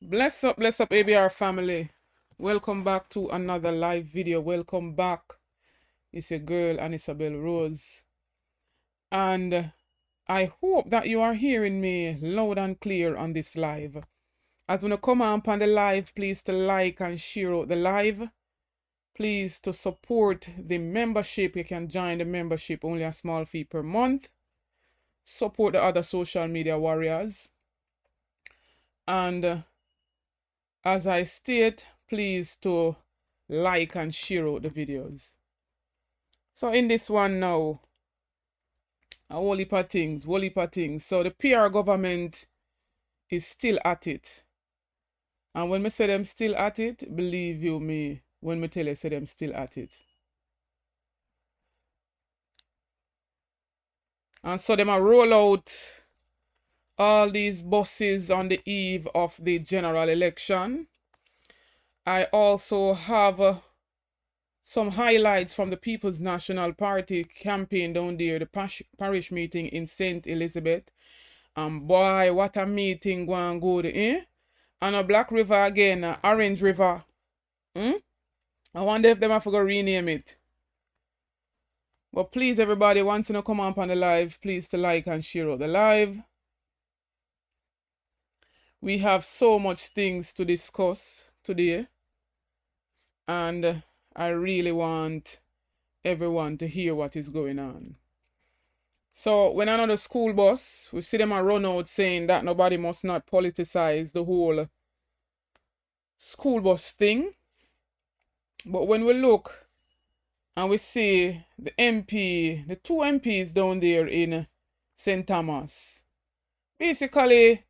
Bless up, ABR family. Welcome back to another live video. Welcome back. It's your girl, Isabel Rose. And I hope that you are hearing me loud and clear on this live. As when you come on the live, please to like and share out the live. Please to support the membership. You can join the membership, only a small fee per month. Support the other social media warriors. And as I state, please to like and share out the videos. So in this one now, a whole heap of things. So the PR government is still at it. And when me say them still at it, believe you me, when me tell you say them still at it. And so them a roll out all these buses on the eve of the general election. I also have some highlights from the People's National Party campaign down there, the parish meeting in St. Elizabeth. And boy, what a meeting going good, eh? And a Black River again, Orange River. I wonder if them have to go rename it. But please, everybody, once you come up on the live, please to like and share out the live. We have so much things to discuss today. And I really want everyone to hear what is going on. So when I'm on the school bus, we see them a run out saying that nobody must not politicize the whole school bus thing. But when we look and we see the MP, the two MPs down there in St. Thomas, basically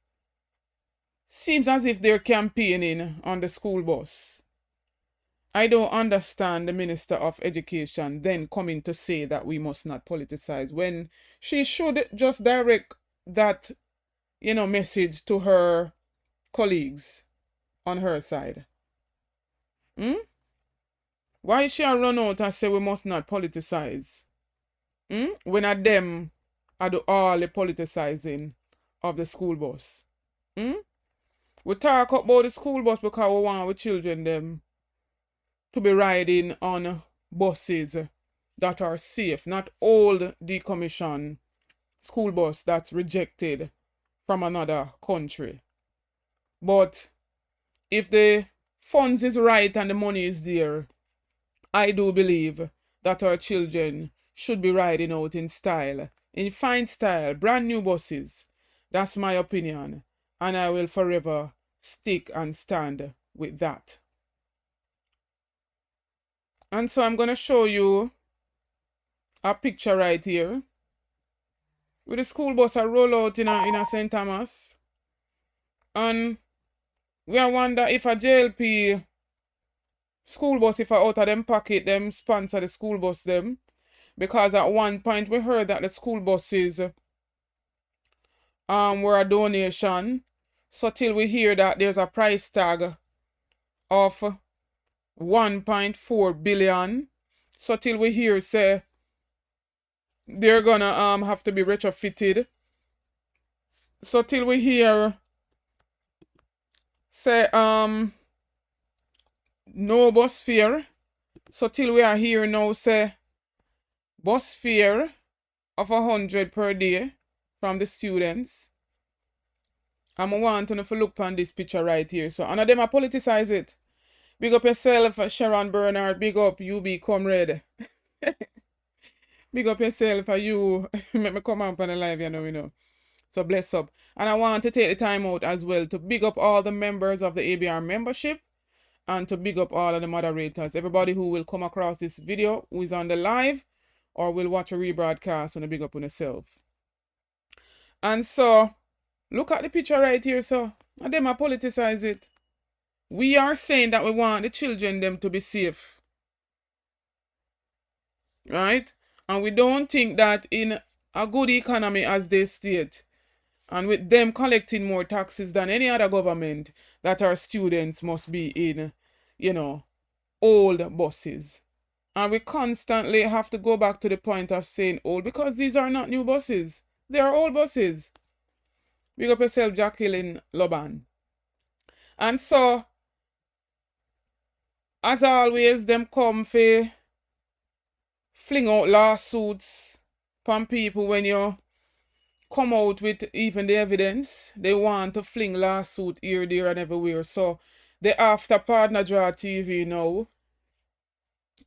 seems as if they're campaigning on the school bus. I don't understand the Minister of Education then coming to say that we must not politicize when she should just direct that, message to her colleagues on her side. Why she run out and say we must not politicize? When at them I do all the politicizing of the school bus. We talk about the school bus because we want our children them to be riding on buses that are safe, not old decommissioned school bus that's rejected from another country. But if the funds is right and the money is there, I do believe that our children should be riding out in style, in fine style, brand new buses. That's my opinion, and I will forever stick and stand with that. And so I'm going to show you a picture right here with the school bus I roll out in a St. Thomas. And we wonder if a JLP school bus, if I out of them pocket, them sponsor the school bus them. Because at one point we heard that the school buses were a donation. So till we hear that there's a price tag of 1.4 billion. So till we hear say they're gonna have to be retrofitted. So till we hear say no bus fare. So till we are here now say bus fare of 100 per day from the students. I'm want to look on this picture right here. So none of them I politicize it. Big up yourself, Sharon Bernard. Big up, you be comrade. Big up yourself, you. Make me come up on the live, you know. So bless up. And I want to take the time out as well to big up all the members of the ABR membership and to big up all of the moderators. Everybody who will come across this video who is on the live or will watch a rebroadcast and big up on yourself. And so, look at the picture right here, so. And them I politicize it. We are saying that we want the children them to be safe. Right? And we don't think that in a good economy as they state, and with them collecting more taxes than any other government, that our students must be in, old buses. And we constantly have to go back to the point of saying old because these are not new buses. They are old buses. Big up yourself, Jacqueline Loban. And so, as always, them come for fling out lawsuits from people when you come out with even the evidence. They want to fling lawsuit here, there, and everywhere. So, they after Partner Draw TV now,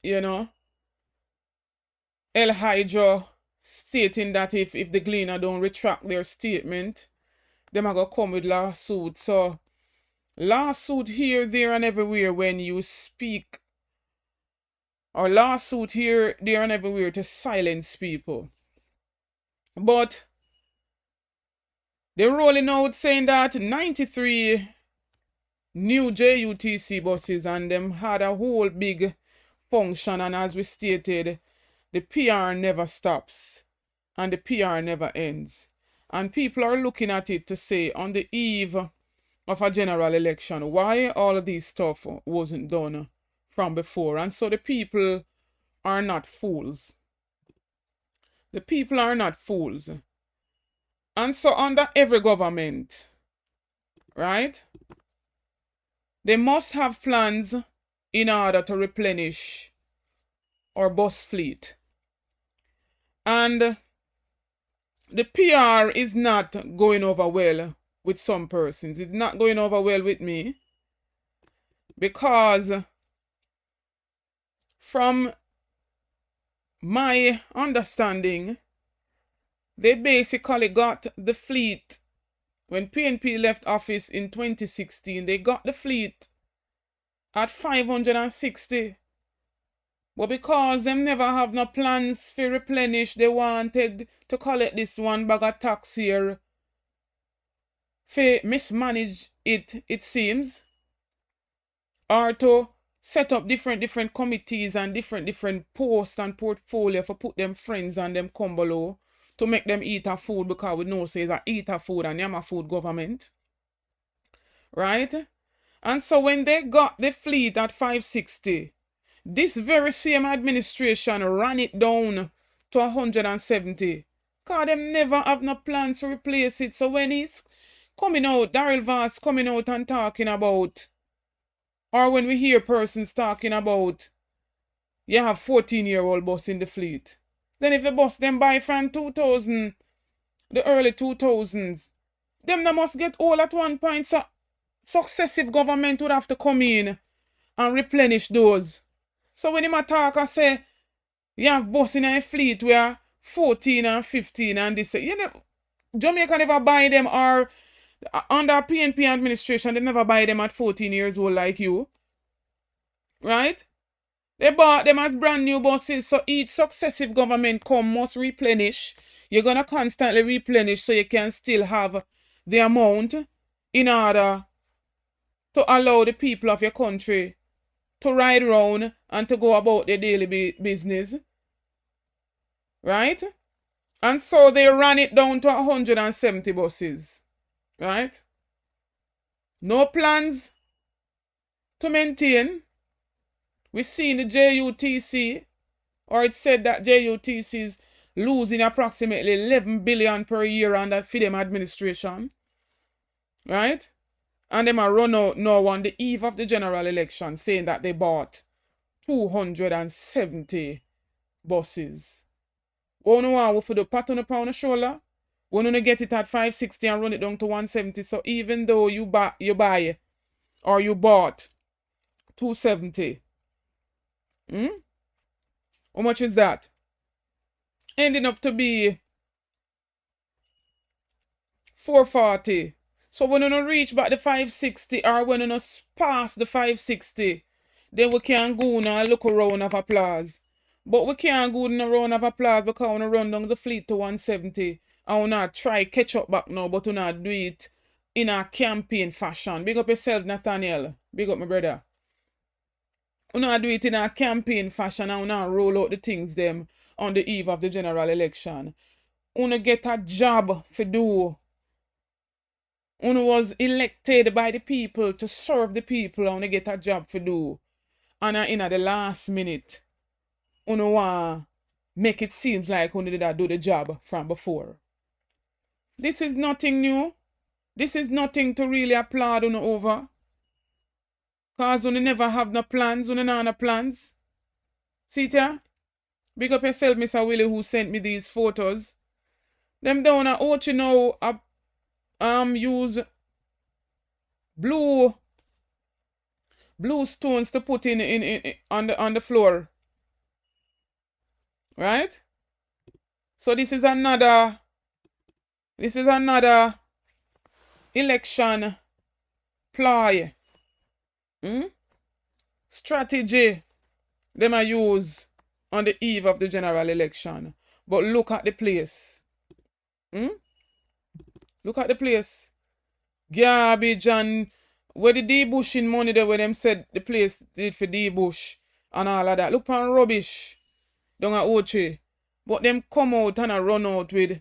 you know, El Hydra stating that if the Gleaner don't retract their statement, them are going to come with lawsuit. So, lawsuit here, there, and everywhere when you speak, or lawsuit here, there, and everywhere to silence people. But they're rolling out saying that 93 new JUTC buses and them had a whole big function, and as we stated, the PR never stops and the PR never ends. And people are looking at it to say on the eve of a general election, why all of this stuff wasn't done from before. And so the people are not fools. The people are not fools. And so under every government, right, they must have plans in order to replenish our bus fleet. And the PR is not going over well with some persons. It's not going over well with me, because from my understanding, they basically got the fleet when PNP left office in 2016. They got the fleet at 560. But because them never have no plans for replenish, they wanted to collect this one bag of tax here for mismanage it seems, or to set up different committees and different posts and portfolio for put them friends and them come below to make them eat a food, because we know says a eat a food and yam a food government. Right? And so when they got the fleet at 560, this very same administration ran it down to 170. Because them never have no plans to replace it. So when he's coming out, Daryl Vance coming out and talking about, or when we hear persons talking about, you have 14-year-old bus in the fleet. Then if the bus them buy from 2000, the early 2000s, them they must get all at one point. So successive government would have to come in and replenish those. So when him talk and say, you have bus in a fleet where 14 and 15 and this, you know, Jamaica never buy them, or under PNP administration, they never buy them at 14 years old like you. Right? They bought them as brand new buses, so each successive government come must replenish. You're going to constantly replenish so you can still have the amount in order to allow the people of your country to ride around and to go about their daily business. Right? And so they ran it down to 170 buses. Right? No plans to maintain. We seen the JUTC, or it said that JUTC is losing approximately 11 billion per year under FIDEM administration. Right? And them are run out now on the eve of the general election, saying that they bought 270 buses. One want for the pat on the shoulder, one want to get it at 560 and run it down to 170. So even though you buy or you bought 270, how much is that? Ending up to be 440. So when you reach back the 560, or when you pass the 560, then we can go and look a round of applause. But we can't go in a round of applause because we run down the fleet to 170. And we not try catch up back now, but we not do it in a campaign fashion. Big up yourself, Nathaniel. Big up my brother. We not do it in a campaign fashion, and we not roll out the things them on the eve of the general election. We get a job for do. Uno was elected by the people to serve the people, and get a job for do. And in the last minute, uno want make it seem like uno did do the job from before. This is nothing new. This is nothing to really applaud uno over. Cause you never have no plans, you no no plans. See it here? Big up yourself, Mr. Willie, who sent me these photos. Them down at Ochi now use blue stones to put in on the floor. Right? So this is another election ploy. Strategy them I use on the eve of the general election. But look at the place. Look at the place. Garbage and where the debushing money there where them said the place did for debush and all of that. Look on rubbish down at Ochi. But them come out and a run out with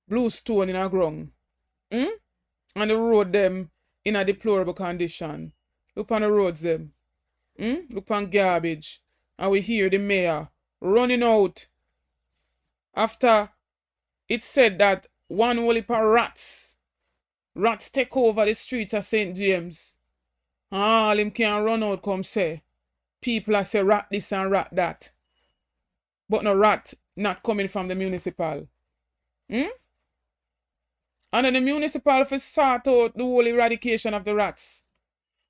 blue stone in a ground. And the road them in a deplorable condition. Look on the roads them. Look on garbage. And we hear the mayor running out after it said that one whole heap of rats take over the streets of St. James. All him can run out come say, people are say rat this and rat that. But no rat not coming from the municipal. And then the municipal for sort out the whole eradication of the rats.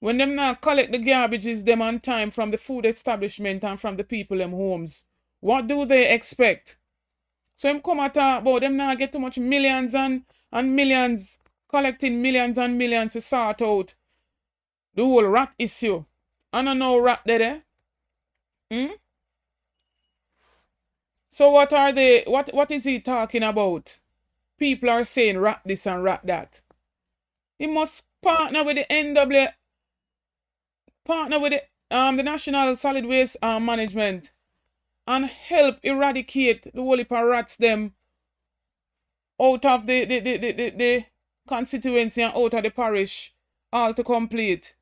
When them now collect the garbages them on time from the food establishment and from the people them homes, what do they expect? So him come at about them now get too much millions and millions, collecting millions and millions to sort out the whole rat issue. And I know rat there. So what are they, what is he talking about? People are saying rat this and rat that. He must partner with the NW, partner with the National Solid Waste Management and help eradicate the whole heap of rats them out of the constituency and out of the parish all to complete.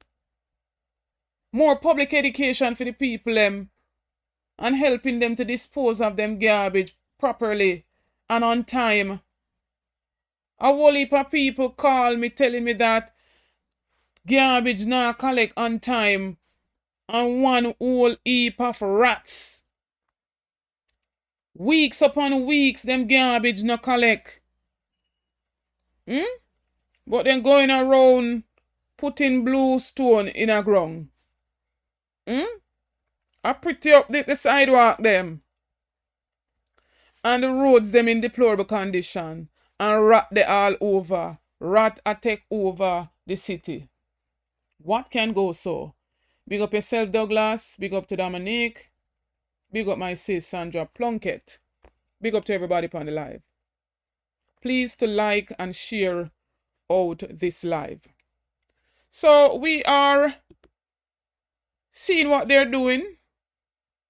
More public education for the people them and helping them to dispose of them garbage properly and on time. A whole heap of people call me telling me that garbage now collect on time and one whole heap of rats. Weeks upon weeks them garbage no collect. But then going around putting blue stone in a ground. I pretty up the sidewalk them. And the roads them in deplorable condition. And rat they all over. Rat attack over the city. What can go so? Big up yourself, Douglas. Big up to Dominique. Big up my sis, Sandra Plunkett. Big up to everybody upon the live. Please to like and share out this live. So we are seeing what they're doing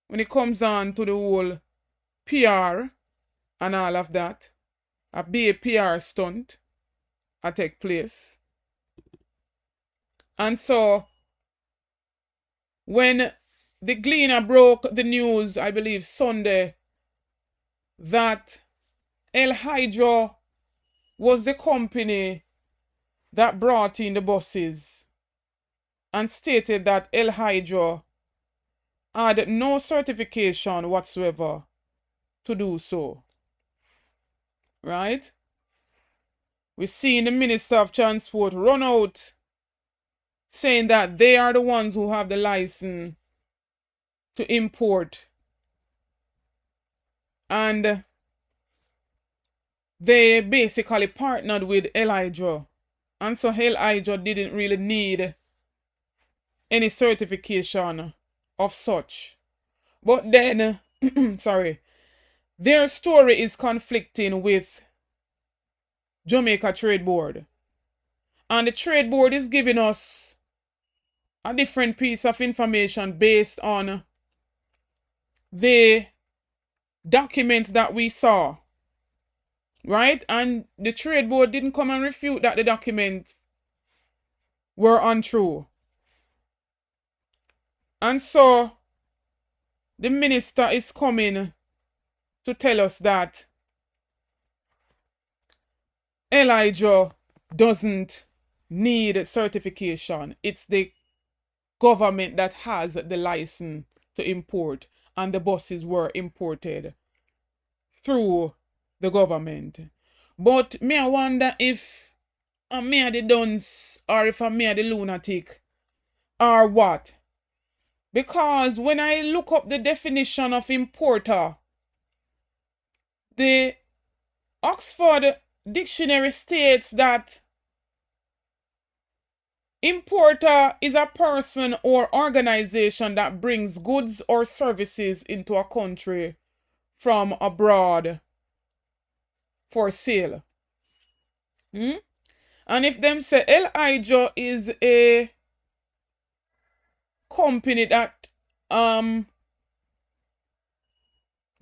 when it comes on to the whole PR and all of that. A PR stunt take place. And so when the Gleaner broke the news, I believe Sunday, that El Hydro was the company that brought in the buses and stated that El Hydro had no certification whatsoever to do so. Right? We're seeing the Minister of Transport run out saying that they are the ones who have the license to import. And they basically partnered with El Hydro. And so El Hydro didn't really need any certification of such. But then, sorry, their story is conflicting with Jamaica Trade Board. And the Trade Board is giving us a different piece of information based on the documents that we saw. Right? And the Trade Board didn't come and refute that the documents were untrue. And so the minister is coming to tell us that Elijah doesn't need certification. It's the government that has the license to import, and the buses were imported through the government. But me I wonder if me are the dunce or if me are the lunatic or what. Because when I look up the definition of importer, the Oxford Dictionary states that importer is a person or organization that brings goods or services into a country from abroad for sale. And if them say Elijah is a company that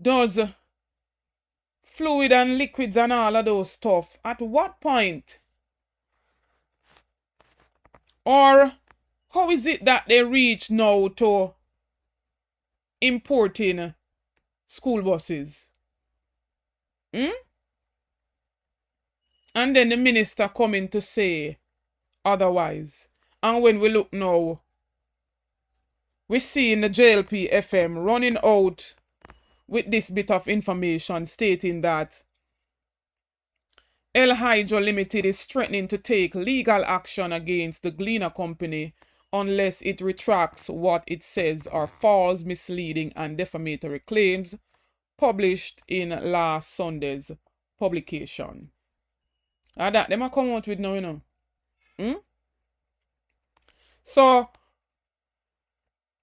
does fluid and liquids and all of those stuff, at what point or how is it that they reach now to importing school buses? And then the minister coming to say otherwise. And when we look now, we see in the JLP FM running out with this bit of information stating that El Hydro Limited is threatening to take legal action against the Gleaner Company unless it retracts what it says are false, misleading, and defamatory claims published in last Sunday's publication. And that them a come out with now, you know. So,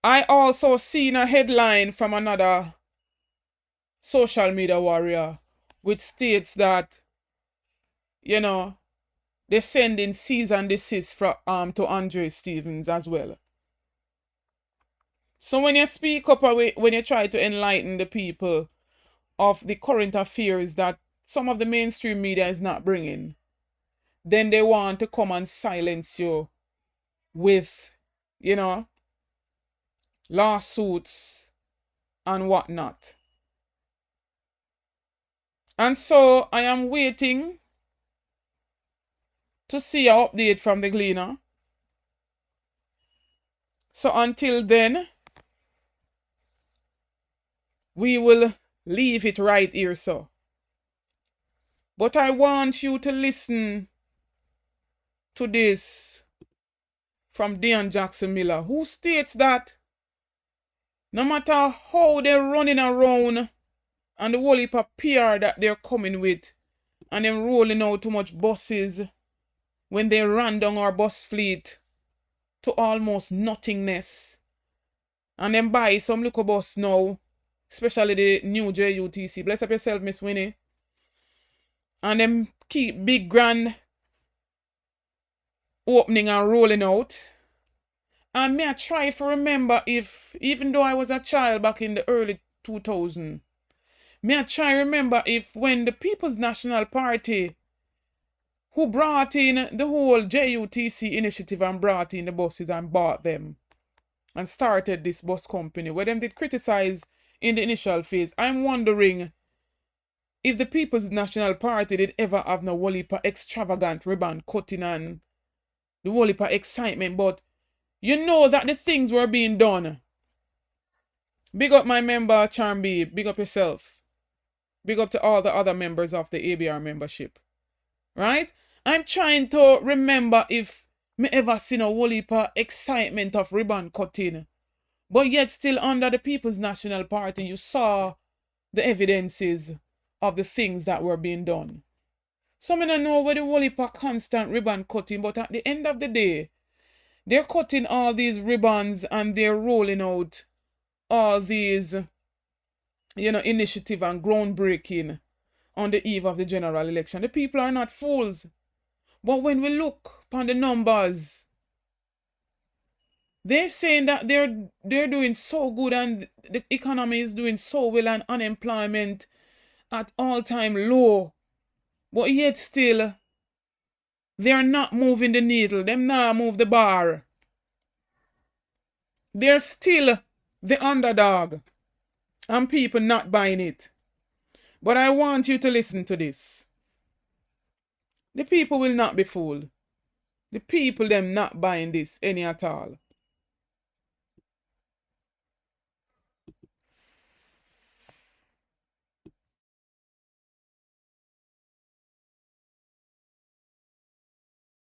I also seen a headline from another social media warrior which states that, you know, they're sending cease and desist from, to Andre Stevens as well. So when you speak up or when you try to enlighten the people of the current affairs that some of the mainstream media is not bringing, then they want to come and silence you with, you know, lawsuits and whatnot. And so I am waiting to see an update from the Gleaner. So until then, we will leave it right here, so. But I want you to listen to this from Dean Jackson Miller, who states that no matter how they're running around and the whole heap of PR that they're coming with, and them rolling out too much buses when they ran down our bus fleet to almost nothingness, and then buy some little bus now, especially the new JUTC. Bless up yourself, Miss Winnie. And them keep big grand opening and rolling out. And me I try to remember if, even though I was a child back in the early 2000s, me I try to remember if when the People's National Party, who brought in the whole JUTC initiative and brought in the buses and bought them and started this bus company, where them did criticize in the initial phase, I'm wondering if the People's National Party did ever have no whole heap of extravagant ribbon cutting and the whole heap of excitement, but you know that the things were being done. Big up my member, Charmby. Big up yourself. Big up to all the other members of the ABR membership. Right? I'm trying to remember if me ever seen a whole heap of excitement of ribbon cutting. But yet still under the People's National Party, you saw the evidences of the things that were being done. Some of them know where the whole heap of constant ribbon cutting, but at the end of the day, they're cutting all these ribbons and they're rolling out all these, you know, initiative and groundbreaking on the eve of the general election. The people are not fools. But when we look upon the numbers, they're saying that they're doing so good and the economy is doing so well and unemployment at all-time low. But yet still, they're not moving the needle. Them not move the bar. They're still the underdog. And people not buying it. But I want you to listen to this. The people will not be fooled. The people them not buying this any at all.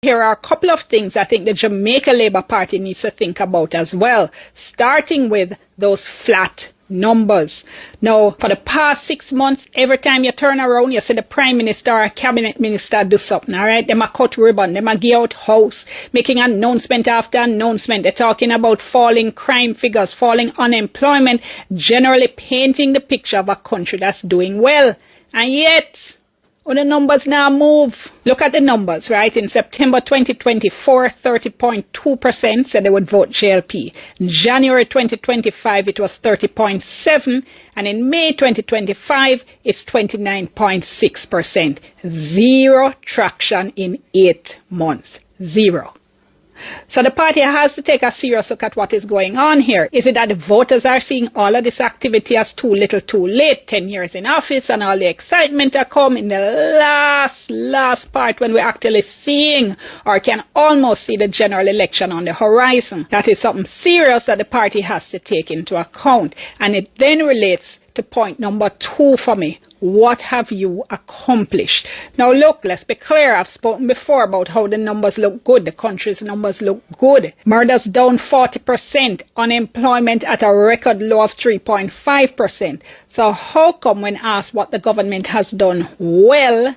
Here are a couple of things I think the Jamaica Labour Party needs to think about as well, starting with those flat numbers. Now, for the past 6 months, every time you turn around, you see the Prime Minister or Cabinet Minister do something, all right? Them a cut ribbon, them a give out house, making announcement after announcement. They're talking about falling crime figures, falling unemployment, generally painting the picture of a country that's doing well. And yet, when the numbers now move, look at the numbers, right? In September 2024, 30.2% said they would vote JLP. In January 2025, it was 30.7%. And in May 2025, it's 29.6%. Zero traction in 8 months. Zero. So the party has to take a serious look at what is going on here. Is it that the voters are seeing all of this activity as too little too late, 10 years in office, and all the excitement are come in the last part when we're actually seeing or can almost see the general election on the horizon? That is something serious that the party has to take into account. And it then relates to point number 2 for me. What have you accomplished? Now look, let's be clear. I've spoken before about how the numbers look good. The country's numbers look good. Murders down 40%. Unemployment at a record low of 3.5%. So how come when asked what the government has done well,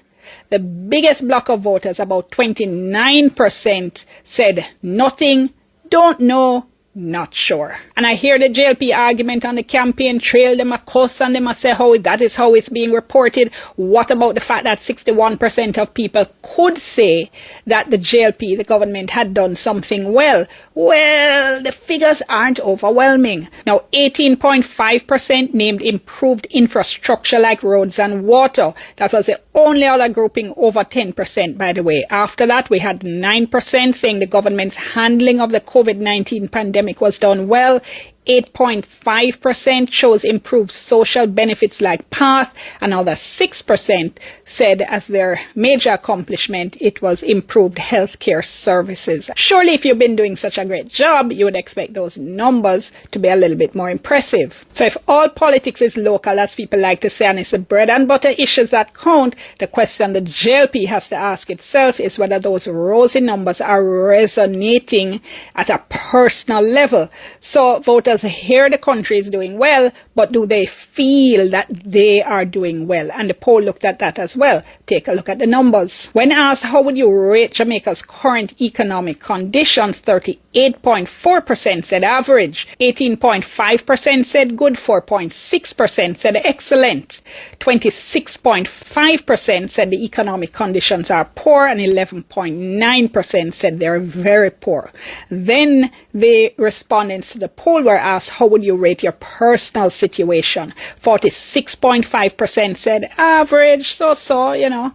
the biggest block of voters, about 29%, said nothing, don't know, not sure. And I hear the JLP argument on the campaign trail, them a cuss and them a say how that is how it's being reported. What about the fact that 61% of people could say that the JLP, the government, had done something well? Well, the figures aren't overwhelming. Now, 18.5% named improved infrastructure like roads and water. That was the only other grouping over 10%, by the way. After that, we had 9% saying the government's handling of the COVID-19 pandemic was done well. 8.5% shows improved social benefits like PATH. Another 6% said as their major accomplishment, it was improved healthcare services. Surely if you've been doing such a great job, you would expect those numbers to be a little bit more impressive. So if all politics is local, as people like to say, and it's the bread and butter issues that count, the question the JLP has to ask itself is whether those rosy numbers are resonating at a personal level. So voters hear the country is doing well, but do they feel that they are doing well? And the poll looked at that as well. Take a look at the numbers. When asked how would you rate Jamaica's current economic conditions, 38.4% said average, 18.5% said good, 4.6% said excellent, 26.5% said the economic conditions are poor, and 11.9% said they're very poor. Then the respondents to the poll were asked, how would you rate your personal situation? 46.5% said average, so, you know.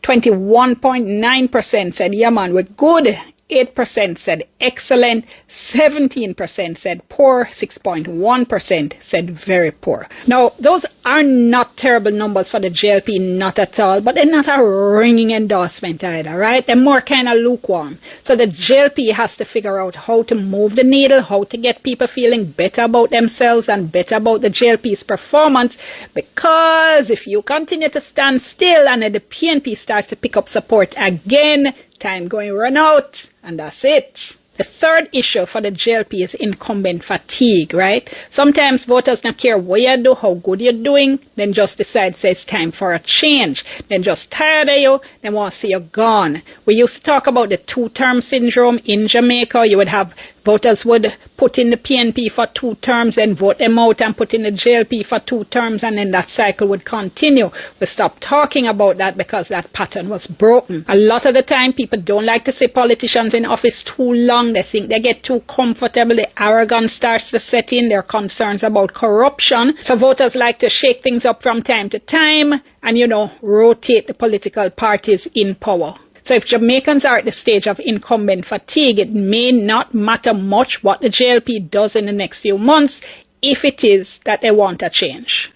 21.9% said, yeah man, we're good. 8% said excellent, 17% said poor, 6.1% said very poor. Now, those are not terrible numbers for the JLP, not at all, but they're not a ringing endorsement either, right? They're more kind of lukewarm. So the JLP has to figure out how to move the needle, how to get people feeling better about themselves and better about the JLP's performance, because if you continue to stand still and then the PNP starts to pick up support again, time going to run out, and that's it. The third issue for the JLP is incumbent fatigue, right? Sometimes voters don't care what you do, how good you're doing, then just decide say it's time for a change. Then just tired of you, then want to see you gone. We used to talk about the two-term syndrome in Jamaica. You would have voters would put in the PNP for 2 terms and vote them out and put in the JLP for 2 terms, and then that cycle would continue. We stopped talking about that because that pattern was broken. A lot of the time, people don't like to see politicians in office too long. They think they get too comfortable. The arrogance starts to set in. There are concerns about corruption. So voters like to shake things up from time to time and, rotate the political parties in power. So if Jamaicans are at the stage of incumbent fatigue, it may not matter much what the JLP does in the next few months if it is that they want a change.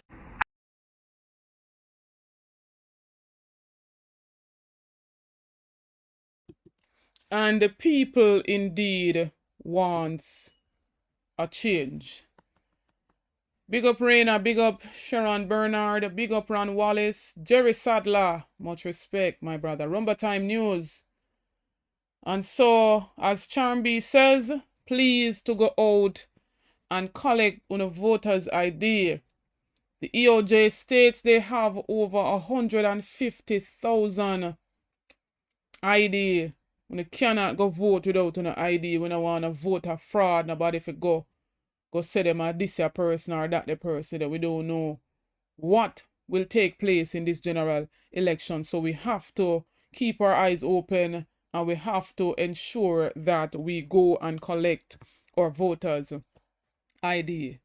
And the people indeed wants a change. Big up Raina, big up Sharon Bernard, big up Ron Wallace, Jerry Sadler, much respect, my brother. Rumba Time News. And so, as Charmby says, please to go out and collect on a voter's ID. The EOJ states they have over 150,000 ID. You cannot go vote without an ID when I want to vote a fraud. Nobody if go say them are this person or that the person that we don't know what will take place in this general election. So we have to keep our eyes open and we have to ensure that we go and collect our voters' ID.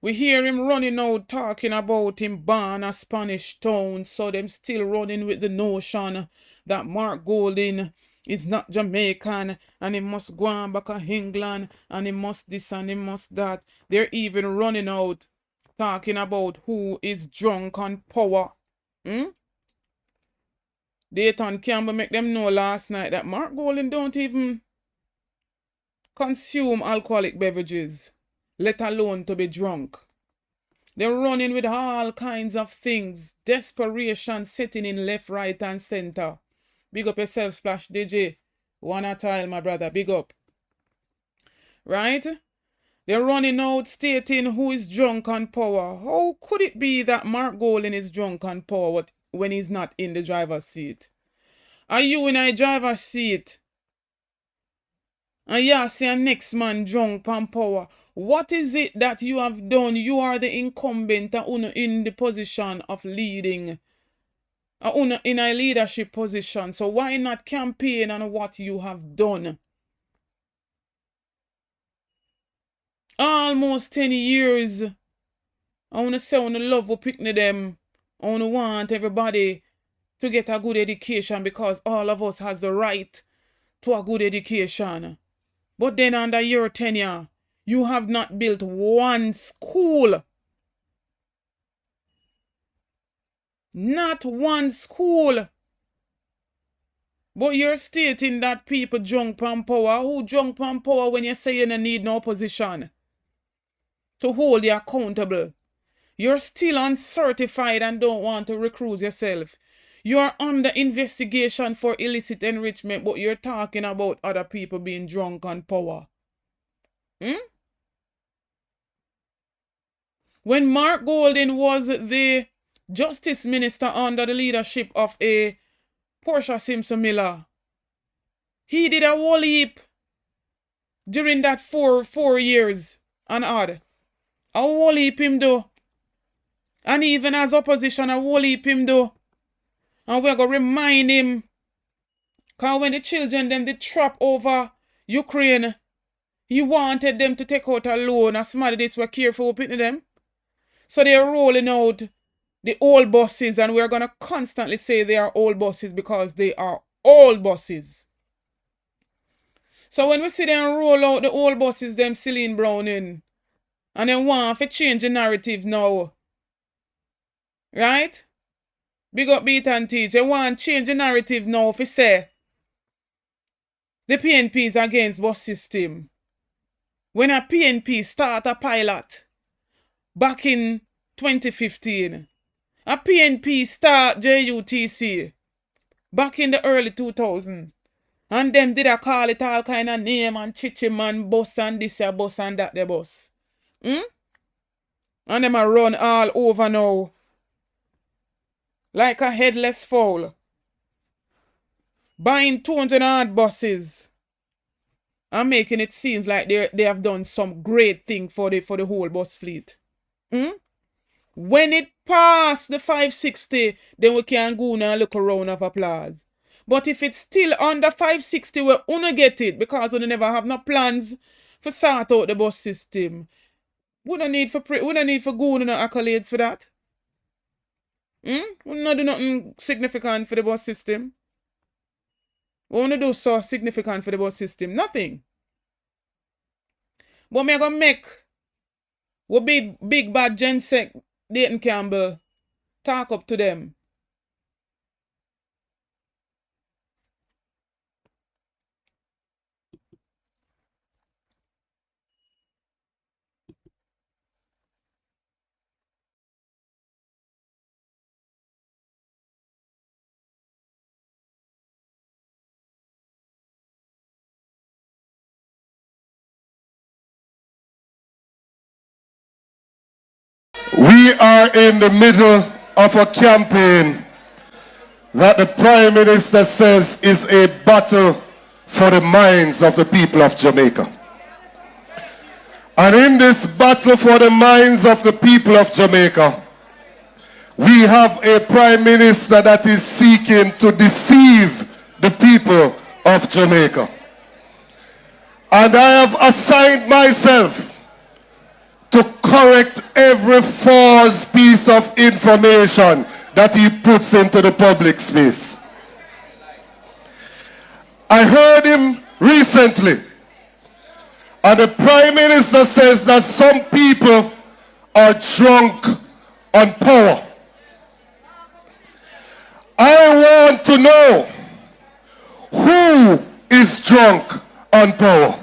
We hear him running out talking about him ban a Spanish town, so them still running with the notion that Mark Golding is not Jamaican and he must go on back to England and he must this and he must that. They're even running out talking about who is drunk on power. Dayton Campbell make them know last night that Mark Golding don't even consume alcoholic beverages, let alone to be drunk. They're running with all kinds of things. Desperation setting in left, right, and center. Big up yourself, Splash DJ. One at a time, my brother. Big up. Right? They're running out stating who is drunk on power. How could it be that Mark Golding is drunk on power when he's not in the driver's seat? Are you in a driver's seat? And you see a next man drunk on power. What is it that you have done? You are the incumbent in the position of leading. In a leadership position. So why not campaign on what you have done? Almost 10 years. I want to say I want to love what picnic them. I want to want everybody to get a good education because all of us has the right to a good education. But then under your tenure, you have not built one school. Not one school. But you're stating that people drunk on power. Who drunk on power when you say you don't need no opposition to hold you accountable? You're still uncertified and don't want to recruit yourself. You're under investigation for illicit enrichment, but you're talking about other people being drunk on power. When Mark Golding was the justice minister under the leadership of a Portia Simpson Miller, he did a whole heap during that four years and odd. A whole heap him do. And even as opposition, a whole heap him do. And we're going to remind him. Because when the children then they trap over Ukraine, he wanted them to take out a loan. And some of this were careful with them. So they're rolling out the old buses. And we're going to constantly say they are old buses because they are old buses. So when we see them roll out the old buses, them Celine Brown in, and they want to change the narrative now. Right? Big up Beat and Teach. They want to change the narrative now if say the PNP is against bus system. When a PNP start a pilot back in 2015, a PNP start JUTC back in the early 2000s, and them did a call it all kind of name and chichiman bus and this a bus and that the bus. And them a run all over now like a headless fowl, buying 200 odd buses and making it seem like they have done some great thing for the whole bus fleet. When it passed the 560, then we can go and look a round of applause. But if it's still under 560, we're gonna get it because we never have no plans for sort out the bus system. We don't need for go and no accolades for that. We don't do nothing significant for the bus system. We want to do so significant for the bus system. Nothing. But me gonna make we big bad Gensec Dayton Campbell talk up to them. We are in the middle of a campaign that the Prime Minister says is a battle for the minds of the people of Jamaica. And in this battle for the minds of the people of Jamaica, we have a Prime Minister that is seeking to deceive the people of Jamaica. And I have assigned myself to correct every false piece of information that he puts into the public space. I heard him recently, and the Prime Minister says that some people are drunk on power. I want to know who is drunk on power.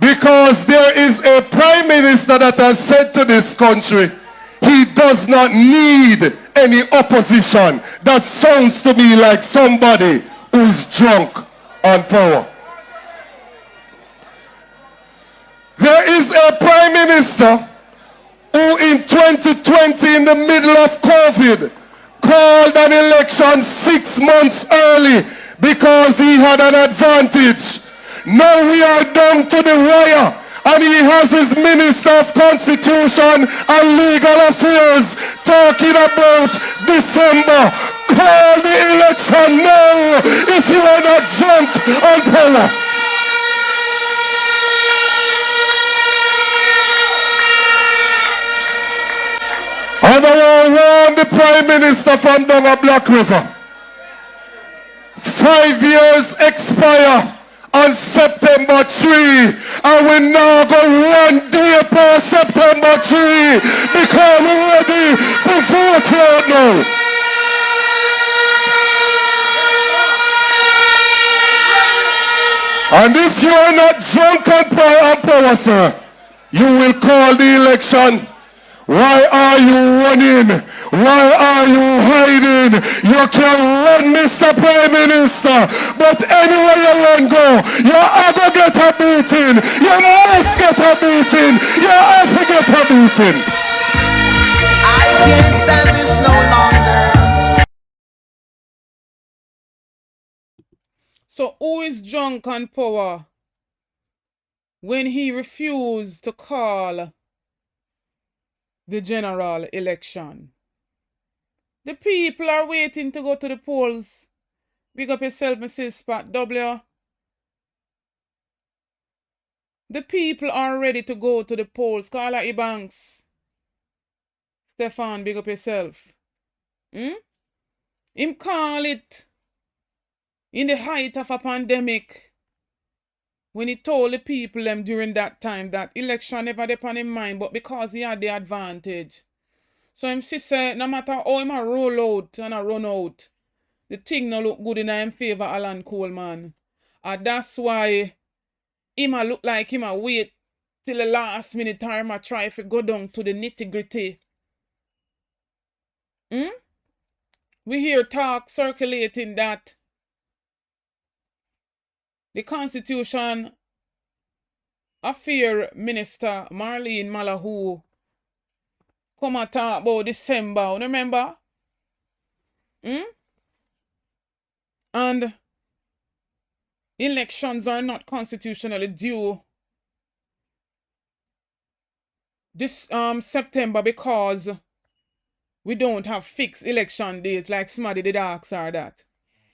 Because there is a Prime Minister that has said to this country, he does not need any opposition. That sounds to me like somebody who is drunk on power. There is a Prime Minister who in 2020, in the middle of COVID, called an election 6 months early because he had an advantage. Now we are down to the wire, and he has his Minister of Constitution and Legal Affairs talking about December. Call the election now if you are not drunk on power. And I warn the Prime Minister from down a Black River. 5 years expire on September 3, and we now go 1 day per September 3 because we're ready for vote right now. And if you are not drunk on power, sir, you will call the election. Why are you running? Why are you hiding? You can run, Mr. Prime Minister, but anywhere you run go, you are going to get a beating. You must get a beating. You have to get a beating. I can't stand this no longer. So who is drunk on power when he refused to call the general election? The people are waiting to go to the polls. Big up yourself, Mrs. Spot W. The people are ready to go to the polls. Carla Ebanks. Stefan, big up yourself. Him call it in the height of a pandemic, when he told the people them during that time that election never upon him mind, but because he had the advantage. So him say, no matter how him a roll out and a run out, the thing no look good in him favor Alan Coleman. And that's why him a look like him a wait till the last minute time a try to go down to the nitty-gritty. We hear talk circulating that the Constitution Affairs Minister Marlene Malahoo come and talk about December, remember? And elections are not constitutionally due this September because we don't have fixed election days like somebody did ask her that.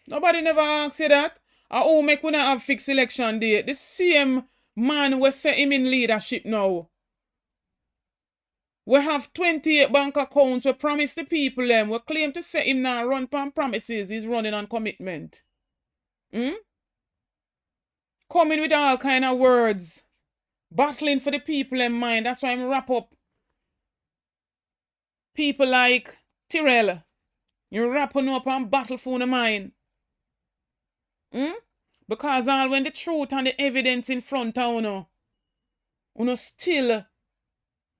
Nobody never asked you that. Who make we not have fixed election day? The same man we set him in leadership now. We have 28 bank accounts. We promise the people them. We claim to say him now run on promises. He's running on commitment. Coming with all kind of words. Battling for the people in mind. That's why I'm wrap up. People like Tyrell. You wrapping up on battle for the mind. Because all when the truth and the evidence in front of uno still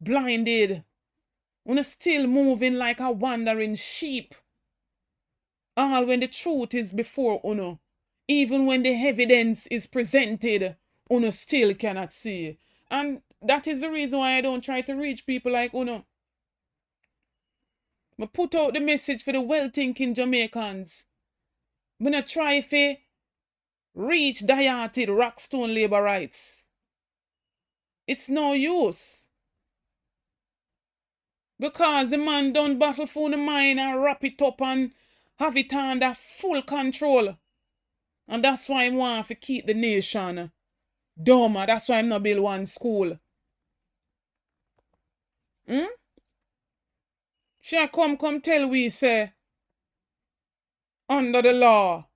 blinded. Uno still moving like a wandering sheep. All when the truth is before uno. Even when the evidence is presented, uno still cannot see. And that is the reason why I don't try to reach people like Uno. I put out the message for the well-thinking Jamaicans. I'm not try to reach dieted Rockstone Labourites. It's no use. Because the man done battle for the mind and wrap it up and have it under full control. And that's why I want to keep the nation dumb. That's why I'm not build one school. She come tell we say, under the law,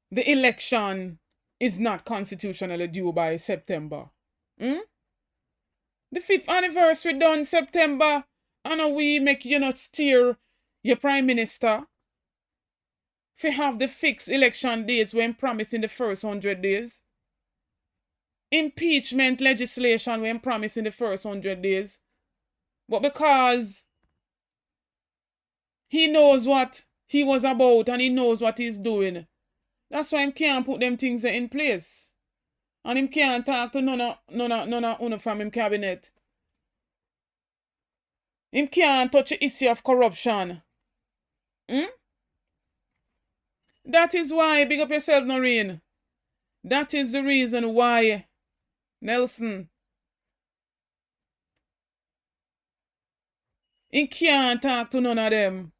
the election is not constitutionally due by September. The 5th anniversary done September, and we make you not steer your prime minister. If you have the fixed election dates when promised in the first 100 days. Impeachment legislation when promised in the first 100 days. But because he knows what he was about and he knows what he's doing, that's why he can't put them things in place. And him can't talk to none from him cabinet. Him can't touch the issue of corruption. That is why, big up yourself, Noreen. That is the reason why, Nelson, he can't talk to none of them.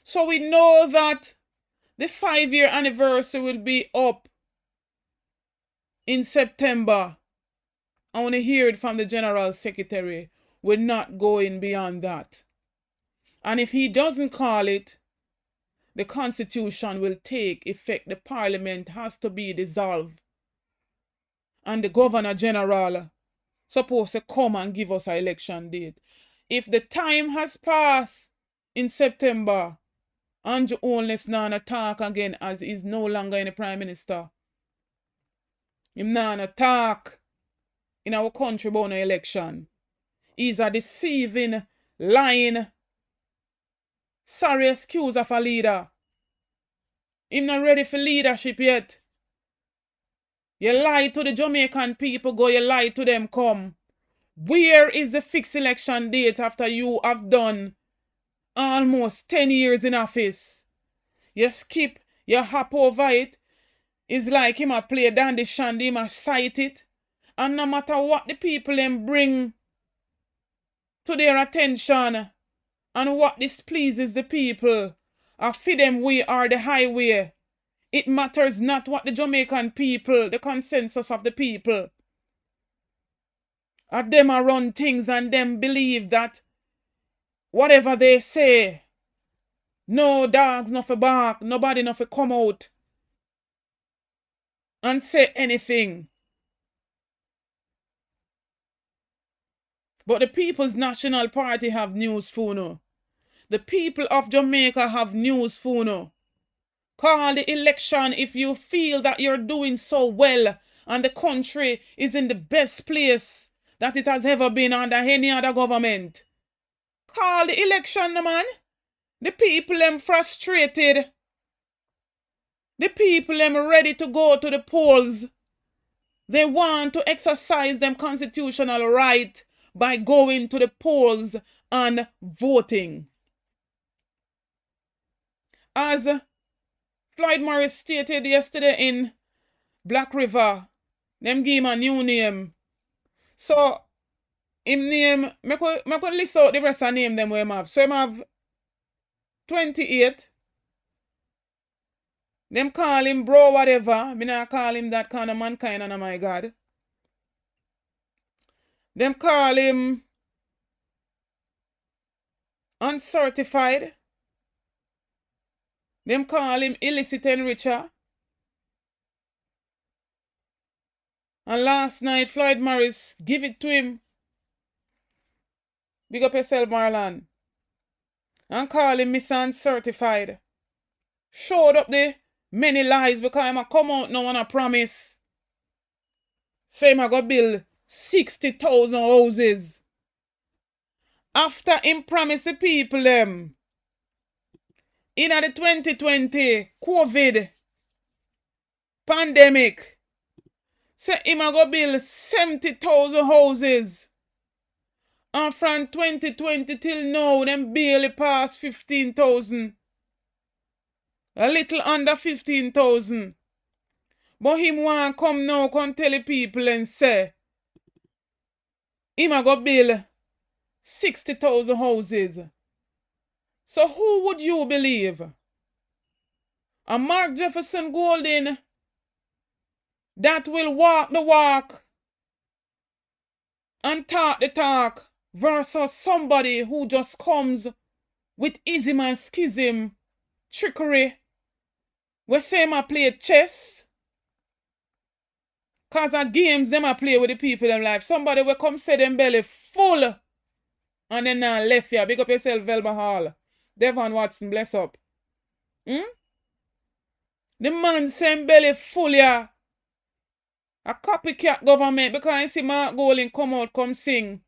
So we know that the 5-year anniversary will be up in September. I want to hear it from the General Secretary. We're not going beyond that. And if he doesn't call it, the Constitution will take effect. The Parliament has to be dissolved. And the Governor General supposed to come and give us an election date. If the time has passed in September, Andrew Holness not talk again as he's no longer in the Prime Minister. Him not talk in our country about an election. He's a deceiving, lying, sorry excuse of a leader. He's not ready for leadership yet. You lie to the Jamaican people, go, you lie to them, come. Where is the fixed election date after you have done almost 10 years in office? You skip, you hop over it. It's like him a play dandy shandy, him a cite it. And no matter what the people them bring to their attention and what displeases the people, or for them we are the highway. It matters not what the Jamaican people, the consensus of the people. Or them a run things and them believe that whatever they say, no dogs not for bark, nobody not for come out and say anything. But the People's National Party have news for you. The people of Jamaica have news for you. Call the election if you feel that you're doing so well and the country is in the best place that it has ever been under any other government. Call the election, man. The people them frustrated. The people them ready to go to the polls. They want to exercise them constitutional right by going to the polls and voting. As Floyd Morris stated yesterday in Black River, them give him a new name. So, him name, I could list out the rest of name them we have. So, him have 28. Them call him bro whatever. Me not call him that kind of mankind, and oh my God. Them call him Uncertified. Them call him illicit enricher. And last night, Floyd Morris give it to him. Big up yourself, Marlon. And call him Mr. Uncertified. Showed up the many lies because I'm a come out now and I promise. Say I'm going to build 60,000 houses. After him promise the people them. In the 2020 COVID pandemic, Say him a go build 70,000 houses. And from 2020 till now, them barely pass 15,000. A little under 15,000. But him want come now, come tell the people and say, him a go build 60,000 houses. So who would you believe? A Mark Jefferson Golding that will walk the walk and talk the talk versus somebody who just comes with ism and schism, trickery. We say him a play chess. Cause of games them a play with the people in life. Somebody will come say them belly full and then left here. Big up yourself, Velma Hall. Devon Watson, bless up. The man say belly full here. A copycat government because I see Mark Golding come out, come sing.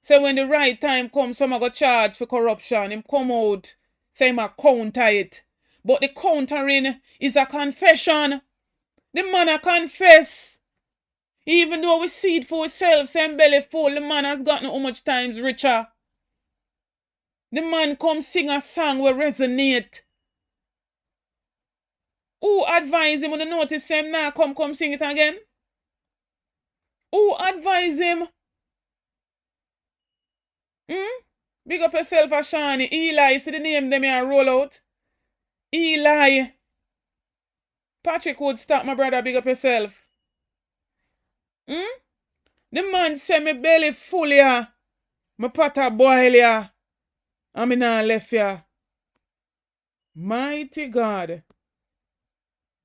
Say when the right time comes, some go charge for corruption. Him come out, say him a counter it. But the countering is a confession. The man a confess. Even though we see it for ourselves, same belly full, the man has gotten how much times richer. The man come sing a song will resonate. Who advise him when you notice him now come sing it again? Who advise him? Big up yourself, Ashani. Eli, see the name them here roll out. Eli. Patrick would stop, my brother, big up yourself. The man say me belly full here. My pot a boil here. And me not left here. Mighty God.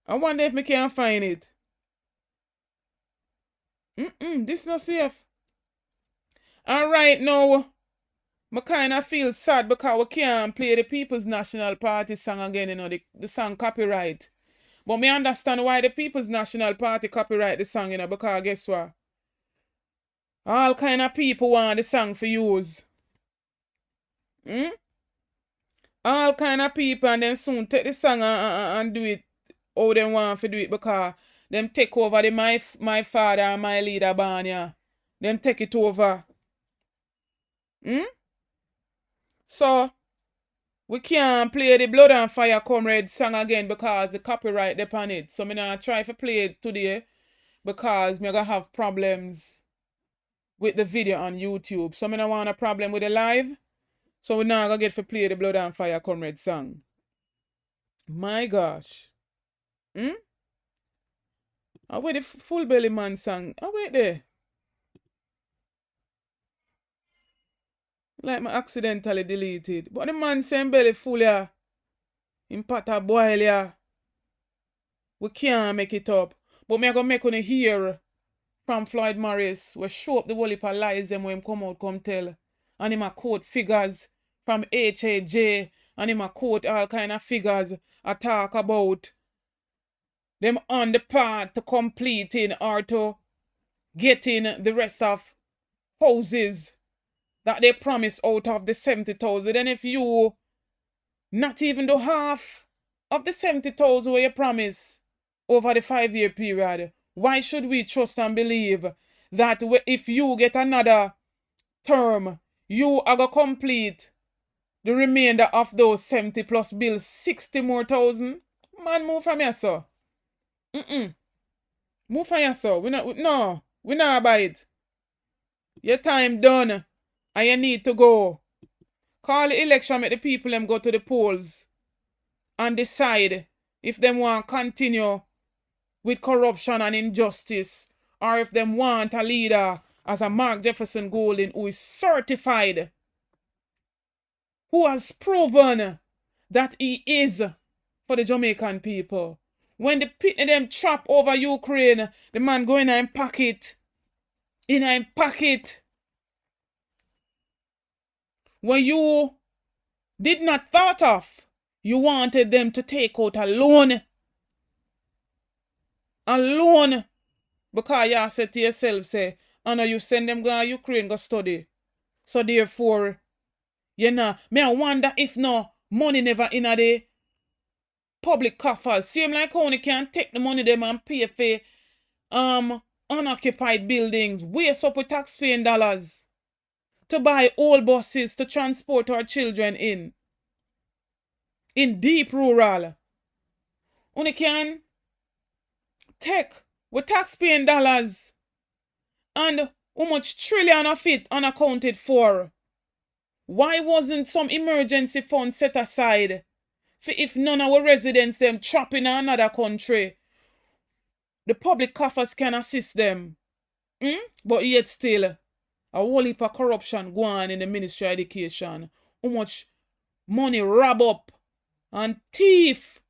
I wonder if me can find it. This not safe. Alright now. I kind of feel sad because we can't play the People's National Party song again, you know, the song copyright. But me understand why the People's National Party copyright the song, you know, because guess what? All kind of people want the song for use. All kind of people and then soon take the song and do it how they want to do it because them take over the my father and my leader band, Them take it over. So, we can't play the Blood and Fire Comrade song again because the copyright depend on it. So, I'm going to try to play it today because I'm going to have problems with the video on YouTube. So, I don't want a problem with the live. So, we're not going to get to play the Blood and Fire Comrade song. My gosh. I wait the Full Belly Man song. I wait there. Like me accidentally deleted. But the man saying belly full here. Him pot a boil here. We can't make it up. But me gonna make on hear from Floyd Morris. We show up the whole heap of lies them when him come out come tell. And him a quote figures from HAJ. And him a quote all kind of figures. A talk about them on the path to completing or to getting the rest of houses that they promise out of the 70,000. And if you not even do half of the 70,000 where you promise over the 5-year period, why should we trust and believe that if you get another term, you are going to complete the remainder of those 70 plus bills, 60 more thousand? Man, move from here, sir. Move from here, sir. We not buy it. Your time done. And you need to go. Call the election, make the people them go to the polls and decide if them want to continue with corruption and injustice or if them want a leader as a Mark Jefferson Golding who is certified, who has proven that he is for the Jamaican people. When the pitney them chop over Ukraine, the man go in and pack it. When you did not thought of, you wanted them to take out a loan. A loan. Because you said to yourself, say, I know you send them go to Ukraine go study. So therefore, me I wonder if no money never in the public coffers. Seem like how you can take the money them and pay for unoccupied buildings, waste up with taxpaying dollars to buy old buses to transport our children in deep rural. Only can take with taxpaying dollars and how much trillion of it unaccounted for. Why wasn't some emergency fund set aside for if none of our residents them trapped in another country, the public coffers can assist them? But yet still, a whole heap of corruption go on in the Ministry of Education. How much money rob up and thief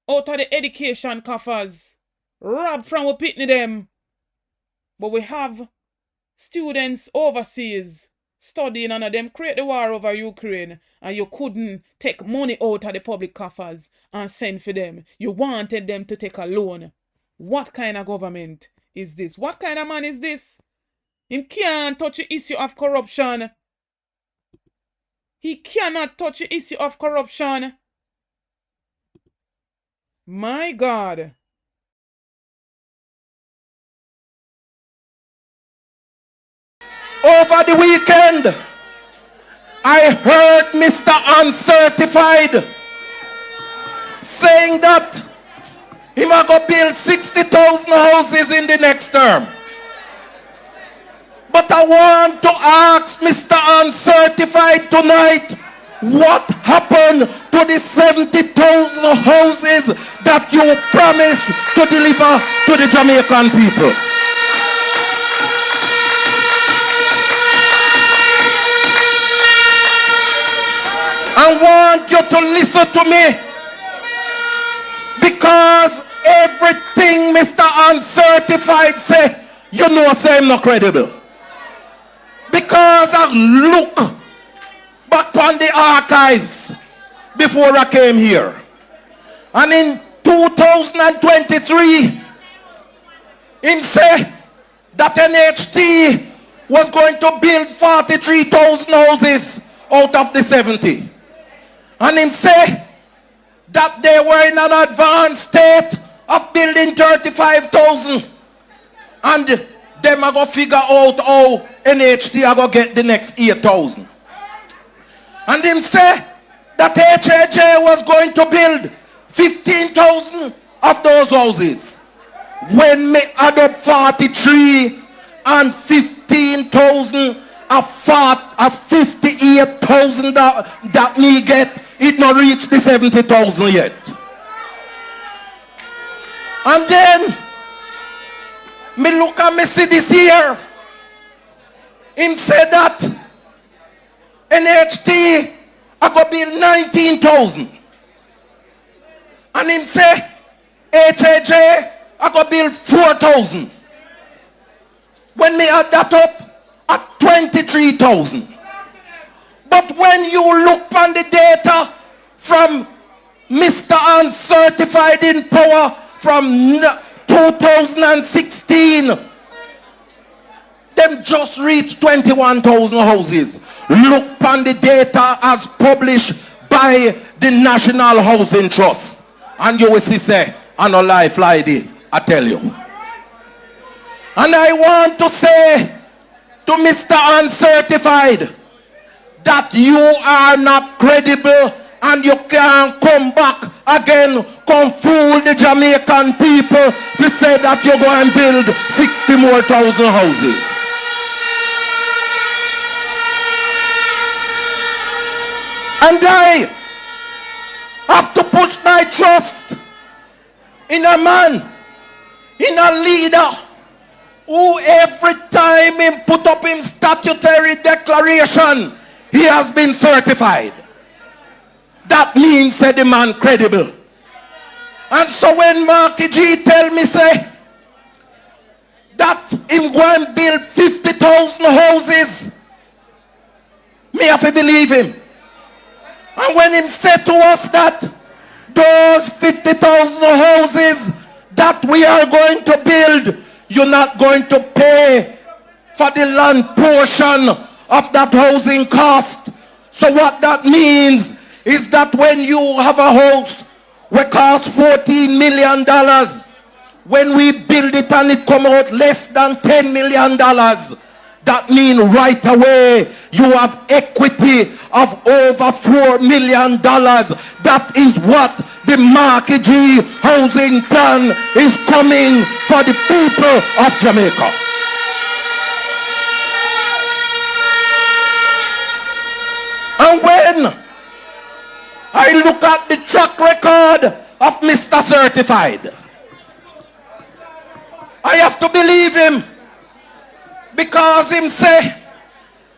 out of the education coffers. Rob from we pitney them. But we have students overseas studying and them create the war over Ukraine and you couldn't take money out of the public coffers and send for them. You wanted them to take a loan. What kind of government is this? What kind of man is this? He can't touch the issue of corruption. He cannot touch the issue of corruption. My God. Over the weekend, I heard Mr. Uncertified saying that he might go build 60,000 houses in the next term. But I want to ask Mr. Uncertified tonight, what happened to the 70,000 houses that you promised to deliver to the Jamaican people? I want you to listen to me, because everything Mr. Uncertified say, you know say I'm not credible. Because I look back on the archives before I came here, and in 2023 him say that NHT was going to build 43,000 houses out of the 70. And him say that they were in an advanced state of building 35,000. And them are going to figure out how NHT are going to get the next 8,000. And him say that HAJ was going to build 15,000 of those houses. When me add up 43 and 15,000 of 58,000 that me get, it not reach the 70,000 yet. And then me look and me see this here. Him say that NHT I go build 19,000. And him say HAJ I go build 4,000. When me add that up at 23,000. But when you look on the data from Mr. Uncertified in power from 2016, them just reached 21,000 houses. Look on the data as published by the National Housing Trust. And you will see say, on a life like this, I tell you. And I want to say to Mr. Uncertified that you are not credible and you can't come back again, come fool the Jamaican people to say that you're going to build 60 more thousand houses. And I have to put my trust in a man, in a leader, who every time he put up his statutory declaration, he has been certified. That means that the man credible. And so when Marky G tell me say that him go and build 50,000 houses, me have to believe him. And when him said to us that those 50,000 houses that we are going to build, you're not going to pay for the land portion of that housing cost. So what that means is that when you have a house we cost $14 million. When we build it and it come out less than $10 million, that means right away you have equity of over $4 million. That is what the Mark G housing plan is coming for the people of Jamaica. And when I look at the track record of Mr. Certified, I have to believe him, because him say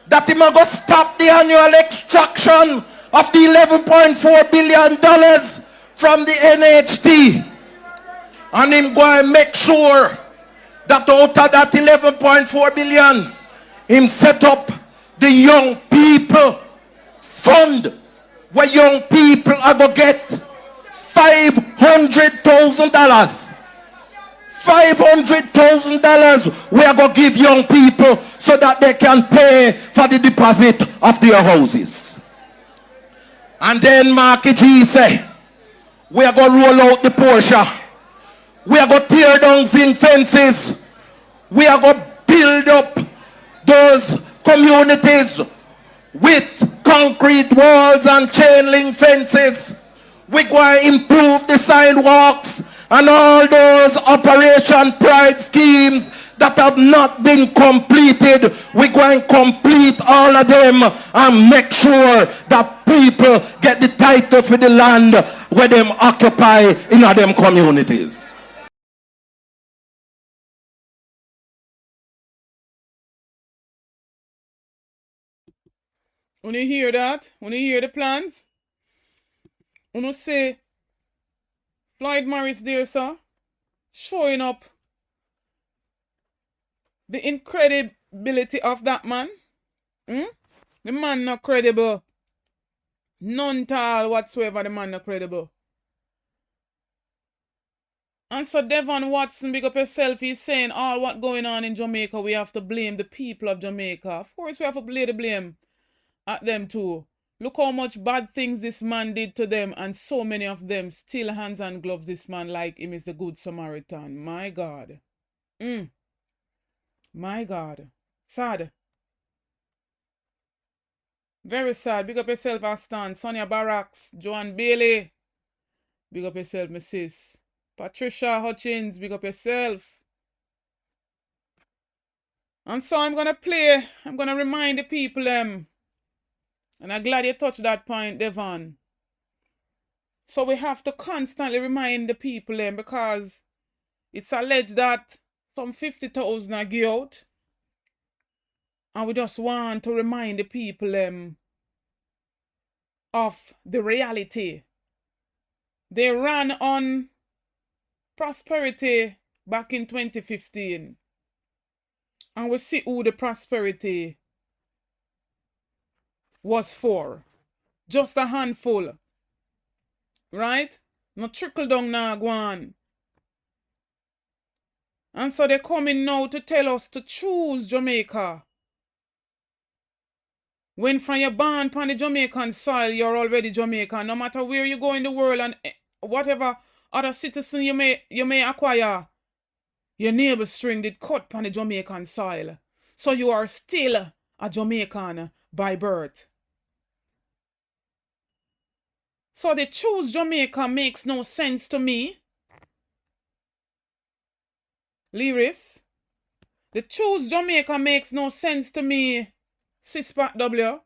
that he going to stop the annual extraction of the $11.4 billion from the NHT, and him going to make sure that out of that $11.4 billion, him set up the young people fund, where young people are going to get $500,000. $500,000 we are going to give young people so that they can pay for the deposit of their houses. And then Marky G say, we are going to roll out the Porsche. We are going to tear down zinc fences. We are going to build up those communities with concrete walls and chain link fences. We're going to improve the sidewalks and all those Operation Pride schemes that have not been completed. We're going to complete all of them and make sure that people get the title for the land where them occupy in them communities. When you hear that, when you hear the plans, when you say Floyd Morris there, sir, showing up the incredibility of that man. The man not credible. None tall whatsoever, the man not credible. And so Devon Watson, big up yourself, he's saying all what going on in Jamaica, we have to blame the people of Jamaica. Of course we have to lay the blame at them too. Look how much bad things this man did to them, and so many of them still hands and gloves this man like him is the good Samaritan. My God. My God. Sad. Very sad. Big up yourself, Aston. Sonia Barracks. Joanne Bailey. Big up yourself, my sis. Patricia Hutchins. Big up yourself. And so I'm going to play. I'm going to remind the people, and I'm glad you touched that point, Devon. So we have to constantly remind the people, because it's alleged that some 50,000 are give out. And we just want to remind the people of the reality. They ran on prosperity back in 2015. And we see who the prosperity was for. Just a handful. Right? No trickle down now, go on. And so they're coming now to tell us to choose Jamaica. When from your born upon the Jamaican soil, you're already Jamaican. No matter where you go in the world and whatever other citizen you may acquire, your neighbor's string did cut upon the Jamaican soil. So you are still a Jamaican by birth. So the choose Jamaica makes no sense to me. Lyris. The choose Jamaica makes no sense to me, Sispat W.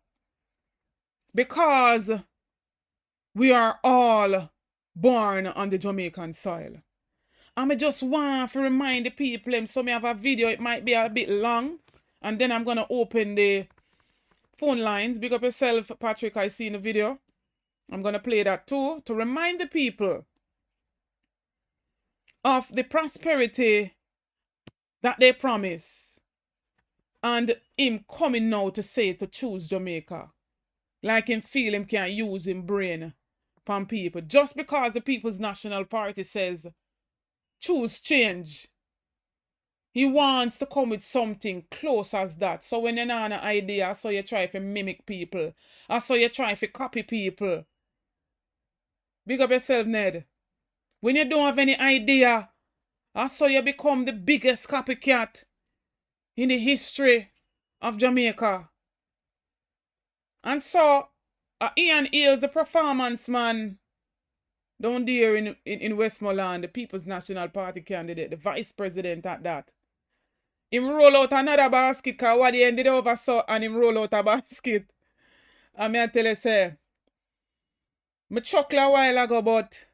Because we are all born on the Jamaican soil. And I just want to remind the people, so I have a video, it might be a bit long, and then I'm going to open the phone lines. Big up yourself, Patrick, I see in the video. I'm going to play that too, to remind the people of the prosperity that they promise. And him coming now to say to choose Jamaica. Like him feel him can't use him brain from people. Just because the People's National Party says choose change. He wants to come with something close as that. So when you're not an idea, so you try to mimic people. Or so you try to copy people. Big up yourself, Ned. when you don't have any idea, that's how you become the biggest copycat in the history of Jamaica. And so, Ian Eales, the performance man down there in Westmoreland, the People's National Party candidate, the vice president at that. Him roll out another basket, because what he ended over so, and him roll out a basket. And me I tell you, say, me chuckle a while ago, but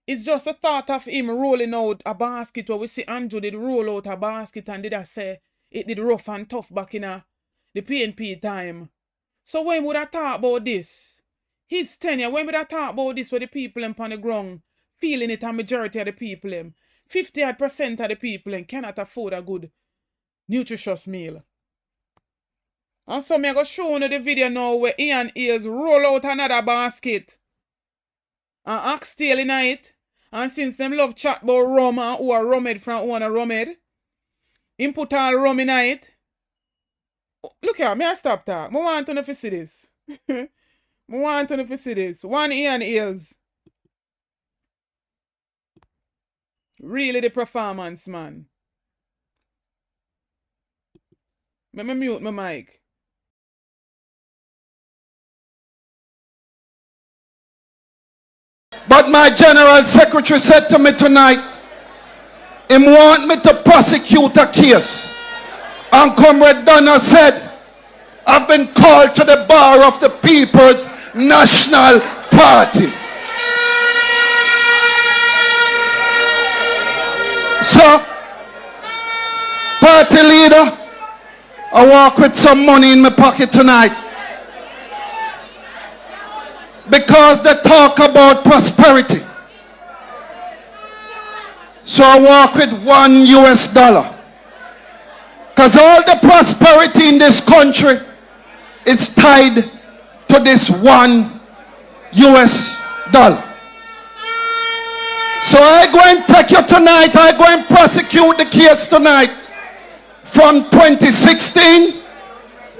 it's just a thought of him rolling out a basket where we see Andrew did roll out a basket and did I say it did rough and tough back in the PNP time. So when would I talk about this? His tenure, when would I talk about this where the people on the ground feeling it, a majority of the people 50% of the people cannot afford a good nutritious meal. And so me I go show you the video now where Ian Eales roll out another basket and oxtail in it. And since them love chat about rum and who are rummed from who are rummed, him put all rum in it. Look here, me I stop that. I want to know if you see this. I want to know if you see this. One Ian Eales. Really the performance man. Let me mute my mic. But my general secretary said to me tonight, he want me to prosecute a case. And Comrade Donna said, I've been called to the bar of the People's National Party. So, party leader, I walk with some money in my pocket tonight. Because they talk about prosperity. So I walk with $1. Because all the prosperity in this country is tied to this $1. So I go and take you tonight, I go and prosecute the case tonight from 2016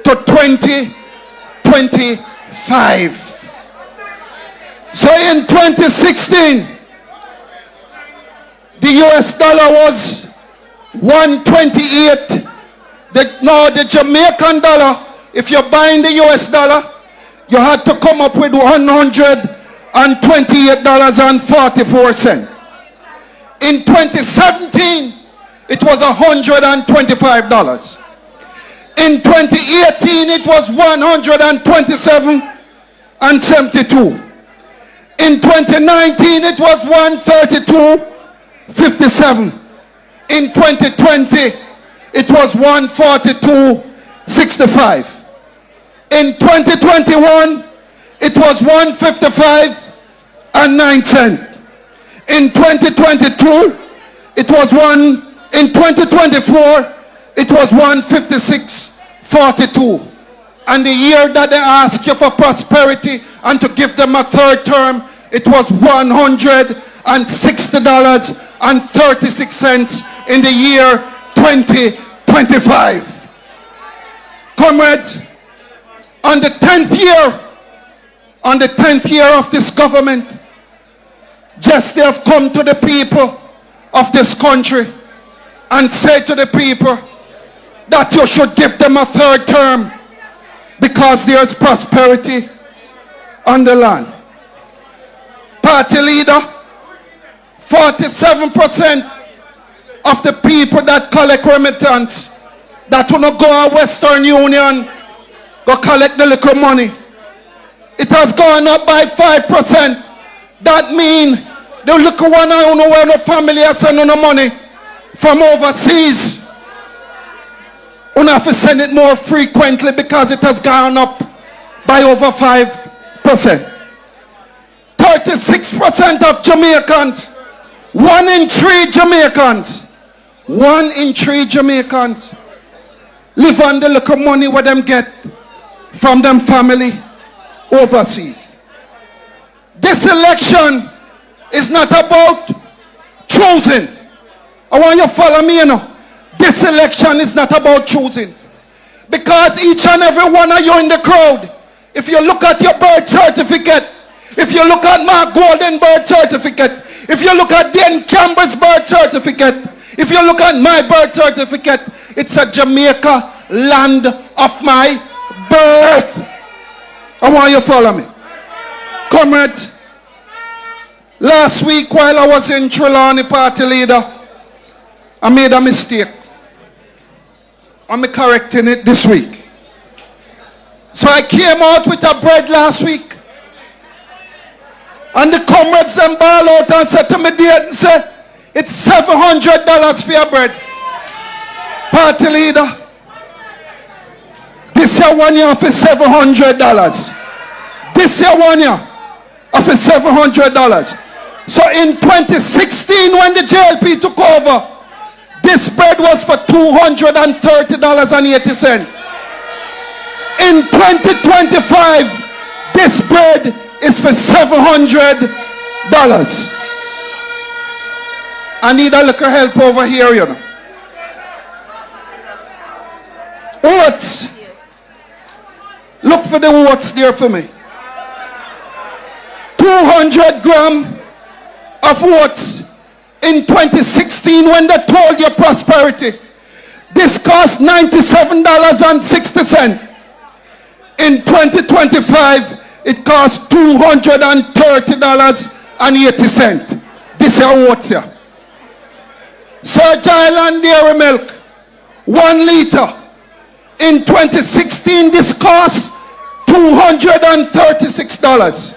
to 2025. So in 2016, the US dollar was 128. Now the Jamaican dollar, if you're buying the US dollar, you had to come up with $128.44. In 2017, it was $125. In 2018, it was $127.72. In 2019, it was $132.57. In 2020, it was $142.65. In 2021, it was $155.09. In 2022, it was in 2024, it was $156.42. And the year that they ask you for prosperity and to give them a third term, it was $160.36 in the year 2025. Comrades, on the 10th year of this government, just they have come to the people of this country and say to the people that you should give them a third term because there's prosperity on the land. Party leader, 47% of the people that collect remittance, that will not go to Western Union, go collect the little money. It has gone up by 5%. That means the little one I don't know where no family has sent no money from overseas. You have to send it more frequently because it has gone up by over 5%. 36% of Jamaicans, 1 in 3 Jamaicans live on the little money where them get from them family overseas. This election is not about choosing. I want you to follow me, you know. This election is not about choosing. Because each and every one of you in the crowd, if you look at your birth certificate, if you look at my golden birth certificate, If you look at Dan Campbell's birth certificate, if you look at my birth certificate, it's a Jamaica, land of my birth. I want you to follow me. Comrade, last week while I was in Trelawney party leader, I made a mistake. I'm correcting it this week. So I came out with a bread last week. And the comrades then ball out and said to me, date and said, it's $700 for your bread. Party leader, this year 1 year for $700. This year 1 year for $700. So in 2016 when the JLP took over, this bread was for $230.80. In 2025, this bread is for $700. I need a little help over here, you know. Oats. Look for the oats there for me. 200 grams of oats in 2016 when they told you prosperity. This cost $97.60. In 2025, it costs $230.80. This is oats here. Surge Island Dairy Milk, 1 liter. In 2016, this cost $236.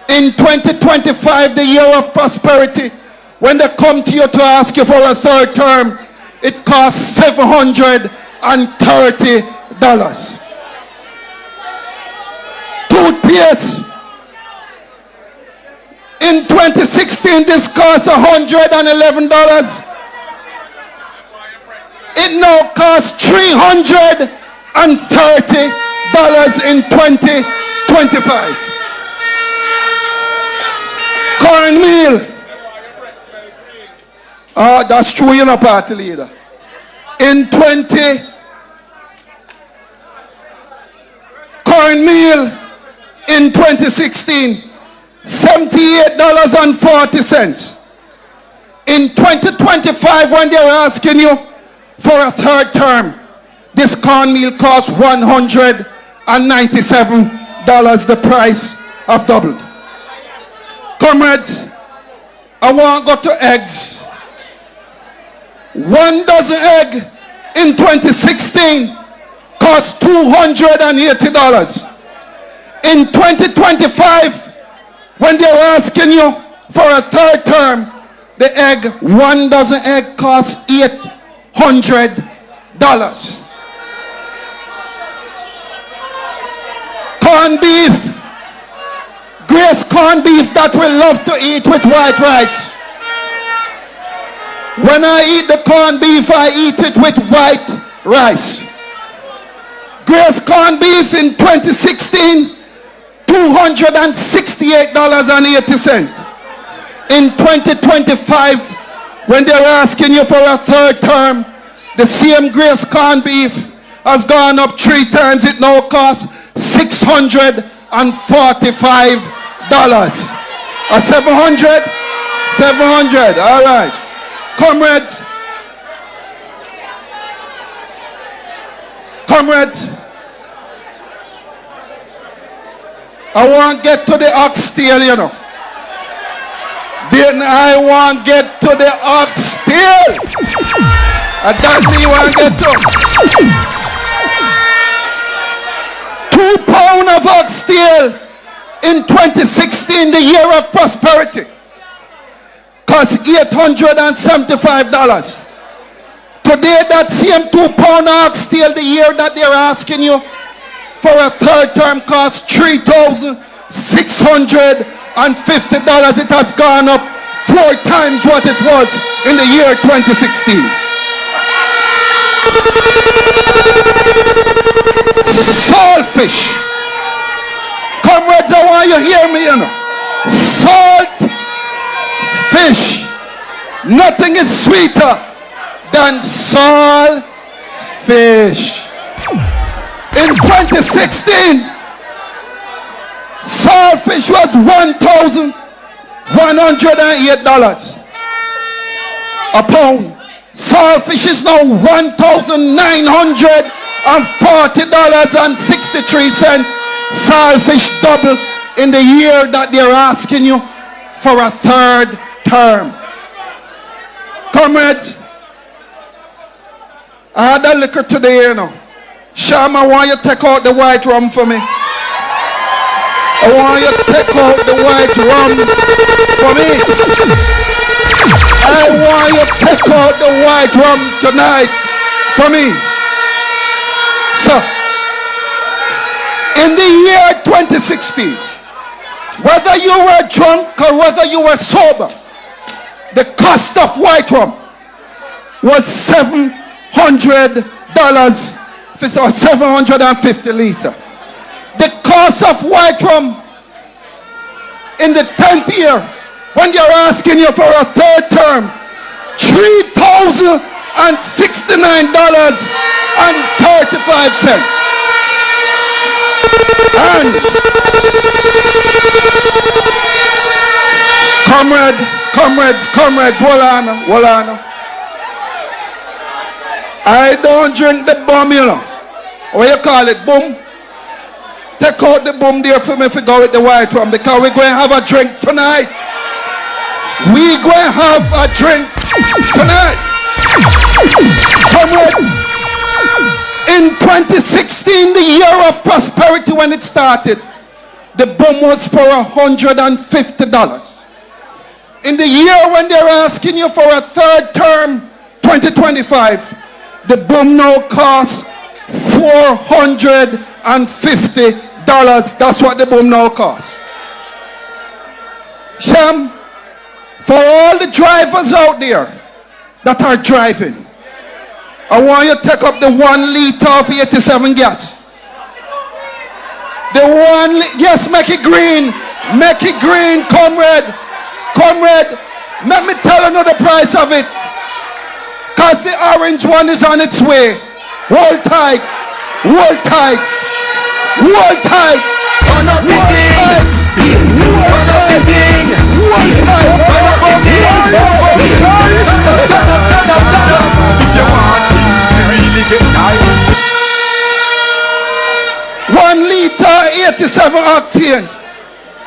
In 2025, the year of prosperity, when they come to you to ask you for a third term, it costs $730. Toothpaste. In 2016, this costs $111. It now costs $330 in 2025. Cornmeal. Oh, that's true, you're not party leader. Cornmeal in 2016, $78.40. In 2025, when they were asking you for a third term, this cornmeal costs $197. The price have doubled. Comrades, I want to go to eggs. 1 dozen egg in 2016 cost $280. In 2025, when they were asking you for a third term, the egg, 1 dozen egg costs $800. Corned beef. Grace corned beef that we love to eat with white rice. When I eat the corned beef, I eat it with white rice. Grace corned beef in 2016, $268.80. In 2025, when they were asking you for a third term, the same Grace corned beef has gone up 3 times. It now costs $645. A 700? 700, all right. Comrades, I want to get to the oxtail, you know. Then I want to get to the oxtail. That's me you want to get to. 2 pounds of oxtail in 2016, the year of prosperity, cost $875. Today, that same 2 pound oxtail, the year that they're asking you for a third term, costs $3,650. It has gone up 4 times what it was in the year 2016. Saltfish. Comrades, I want you to hear me, you know. Salt fish. Nothing is sweeter than salt fish. In 2016, salt fish was $1,150. $108 a pound. Saltfish is now $1,940.63. Saltfish double in the year that they're asking you for a third term. Comrades, I had a liquor today, you know. Sham, I want you to take out the white rum for me. I want you to take out the white rum for me. I want you to take out the white rum tonight for me. So, in the year 2016, whether you were drunk or whether you were sober, the cost of white rum was $700 or 750 liters. The cost of white rum in the 10th year, when they're asking you for a third term, $3,069.35. And comrades, hold on. I don't drink the bum, you know. What you call it, boom? Take out the boom there for me if you go with the white rum, because we're going to have a drink tonight. We're going to have a drink tonight. Comrades, in 2016, the year of prosperity when it started, the boom was for $150. In the year when they're asking you for a third term, 2025, the boom now costs $450. That's what the boom now costs. Sham, for all the drivers out there that are driving, I want you to take up the 1 liter of 87 gas. The yes, make it green, comrade. Let me tell you the price of it, because the orange one is on its way. Hold tight. Turn up the thing. If you want things to really get nice. 1 liter 87 octane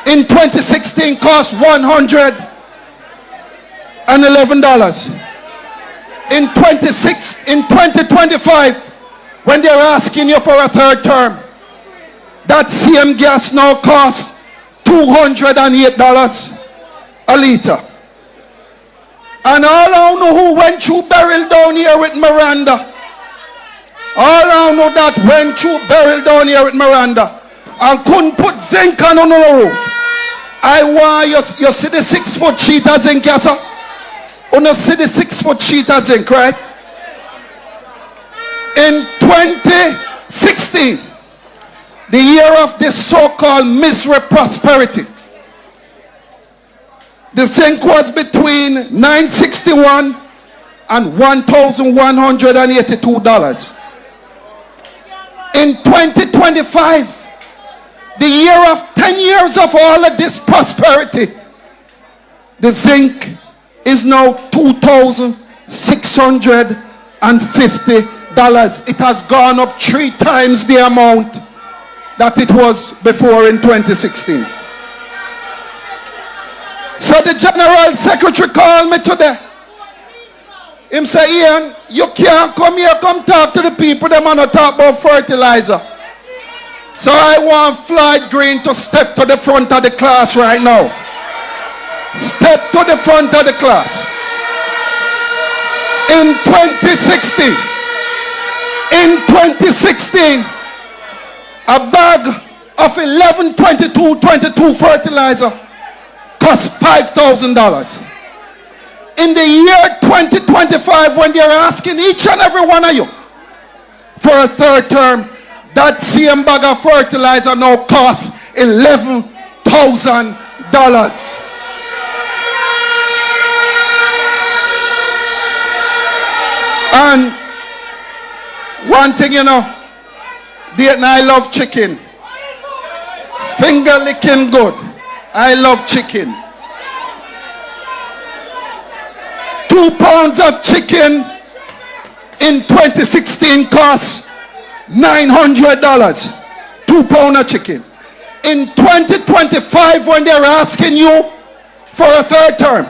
in 2016 cost $111. In 2025, when they're asking you for a third term, that same gas now costs $208 a liter. And all I know who went through barrel down here with Miranda, and couldn't put zinc on the roof. I want you see the 6-foot sheet of zinc, yes sir? You see the 6-foot sheet of zinc, right? In 2016, the year of this so-called misery prosperity, the zinc was between $961 and $1,182. In 2025, the year of 10 years of all of this prosperity, the zinc is now $2,650. It has gone up 3 times the amount that it was before in 2016. So the General Secretary called me today. Him say, Ian, you can't come here, come talk to the people, them want to talk about fertilizer. So I want Floyd Green to step to the front of the class right now. Step to the front of the class. In 2016, a bag of 1122 fertilizer cost $5,000. In the year 2025, when they're asking each and every one of you for a third term, that same bag of fertilizer now costs $11,000. And one thing you know, Dayton, I love chicken. Finger licking good. I love chicken. 2 pounds of chicken in 2016 cost $900. 2 pounds of chicken. In 2025, when they're asking you for a third term,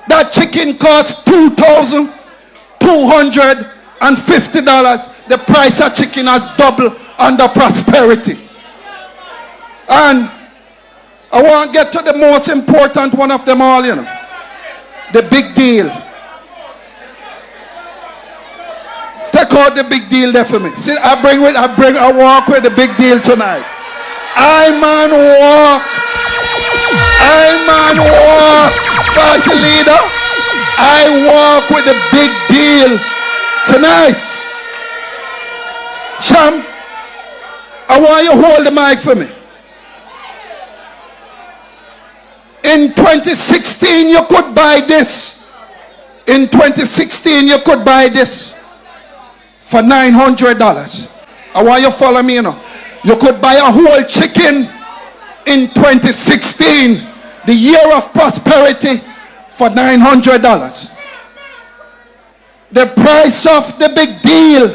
that chicken costs $2,250. The price of chicken has doubled under prosperity. And I want to get to the most important one of them all, you know. The big deal. Take out the big deal there for me. See, I walk with the big deal tonight. I man walk, party leader. I walk with the big deal tonight. Sham, I want you to hold the mic for me. In 2016, you could buy this. In 2016, you could buy this for $900. I want you to follow me, you know. You could buy a whole chicken in 2016, the year of prosperity, for $900. The price of the big deal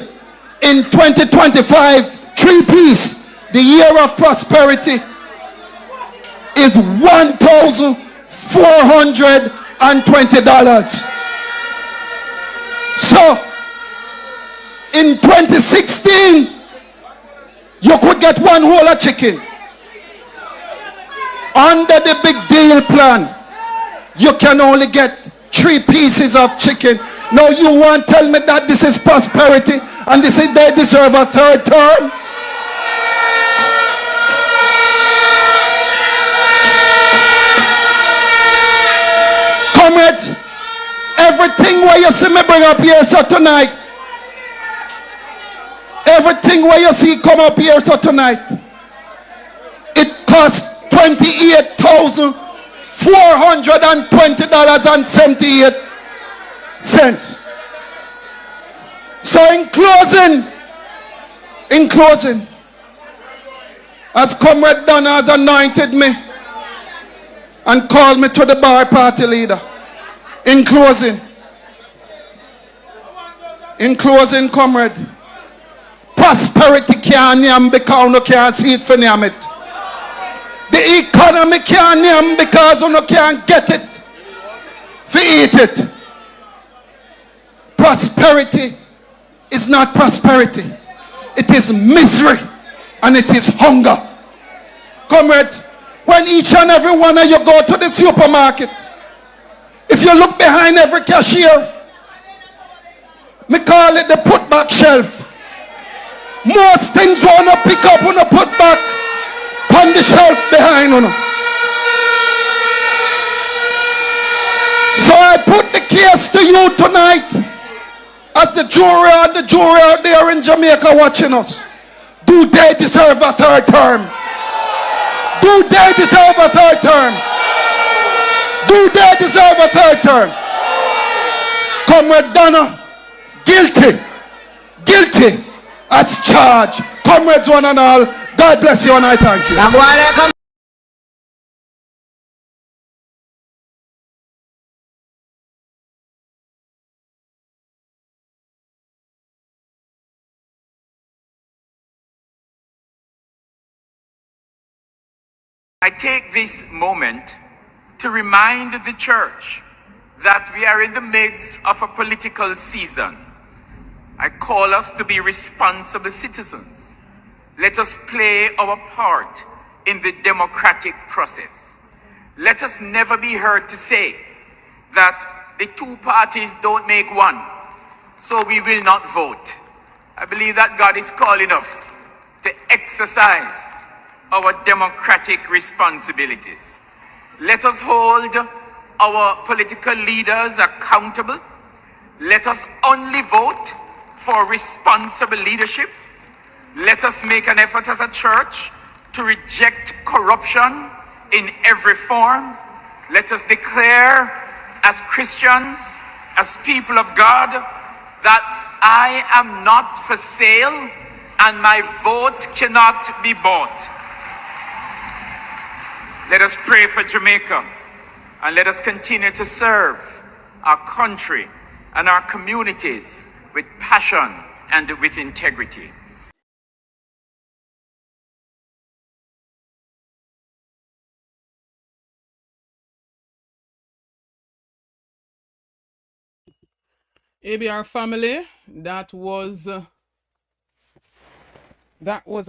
in 2025, 3-piece, the year of prosperity, is $1,420. So, in 2016, you could get one whole of chicken. Under the big deal plan, you can only get 3 pieces of chicken. Now you want to tell me that this is prosperity and this is they deserve a third term? Comrades, everything where you see me bring up here so tonight, everything where you see come up here so tonight, it costs $28,420.78. So in closing, as Comrade Donna has anointed me and called me to the bar party leader, in closing, comrade, prosperity can't name because you can't see it for name it. The economy can't name because you can't get it for eat it. Prosperity is not prosperity. It is misery and it is hunger. Comrades, when each and every one of you go to the supermarket, if you look behind every cashier, me call it the put back shelf. Most things you want to pick up, you want to put back on the shelf behind you. So I put the case to you tonight, as the jury and the jury out there in Jamaica watching us. Do they deserve a third term? Do they deserve a third term? Do they deserve a third term? Comrade Donna, guilty as charged. Comrades one and all, God bless you and I thank you. I take this moment to remind the church that we are in the midst of a political season. I call us to be responsible citizens. Let us play our part in the democratic process. Let us never be heard to say that the two parties don't make one, so we will not vote. I believe that God is calling us to exercise our democratic responsibilities. Let us hold our political leaders accountable. Let us only vote for responsible leadership. Let us make an effort as a church to reject corruption in every form. Let us declare as Christians, as people of God, that I am not for sale and my vote cannot be bought. Let us pray for Jamaica and let us continue to serve our country, and our communities with passion and with integrity. ABR family, that was a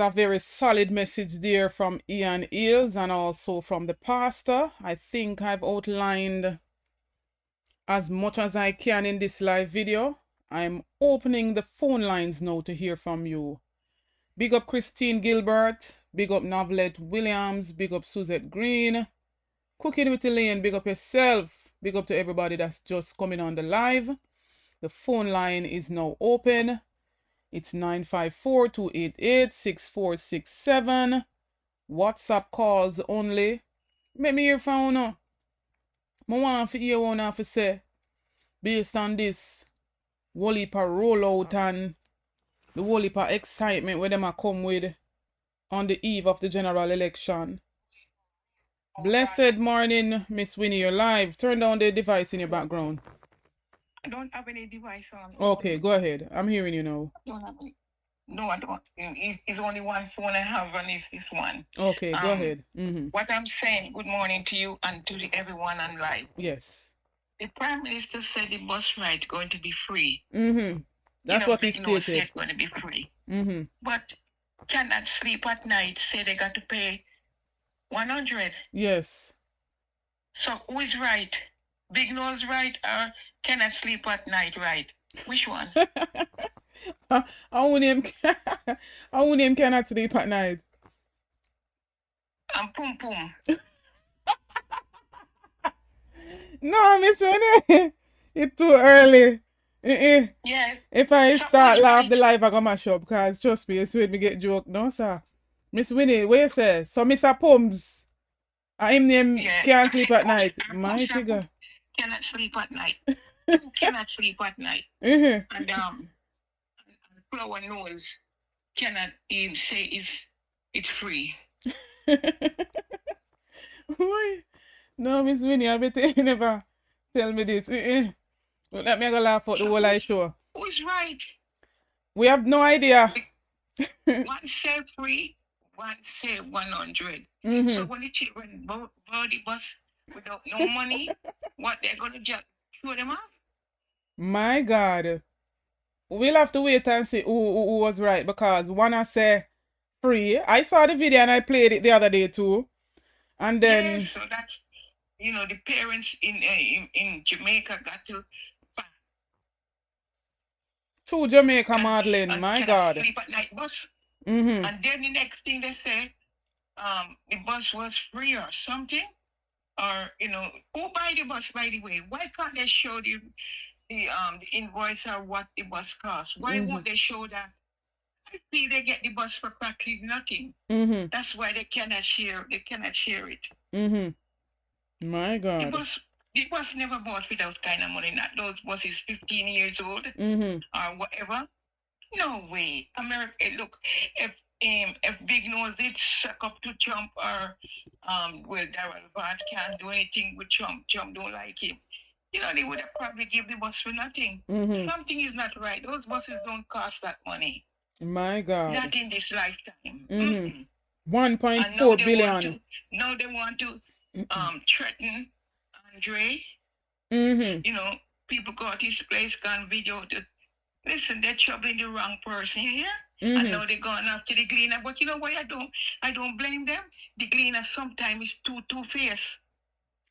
very solid message there from Ian Eels and also from the pastor. I think I've outlined as much as I can in this live video. I'm opening the phone lines now to hear from you. Big up Christine Gilbert, big up Novelette Williams, big up Suzette Green, Cooking with Elaine, big up yourself, big up to everybody that's just coming on the live. The phone line is now open. It's 954-288-6467. WhatsApp calls only. Make me hear from you. I want to hear what you have to say based on this whole heap of rollout and the whole heap of excitement where them are come with on the eve of the general election. Blessed morning, Miss Winnie, you're live. Turn down the device in your background. I don't have any device on. Okay, go ahead. I'm hearing you now. I don't have any. No, I don't. It's only one phone I have, and it's this one. Okay, go ahead. What I'm saying, good morning to you and to everyone on live. Yes. The Prime Minister said the bus ride going to be free. That's what he stated. Said going to be free. But cannot sleep at night. Say they got to pay 100. Yes. So who is right? Big Nose right or cannot sleep at night right? Which one? Our name cannot sleep at night. I'm Pum Pum. No, Miss Winnie. It's too early. Yes. If I start laugh the live, I go mash up because trust me, it's when me get joke. No, sir. Miss Winnie, what you say? So Mr. Pums, him name can't sleep at night. My figure. Cannot sleep at night. Cannot sleep at night. And Flower Nose cannot even say it's free. Why? No, Miss Winnie, I bet you never tell me this. Let me go laugh out the whole I show. Who's right? We have no idea. One say free, one say 100. So when the children board the bus without no money, what they're gonna just throw them off? My God. We'll have to wait and see who was right because one I say free. I saw the video and I played it the other day too. And then yes, so that's the parents in Jamaica got to Jamaica, Madeline, my God. Sleep at night bus. And then the next thing they say, the bus was free or something. Or, who buy the bus, by the way? Why can't they show the invoice or what the bus costs? Why won't they show that? I feel they get the bus for practically nothing. That's why they cannot share it. My God. The bus never bought with those kind of money. Not those buses 15 years old or whatever. No way. America, look, if Big Nose did suck up to Trump or Darrell Vance can't do anything with Trump don't like him. They would have probably give the bus for nothing. Something is not right. Those buses don't cost that money. My God. Not in this lifetime. 1.4 billion. Now they want to threaten Andre. People got his place, gone video. Listen, they're troubling the wrong person here. And now they're going after the Gleaner. But you know what? I don't blame them. The Gleaner sometimes is two-faced.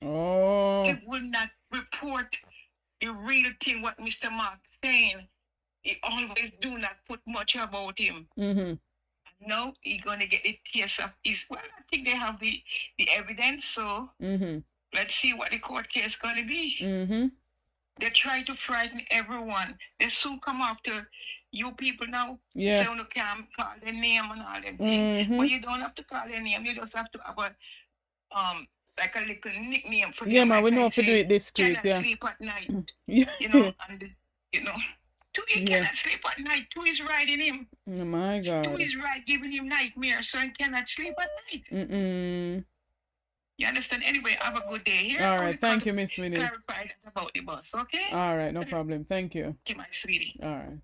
Oh. They will not report the real thing, what Mr. Mark saying. He always do not put much about him. Now he's going to get the case of his. Well, I think they have the evidence, so let's see what the court case is going to be. They try to frighten everyone. They soon come after you people now. Yeah. So you can't call their name and all them things. But you don't have to call their name. You just have to have a like a little nickname for them. Yeah, man, like we know how to do it discreet. Cannot sleep at night. And He cannot sleep at night. Two is riding him. Oh my God. Two is giving him nightmares, so he cannot sleep at night. You understand? Anyway, have a good day. Here, All right. Thank you, Miss Winnie. clarify that about the bus, okay? All right. No problem. Thank you. Okay, my sweetie. All right.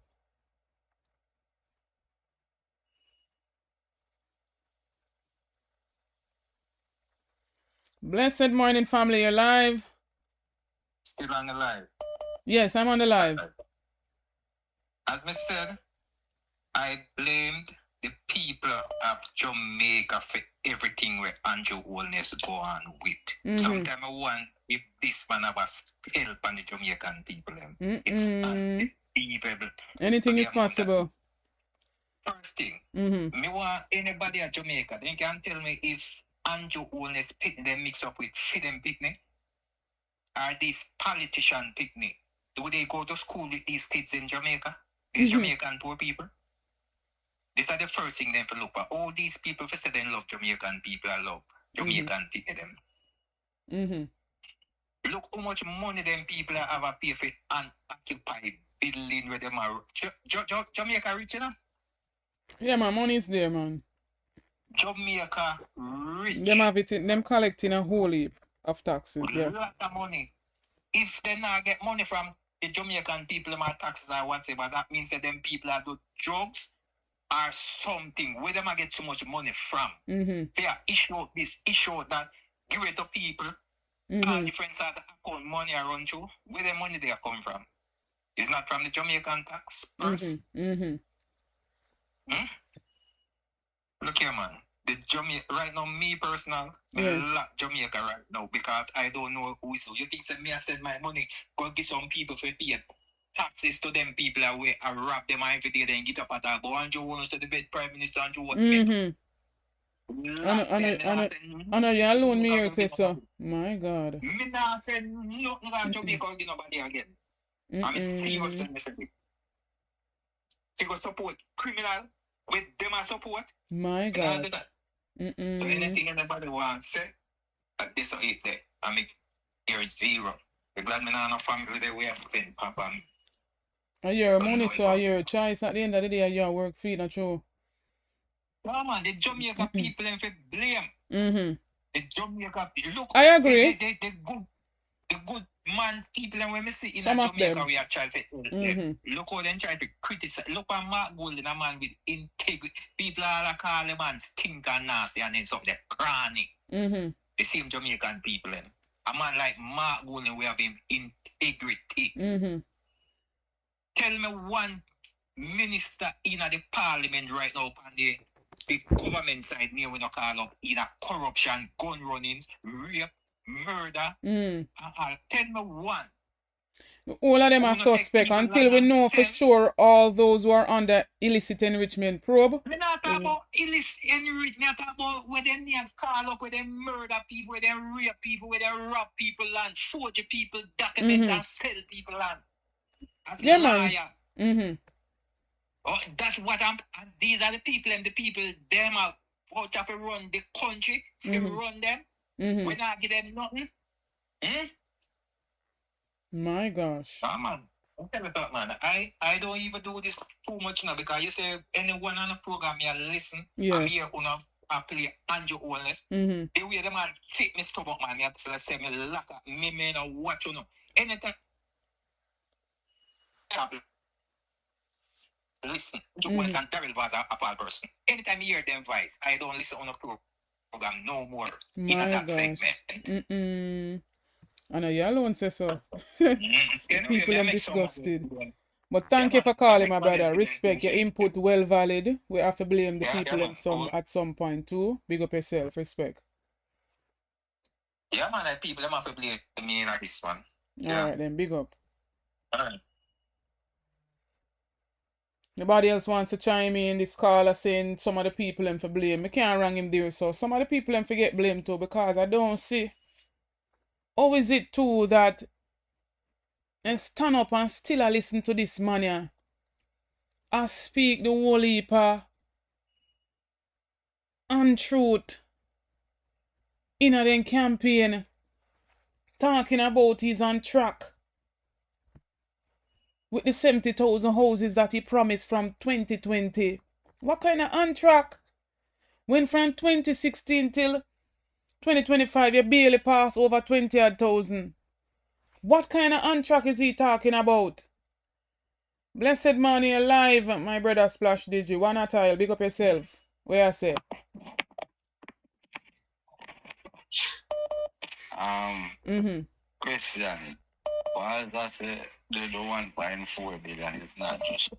Blessed morning, family. You're live. Still on the live. Yes, I'm on the live. As I said, I blamed the people of Jamaica for everything where Andrew Holness go on with. Sometimes I wonder if this man was help on the Jamaican people. It's unbelievable. Anything is possible. First thing, me want anybody at Jamaica, they can tell me if Andrew Holness picnic they mix up with Fidem picnic. Are these politician picnic? Do they go to school with these kids in Jamaica? These Jamaican poor people? These are the first thing they look at. All these people for say they love Jamaican people, I love Jamaican people them. Look how much money them people have a pay for an occupied building where them are. Jamaica rich, you know? Yeah, man, money is there, man. Jamaica rich. Them have it in, them collecting a whole heap of taxes. A lot of money. If they not get money from the Jamaican people, my taxes or whatever, that means that them people are do drugs or something. Where them get so much money from? They are issue this, issue that, give it to people. All different sort of account money around you. Where the money they come from? It's not from the Jamaican tax purse. Look here, man. The Jamaica right now, me personal, I like Jamaica right now because I don't know who is who. You think that me I send my money, go get some people for pay taxes to them people away and rob them every day, then get up at that. Go Andrew Holness to the best Prime Minister Andrew Holness. I know you alone me here say so. My God. Me not say nothing about Jamaica or nobody again. I'm serious when I say it. They go support criminal with them as support. My God. So anything anybody wants say, this or it there, I make here 0. The glad me not no family there we have to papa. Are your money, so are your choice at the end of the day, your work free, not true. No man, the Jamaica people them for blame. The Jamaica look. I agree. The good man people and when we see in Some Jamaica them. we are trying to look how they try to criticize. Look at Mark Golden, a man with integrity. People are call a man stink and nasty and then something cranny. The same Jamaican people. A man like Mark Golden, we have him integrity. Tell me one minister in the parliament right now on the government side near we not call up in a corruption, gun runnings, rape, murder. Tell me one. All of them are suspect until we know for sure all those who are under illicit enrichment probe. We're not talking about illicit enrichment. We're talking about where they call up, where they murder people, where they rape people, where they rob people and forge people's documents and sell people land. As a liar. Oh, that's what I'm. And these are the people, and the people them are out to run the country, to run them. We not give them nothing. My gosh. Man, I'm telling you that, man. I don't even do this too much now because you say anyone on the program you listen. I'm here I play Andrew Holness. The way the man sit me stomach, man, you have to say me lack of me no watch you know. Anytime. Listen to voice and Daryl was a bad person. Anytime you hear them voice, I don't listen on a program no more in that segment. I know you alone say so. People are disgusted. But thank you for calling, my brother. Respect your input, well valid. We have to blame the people at some point too. Big up yourself. Respect. Yeah, man, people have to blame me in this one. Alright then, big up. Alright. Nobody else wants to chime in this caller saying some of the people them for blame. I can't wrong him there, so some of the people them forget blame too because I don't see how is it too that and stand up and still listen to this man I speak the whole heap untruth in a then campaign talking about he's on track with the 70,000 houses that he promised from 2020. What kind of on track? When from 2016 till 2025, you barely pass over 20,000. What kind of on-track is he talking about? Blessed morning alive, my brother Splash Digi. One at tile, big up yourself. Where I say? Question. Why that's the 1.4 billion is not just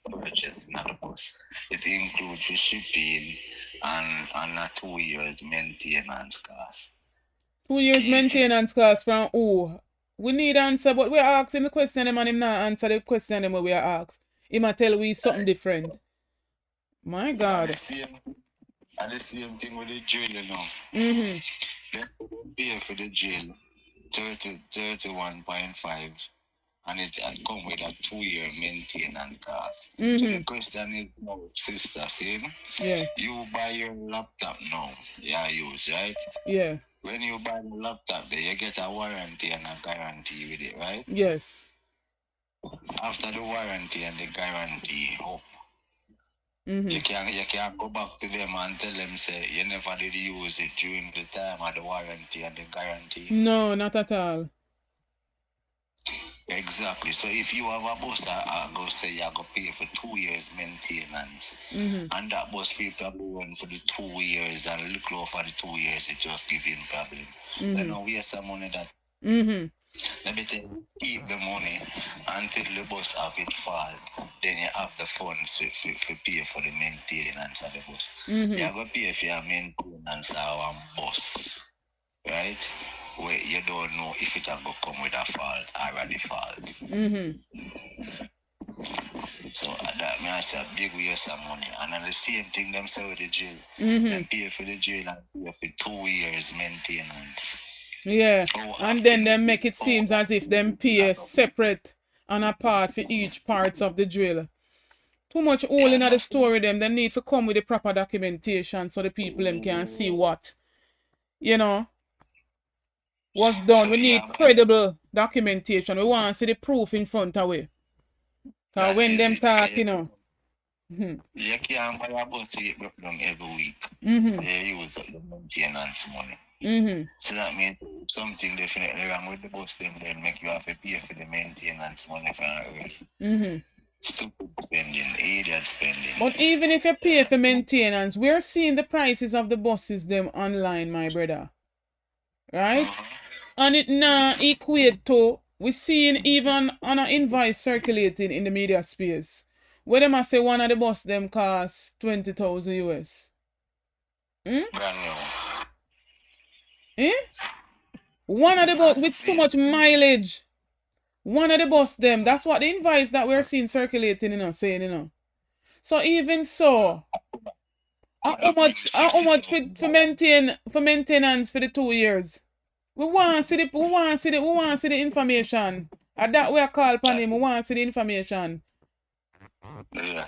purchasing of the bus. It includes the shipping and a 2 years maintenance cost. 2 years maintenance cost from who? We need answer, but we're asking the question them and him not answer the question them we are asked. He might tell we something different. My God. And the same thing with the jail, you know. They pay for the jail 31.5, and it had come with a 2-year maintenance cost. So the question is, no, sister, see? Yeah. You buy your laptop now, use, right? Yeah. When you buy the laptop, there you get a warranty and a guarantee with it, right? Yes. After the warranty and the guarantee up, you can go back to them and tell them, say, you never did use it during the time of the warranty and the guarantee. No, not at all. Exactly. So if you have a bus, I go say you go pay for 2 years maintenance, and that bus fee probably run for the 2 years, and look low for the 2 years, it just giving problem. Then now we have some money that let me tell you, keep the money until the bus have it fall. Then you have the funds to pay for the maintenance of the bus. You go pay for your maintenance of a bus, right? Where you don't know if it will come with a fault or a default. So that means a big waste of money. And then the same thing them say with the jail. Them pay for the jail and pay for 2 years maintenance. Yeah, and then they make it seem as if them pay separate and apart for each parts of the drill. Too much hole in the story them. They need to come with the proper documentation so the people them can see what, you know, what's done. We need credible documentation. We want to see the proof in front of we. Because when them talk, you know. You can't buy a bus to get broke down every week. So you use up the maintenance money. So that means something definitely wrong with the bus them, then make you have to pay for the maintenance money from early. Stupid spending, idiot spending. But even if you pay for maintenance, we're seeing the prices of the buses them online, my brother. Right? And it now equate to, we're seeing even on an invoice circulating in the media space, where them say one of the bus them cost 20,000 US. Brand new. One of the bus with so much mileage. One of the bus them. That's what the invoice that we're seeing circulating, saying, So even so, how much for maintenance for the 2 years? We want to see the information. And that we call upon him, we want to see the information. Yeah.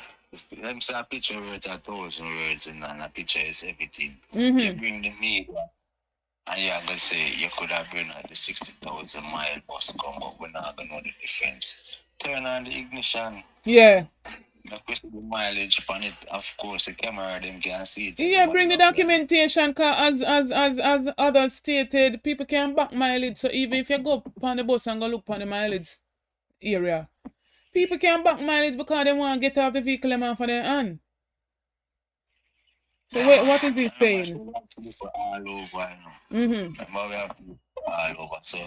Them say a picture worth 1,000 words, and a picture is everything. You bring the media, and you're going to say you could have been at the 60,000 mile bus come, but we're not going to know the difference. Turn on the ignition. Yeah. The mileage on it, of course, the camera them can see it. Yeah, bring the documentation, cause as others stated, people can back mileage. So even if you go on the bus and go look on the mileage area, people can back mileage because they want to get out the vehicle and for their hand. So wait, what is this saying? All over, Remember we have people all over. So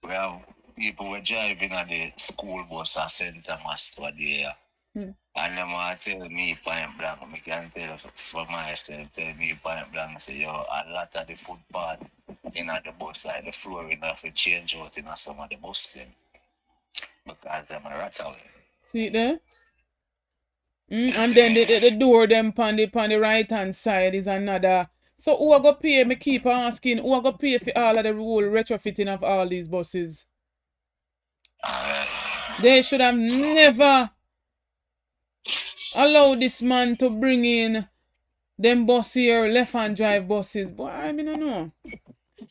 we have people were driving at the school bus at St. Thomas for the air. And them want to tell me point blank, I can tell for myself, tell me point blank, say, yo, a lot of the footpath in the bus, like the flooring, have to change out in some of the bus them. Because them are rats away. See it there? And then the door them on the right hand side is another. So who are going to pay? Me keep asking, who are going to pay for all of the whole retrofitting of all these buses? They should have never allowed this man to bring in them bus here, left-hand drive buses. Boy, I mean, I don't know.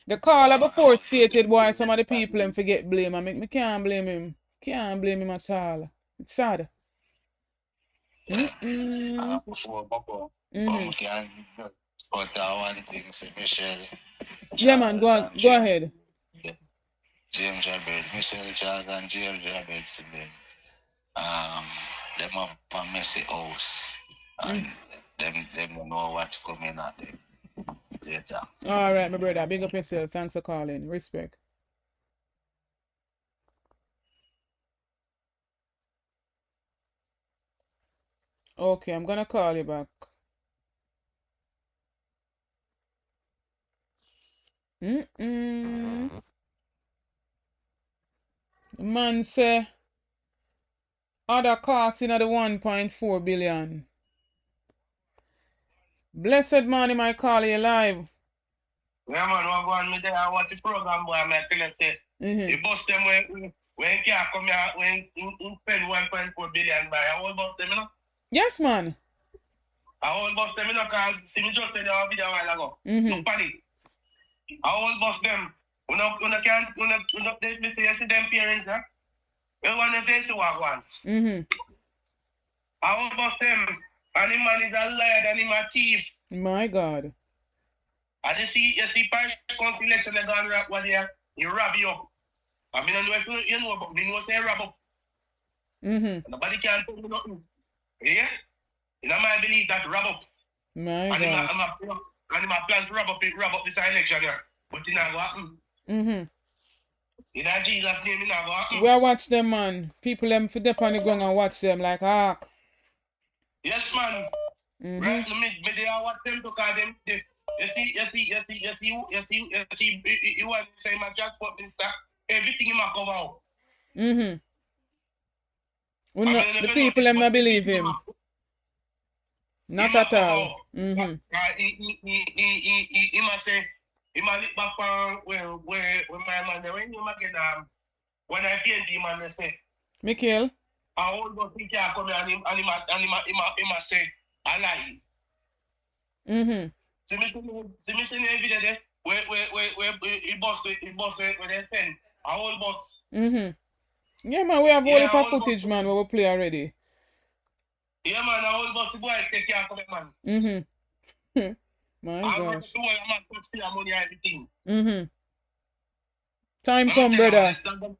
The caller before stated why some of the people them forget blame. I mean, me can't blame him. Can't blame him at all. It's sad. Before, But one thing, say Michelle. Yeah, man, go ahead. James Jabez, Michelle Charles and James Jabez, them have a messy house, and them don't know what's coming at them later. All right, my brother, big up yourself. Thanks for calling. Respect. Okay, I'm gonna call you back. Man say other costs in the 1.4 billion. Blessed morning, my call you live. Yeah, man, what go on me there? I watch the program, boy. I'm tell you, say, you bust them when can't come here, when you spend 1.4 billion by. I won't bust them, you know? Yes, man. I won't bust them, you know, because see me just said our video a while ago. Look at it. I won't bust them. You can't, they say, you see them parents, huh? You want to face you what one. I won't bust them. And the man is a liar and him a thief. My God. And you see parish council election, they gone what they rob you up. I mean, I don't know if you know, but they know say rob up. Nobody can tell me nothing. Yeah? You know, I believe that rob up. My God. And my plan to rob up this election here. But it not go happen. In Jesus' name, it not go happen. We watch them, man. People them for dip on the ground and watch them like hawk. Yes, man. Right? Me they watch them to call them. You see, you want to say my transport minister, everything in my cover out. The people them not believe him. Not at all. He must say, he must look back for where my man, when you might get when I paint him and they say, Mikhail? I won't go think I come here and he must say, I lie. See me seen every day there, where he boss where they send a whole boss. Yeah, man, we have all the footage, man, where we play already. Yeah, man, a whole boss the boy take care of man. My gosh. I'm going to steal money and everything. Time come, brother. The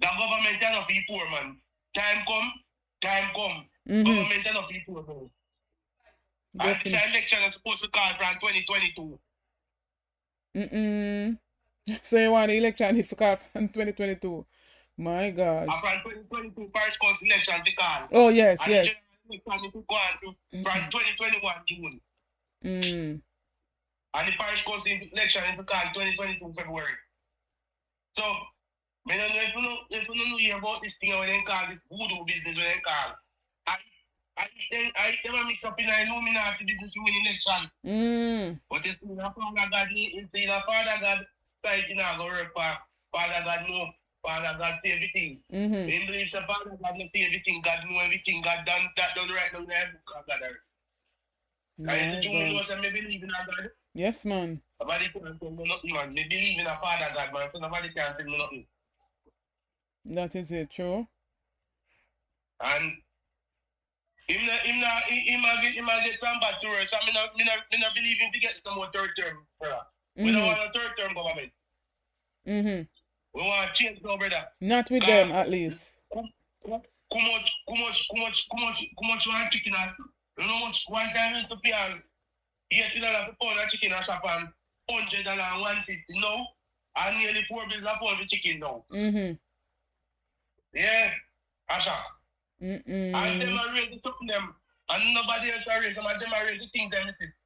government cannot be poor, man. Time come. Government cannot be poor, man. And this election is supposed to call from 2022. So you want the election if you call from 2022? My gosh. From 2022 parish council election to call. Oh yes, and yes. The election to go on to from 2021 June. And the parish council election is to call 2022 February. So, I don't know if you know hear about this thing when they call this voodoo business when they call. I never mix up in an Illuminati business to win election. But you see, the Father God, Father God side, you know, go work for Father God know, Father God see everything. He believes the Father God know see everything, God know everything, God done right down there, book of God. And it's true, you know, I believe in a God. Yes, man. Nobody can tell me nothing, man. They believe in a Father God, man, so nobody can tell me nothing. That is it, true. And he might get some bad to us. I not believe him to get some more third term, brother. We don't want a third term government. We want to change now, brother. Not with them, at least. How much one chicken at? You know much one time used to pay $80 per pound of chicken at shop and $100 and $150 now. And nearly $4 bills a pound of chicken now. Yeah, Asha. And them are raising something them. And nobody else are raising them. And them are raising things them, missus.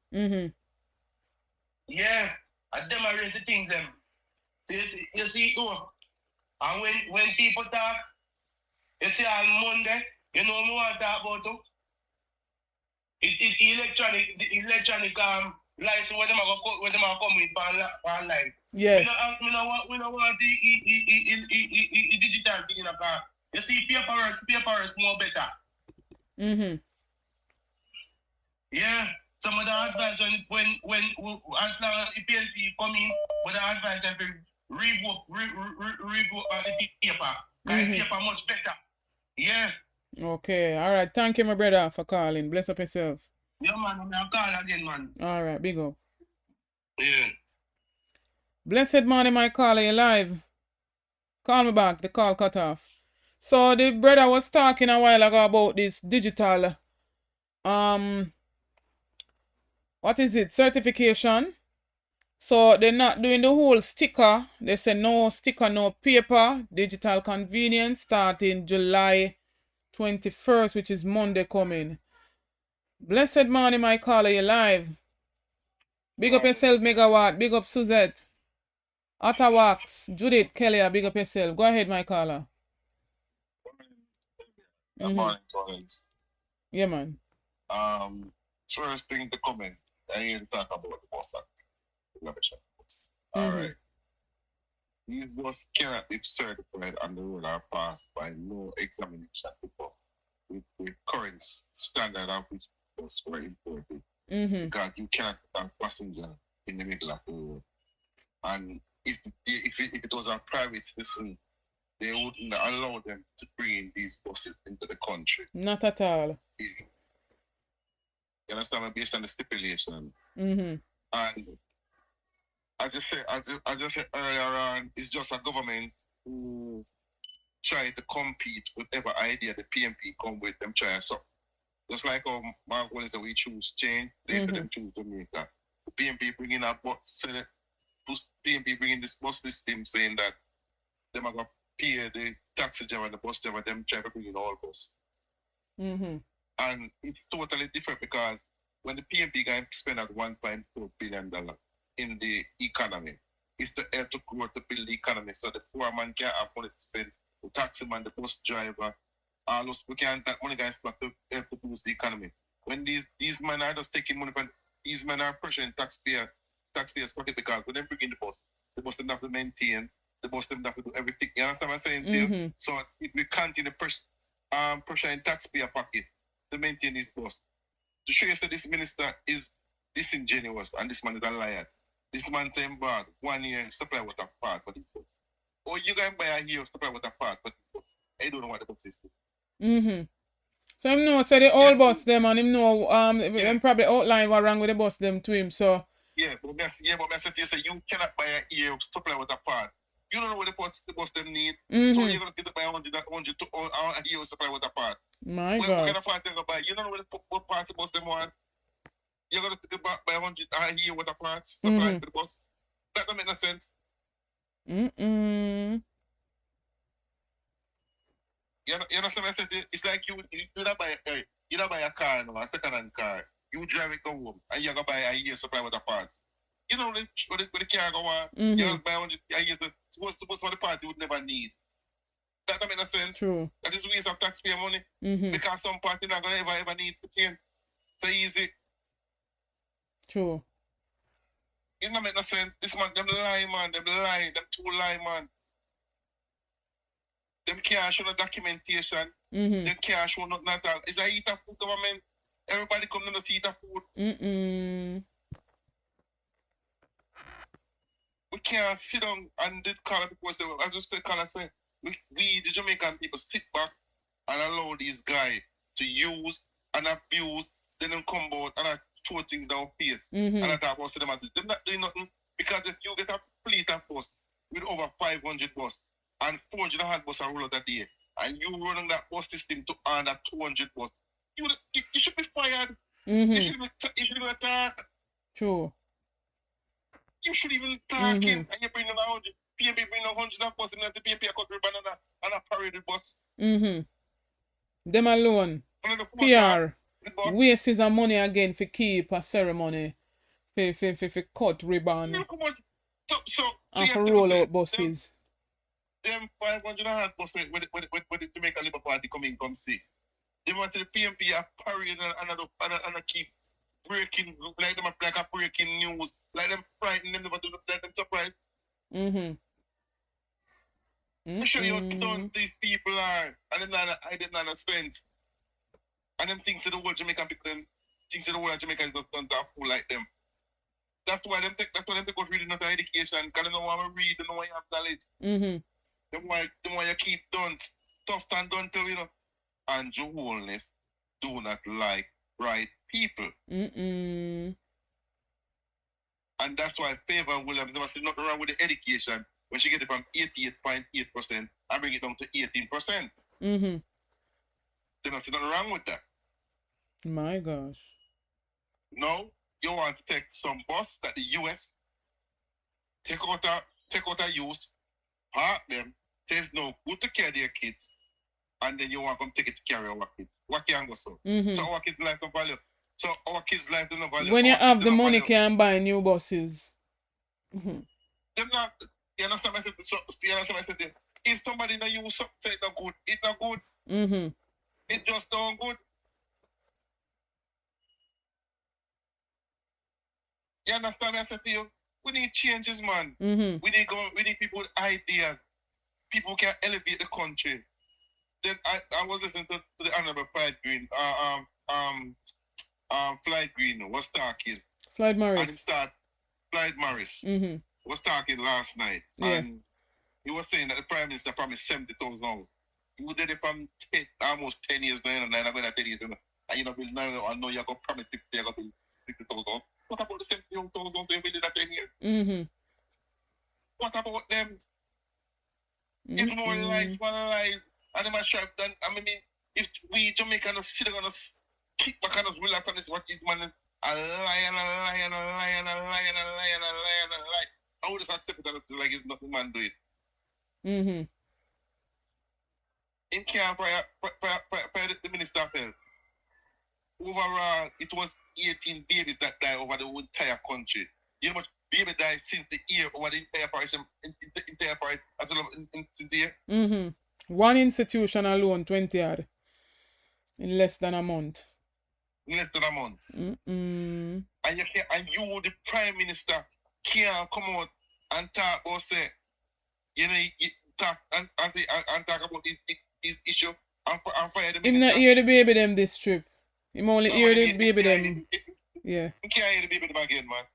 Yeah. And them are raising things them. So you see, and when people talk, you see on Monday, you know what I want to talk about too? Electronic license where them are come with online. Yes. We don't want the digital thing in the car. You see, paper is more better. Yeah. Some of the advice when as long as the PLP come in, with the advice have been revoke the paper. And paper much better. Yeah. Okay. All right. Thank you, my brother, for calling. Bless up yourself. Yeah, man, I'm gonna call again, man. All right, big up. Yeah. Blessed morning, my caller, you live. Call me back, the call cut off. So the brother was talking a while ago about this digital, what is it, certification. So they're not doing the whole sticker. They say no sticker, no paper, digital convenience starting July 21st, which is Monday coming. Blessed morning, my caller, you live. Big up yourself, Megawatt. Big up Suzette. Ottawax, Judith, Kelly, big up yourself. Go ahead, my caller. Good morning, Torrance. Yeah, man. First thing to comment, I hear to talk about the bus act. All right. These buses cannot be certified on the road or passed by no examination before with the current standard of which bus were imported. Because you cannot put a passenger in the middle of the road. And if it was a private citizen, they wouldn't allow them to bring in these buses into the country. Not at all. You understand? Based on the stipulation. Mm-hmm. And as I said earlier on, it's just a government who try to compete with whatever idea the PMP come with. Them try so. Just like Mark Willis said, we choose change. They said them choose Jamaica. The PMP bringing a bus. PMP bringing this bus system saying that them are gonna pay the taxi driver and the bus driver. Them try to bring in all bus. And it's totally different because when the PMP guy spend at $1.4 billion in the economy, it's to help to grow to build the economy. So the poor man can't have money to spend. The taxi man, the bus driver, all those people can't that money guys back to help to boost the economy. When these men are just taking money from these men are pressuring taxpayers pocket because when they bring in the bus them have to maintain, the bus them have to do everything. You understand what I'm saying? Mm-hmm. So if we continue pressuring taxpayer pocket to maintain this bus. To show you that this minister is disingenuous and this man is a liar. This man saying bad 1 year supply water pass for this bus. Or you can buy a year supply water pass for this bus. I don't know what the bus is. So him know say the old bus them and him know him probably outline what wrong with the bus them to him. So but I said to you, say you cannot buy a year supply water pass. You don't know what the bus them need. So you're gonna get to buy 100 to a year supply water pass. My God. God. What kind of part you gonna buy? You don't know what parts the bus them want. You're gonna take buy 100 a year water parts supply for the bus. That don't make no sense. You understand what I said? It's like you don't buy a car, no, a second-hand car. You drive it go home, and you're gonna buy a year supply with the parts. You know what the car go on. You just buy 100 a year. Supposed for the parts you would never need. That don't make no sense. True. That is waste of taxpayer money because some parts you're not gonna ever need to change. So easy. True. It don't make no sense. This man, them lie, man. Them two lie, man. Them can't show no documentation. Them can't show nothing at all. It's a eat of food government. Everybody come to see eat of food. We can't sit down and did call people say, as you said, Colin say, we the Jamaican people sit back and allow these guys to use and abuse, then them come out and throw things down face. And I talk about them as this. They're not doing nothing because if you get a fleet of bus with over 500 bus and 400 bus are roll out a day, and you running that bus system to under 200 bus, you should be fired. You should even attack. True. You should even talking and you bring around PMP bring 100 of bus and the PMP a cut ribbon and a parade bus. Them alone. PR. Wastes of money again for keep a ceremony. For cut ribbon. And for roll out buses. Them 500 bus with the Jamaica Labour Party come see. They want to the PMP a parade and a keep breaking, like them like a breaking news, like them frightened them, never do let them surprise. I'm sure you don't these people are, and then I didn't understand. And them things to the whole Jamaican people, them things to the whole Jamaica is just done to a fool like them. That's why them take out reading not education, because they don't want to read, they don't want to have knowledge. Them why you keep tough and done till you know. And Joe Holness do not like right people. Mm-mm. And that's why Favor Williams never said nothing wrong with the education when she get it from 88.8% and bring it down to 18%. Mm-hmm. There's nothing wrong with that. My gosh. No, you want to take some bus that the US take out a youth, park them, says no good to care their kids, and then you want to come take it to carry our kids. What can go so? Mm-hmm. So our kids' life don't value. So our kids' life don't value. When you Our have kids the don't money, value. can buy new buses. Mm-hmm. Them not, you understand what I said? So, you understand what I said? If somebody that use something say it's not good, it's not good. Mm-hmm. It just don't good. You understand what I said to you? We need changes, man. Mm-hmm. We need people with ideas. People can elevate the country. Then I was listening to the Honorable Floyd Green, Floyd Green was talking. Floyd Morris. And he started, Floyd Morris Mm-hmm. was talking last night. Yeah. And he was saying that the Prime Minister promised 70,000 hours. You did it from almost 10 years now, and I'm going to tell you, and you know, I know you're going to promise 50, you're going to be 60,000. What about the 70,000 they did that 10 years? Mm-hmm. What about them? It's more lies, more lies. And them are sharp than, I mean, if we Jamaicans sit on us, kick back on us, relax on this, what is man, a lie and a lie and a lie and a lie and a lie and a lie and a lie. I would just accept it and it's like it's nothing man do it. Mm-hmm. In care for the Minister of Health. Overall, it was 18 babies that died over the entire country. You know how much baby died since the year over the entire parish, since the year? Mm-hmm. One institution alone, 20 odd. In less than a month. In less than a month. Mm-mm. And you, the Prime Minister, can't come out and talk about say, you know, talk about this issue and fire the minister. Him not hear the baby them this trip. Him only hear the baby them. Yeah. He can't hear the baby them again, man.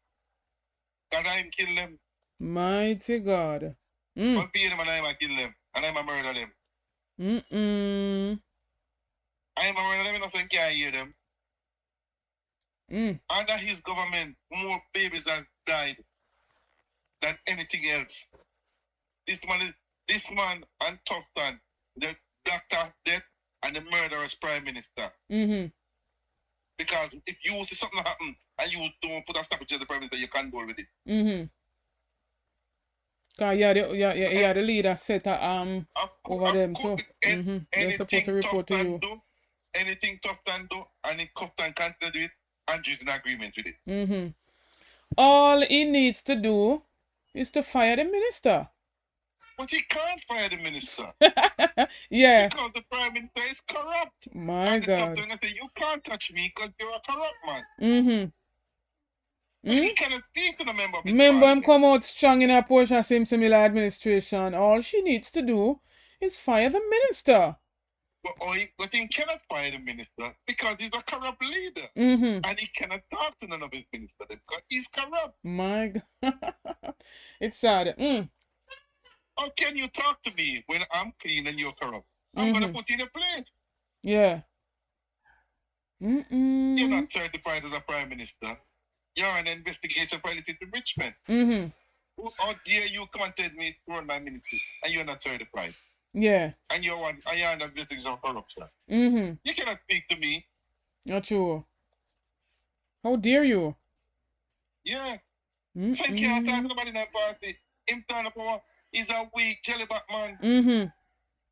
Because I'm kill them. Mighty God. I'll pay them and I'm kill them. And I'm a murder them. Mm-mm. I'm a murder them and I can't hear them. Under his government, more babies have died than anything else. This man and Tufton, the doctor death and the murderous Prime Minister. Mm-hmm. Because if you see something happen and you don't put a stop to the Prime Minister, you can't go with it. Mm-hmm. Because the leader set over them too. Mm-hmm. They're supposed to report to you. Anything Tufton do, and if Tufton can't do it, Andrew's in agreement with it. Mm-hmm. All he needs to do is to fire the minister. But he can't fire the minister. Yeah. Because the Prime Minister is corrupt. My God. And say, you can't touch me because you're a corrupt man. Mm-hmm. He cannot speak to the member of his Remember party. him come out strong in a Portia Simsimila administration. All she needs to do is fire the minister. But he cannot fire the minister because he's a corrupt leader. Mm-hmm. And he cannot talk to none of his ministers because he's corrupt. My God. It's sad. How can you talk to me when I'm clean and you're corrupt? I'm going to put you in a place. Yeah. You're not certified as a prime minister. You're an investigation for illicit enrichment. How dare you come and tell me to run my ministry and you're not certified? Yeah. And you're an investigation of corruption. You cannot speak to me. Not true. How dare you? Yeah. So you can't talk to nobody in that party. Him turn up over. He's a weak jellyback man.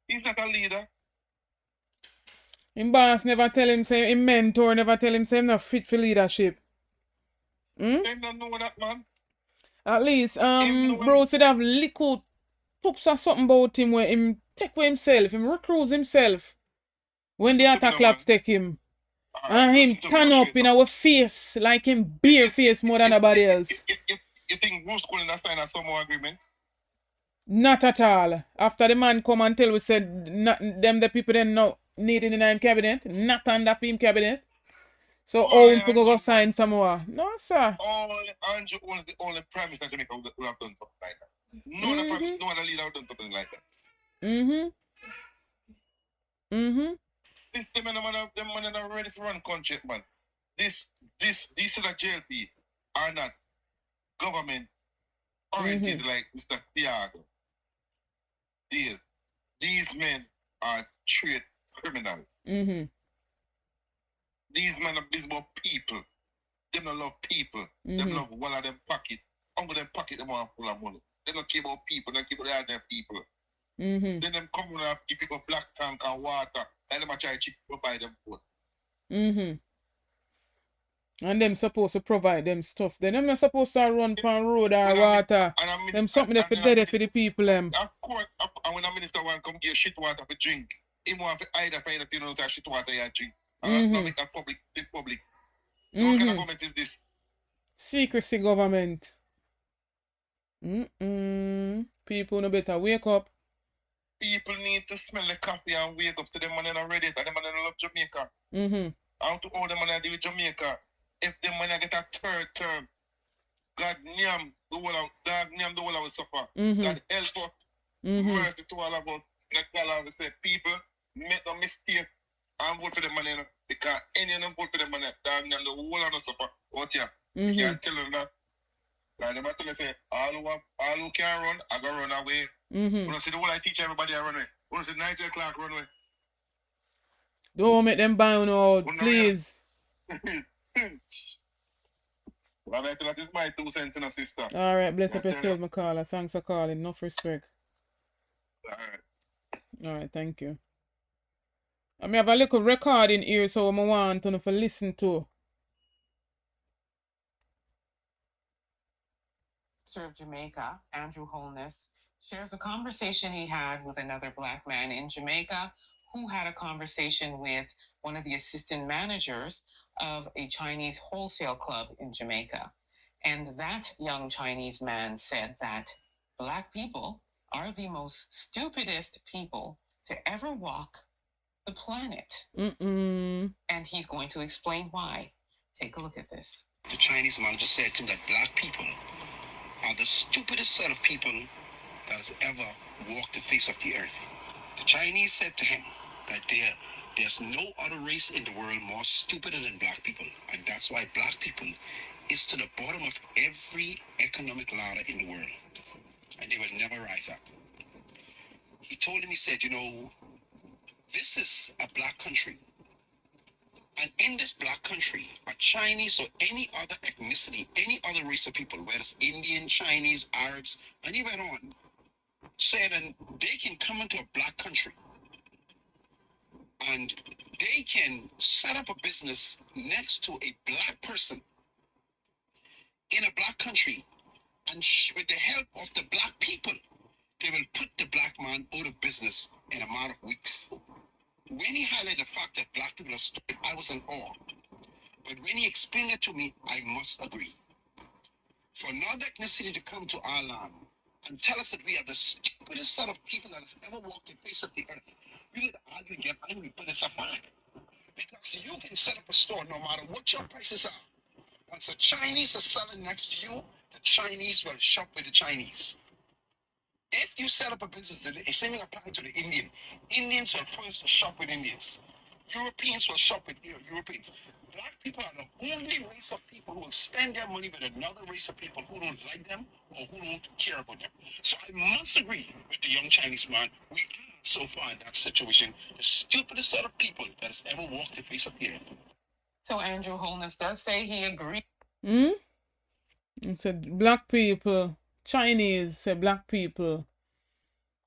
He's not a leader. Him boss never tell him say, him mentor never tell him say him not fit for leadership. They don't know that, man. At least, bro should have little tips or something about him where him take with himself, him recruit himself. When the attack claps take him. And him turn up in our face like him bare face more than nobody else. You think Bruce couldn't sign a some more agreement? Not at all. After the man come and tell we said them the people then not needed in him cabinet, not under him cabinet. So all people go sign some more. No, sir. Andrew was the only prime minister in Jamaica who have done something like that. No other leader have done something like that. This them man are ready to run country, man. these sort of JLP are not government oriented like Mr. Thiago. These men are trade criminals. These men are business about people. Them don't love people. Them love one of them pocket. Under them pocket, them want full of money. They don't care about people. They don't care about the other people. Then them come and give people black tank and water. And them a try to cheap to buy them food. And them supposed to provide them stuff. Then them not supposed to run pan road or water. Them something that for dead for the people them. Of course, and when a minister want to come give shit water for drink, he want to either find a funeral or shit water and drink. And not make that public. What kind of government is this? Secrecy government. People no better wake up. People need to smell the coffee and wake up so them man are ready. And them man love Jamaica. And to all them man deal with Jamaica. If them man get a third term, God damn the whole will suffer. God help us. Mercy to all of us. Like God say, people make no mistake and vote for them man. Because any of them vote for them man, God damn the whole will suffer. What ya? You can't tell them that. Like them tell me say, all who can run, I go run away. When I see the whole I teach everybody I run away. When I see 9 o'clock run away. Don't make them buy on out, please. Well, I tell that is my 2 cents in a sister. All right, bless up yourself, my caller. Thanks for calling. Enough respect. All right, thank you. I have a little recording here, so I want to listen to. Of Jamaica, Andrew Holness, shares a conversation he had with another black man in Jamaica who had a conversation with one of the assistant managers of a Chinese wholesale club in Jamaica. And that young Chinese man said that black people are the most stupidest people to ever walk the planet. And he's going to explain why. Take a look at this. The Chinese manager said to him that black people are the stupidest set of people that has ever walked the face of the earth. The Chinese said to him that there's no other race in the world more stupider than black people, and that's why black people is to the bottom of every economic ladder in the world, and they will never rise up. He told him, he said, you know, this is a black country, and in this black country, a Chinese or any other ethnicity, any other race of people, whether it's Indian, Chinese, Arabs, and he went on, said that they can come into a black country and they can set up a business next to a black person in a black country, and with the help of the black people, they will put the black man out of business in a matter of weeks. When he highlighted the fact that black people are stupid, I was in awe. But when he explained it to me, I must agree. For another ethnicity to come to our land and tell us that we are the stupidest set of people that has ever walked the face of the earth, we would argue and get angry, but it's a fact. Because you can set up a store no matter what your prices are. Once the Chinese are selling next to you, the Chinese will shop with the Chinese. If you set up a business, the same thing applies to the Indian. Indians will first shop with Indians. Europeans will shop with Europeans. Black people are the only race of people who will spend their money with another race of people who don't like them or who don't care about them. So I must agree with the young Chinese man. We are so far in that situation the stupidest set of people that has ever walked the face of the earth. So Andrew Holness does say he agrees. He said black people, Chinese say black people,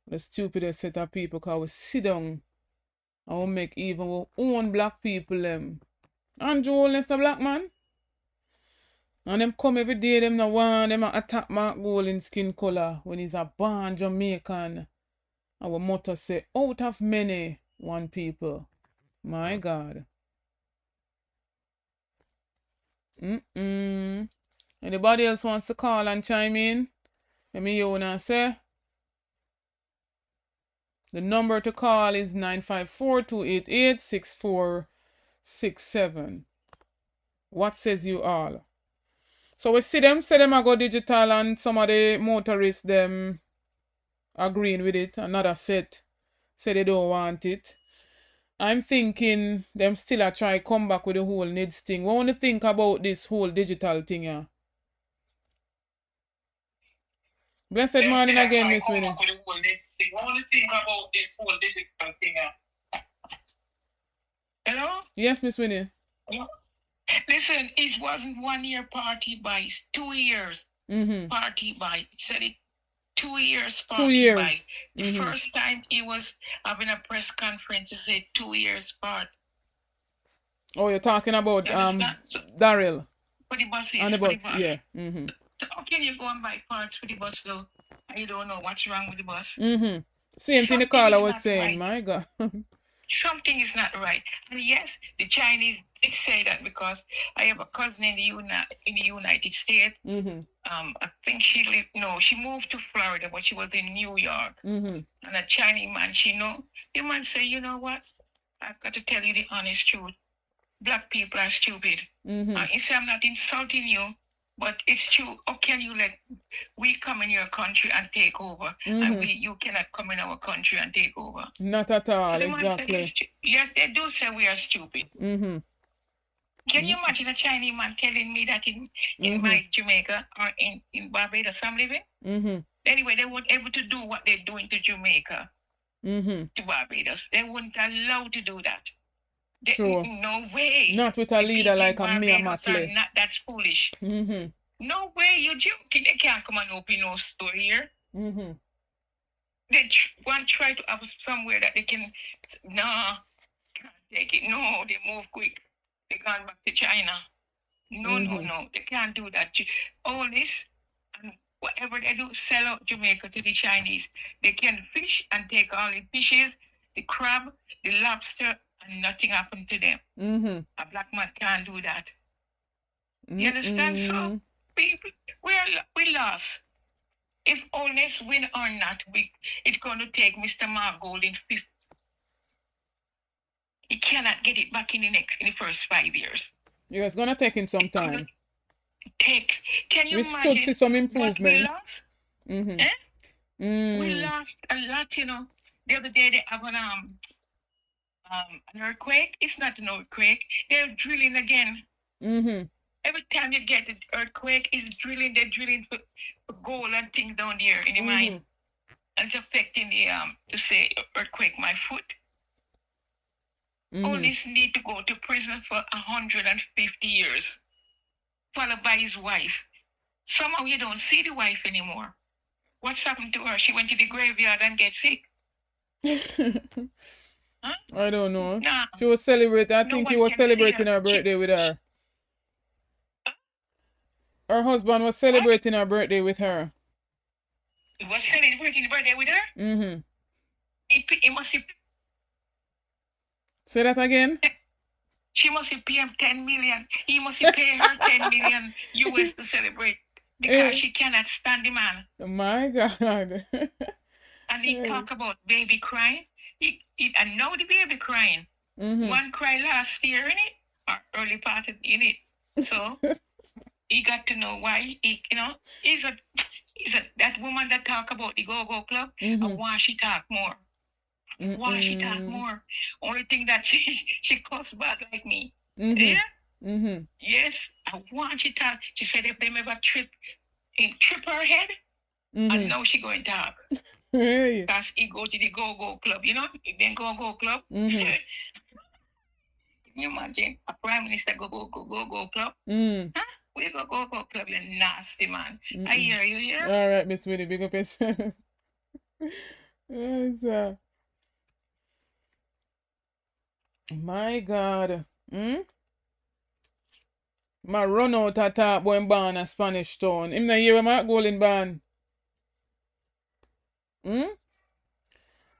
the stupidest set of people, because we sit down and we make even our own black people Andrew Holness the black man. And them come every day, them no want them attack Mark Gold in skin color when he's a born Jamaican. Our motto say, out of many, one people. My God. Anybody else wants to call and chime in? Let me hear what say. The number to call is 954-288-6467. What says you all? So we see them say them a go digital, and some of the motorists them agreeing with it. Another set say they don't want it. I'm thinking them still a try come back with the whole NIDS thing. What want to think about this whole digital thing, yeah? Blessed morning again, Miss Winnie. What do you think about this whole digital thing? Hello? Yes, Miss Winnie. Hello? Listen, it wasn't 1 year party by, it's 2 years party by. He said it 2 years party 2 years. by. The first time he was having a press conference, he said 2 years part. Oh, you're talking about So, Daryl. for the buses, On the for bus, the bus. yeah. So how can you go and buy parts for the bus though? And you don't know what's wrong with the bus. Same thing the caller was saying, my God. Something is not right. And yes, the Chinese did say that because I have a cousin in the United States. I think she moved to Florida, but she was in New York. And a Chinese man, the man say, you know what? I've got to tell you the honest truth. Black people are stupid. He said, I'm not insulting you, but it's true. How can you let we come in your country and take over, and you cannot come in our country and take over? Not at all, So exactly. Yes, they do say we are stupid. Can you imagine a Chinese man telling me that in my Jamaica or in Barbados I'm living? Anyway, they weren't able to do what they're doing to Jamaica, to Barbados. They weren't allowed to do that. True. No way. Not with a leader like a Mia Barbados are Matley. not that foolish. No way, you're joking. They can't come and open no store here. They want to try to have somewhere that they can. No, can't take it. No, they move quick. They gone back to China. No, they can't do that. All this and whatever they do, sell out Jamaica to the Chinese. They can fish and take all the fishes, the crab, the lobster, and nothing happened to them. A black man can't do that. You understand? So we lost. If honest win or not, it's going to take Mr. Mark Golding 50. He cannot get it back in the first 5 years. Yeah, it's gonna take him some time. Can you We imagine? could see some improvement. We lost? We lost a lot, The other day they have an earthquake. It's not an earthquake. They're drilling again. Every time you get an earthquake, it's drilling. They're drilling for gold and things down there in the mine. And it's affecting the earthquake, my foot. All this need to go to prison for 150 years, followed by his wife. Somehow you don't see the wife anymore. What's happened to her? She went to the graveyard and get sick. I don't know. Nah. She was celebrating. I think he was celebrating her birthday with her. Her husband was celebrating her birthday with her. He was celebrating the birthday with her? He must have... Say that again? She must have paid him 10 million. He must have paid her 10 million US to celebrate because she cannot stand the man. My God. And he talk about baby crying. I know the baby crying. One cry last year in it, or early part in it. So he got to know why. He's that woman that talk about the Go-Go Club. And why she talk more. Why she talk more? Only thing that she cuss bad like me. Yeah? Yes, I want she talk. She said if them ever trip her head, I know she going to talk. Because he go to the Go-Go Club, then Go-Go Club. Can you imagine a prime minister Go-Go Club? Huh? We Go-Go Club, you nasty man. I hear you here. All right, Miss Winnie, big up yourself. Yes, my God. My run out of talk when born a Spanish town. Him not hear Mark Golden born.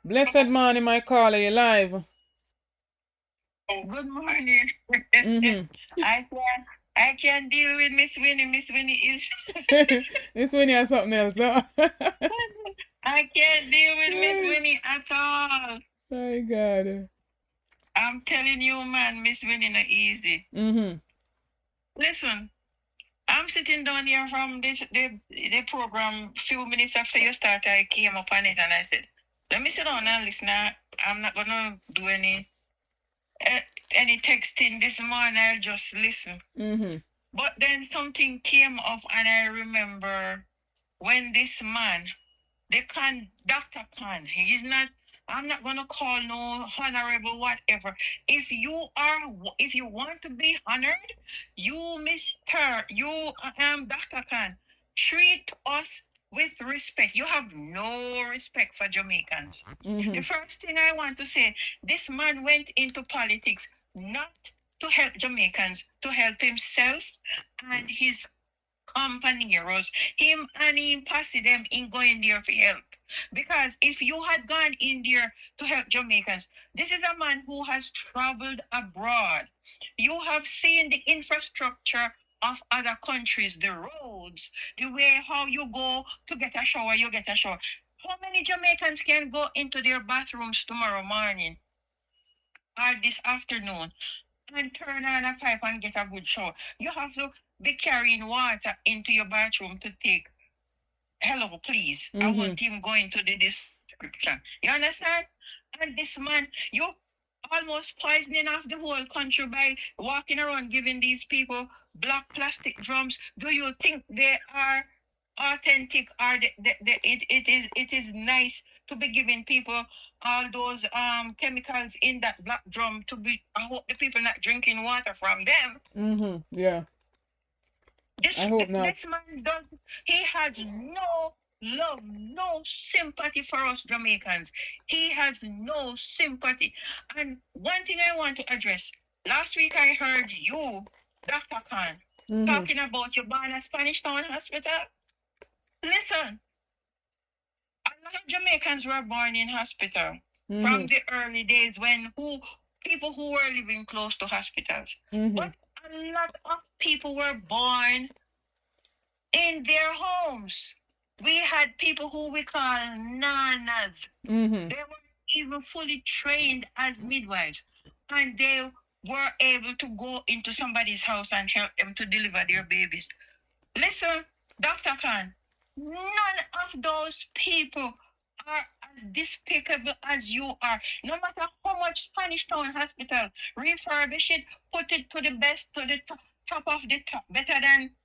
Blessed morning, my caller, you live. Good morning. I can deal with Miss Winnie. Miss Winnie is... Miss Winnie has something else, huh? I can't deal with Miss Winnie at all. My God. I'm telling you, man, Miss Winnie not easy. Listen, I'm sitting down here from the program. Few minutes after you start, I came up on it and I said, let me sit down and listen. I'm not gonna do any any texting this morning. I just listen. But then something came up, and I remember when this man, Dr. Khan, he's not. I'm not gonna call no honorable whatever. If you want to be honored, Dr. Khan, treat us with respect. You have no respect for Jamaicans. The first thing I want to say, this man went into politics not to help Jamaicans, to help himself and his compañeros, him and him posse them in going there for help. Because if you had gone in there to help Jamaicans, this is a man who has traveled abroad. You have seen the infrastructure of other countries, the roads, the way how you go to get a shower, you get a shower. How many Jamaicans can go into their bathrooms tomorrow morning or this afternoon and turn on a pipe and get a good shower? You have to be carrying water into your bathroom to take. Hello, please. I want him going to the description. You understand? And this man, you almost poisoning off the whole country by walking around giving these people black plastic drums. Do you think they are authentic, or it is nice to be giving people all those chemicals in that black drum to be? I hope the people not drinking water from them. Yeah. I hope not. This man he has no love, no sympathy for us Jamaicans. He has no sympathy. And one thing I want to address, last week I heard you, Dr. Khan, talking about your born at Spanish Town Hospital. Listen, a lot of Jamaicans were born in hospital from the early days when people who were living close to hospitals. But a lot of people were born in their homes. We had people who we call nanas. They were even fully trained as midwives, and they were able to go into somebody's house and help them to deliver their babies. Listen, Dr. Khan, none of those people are as despicable as you are. No matter how much Spanish Town Hospital, refurbish it, put it to the best, to the top of the top, better than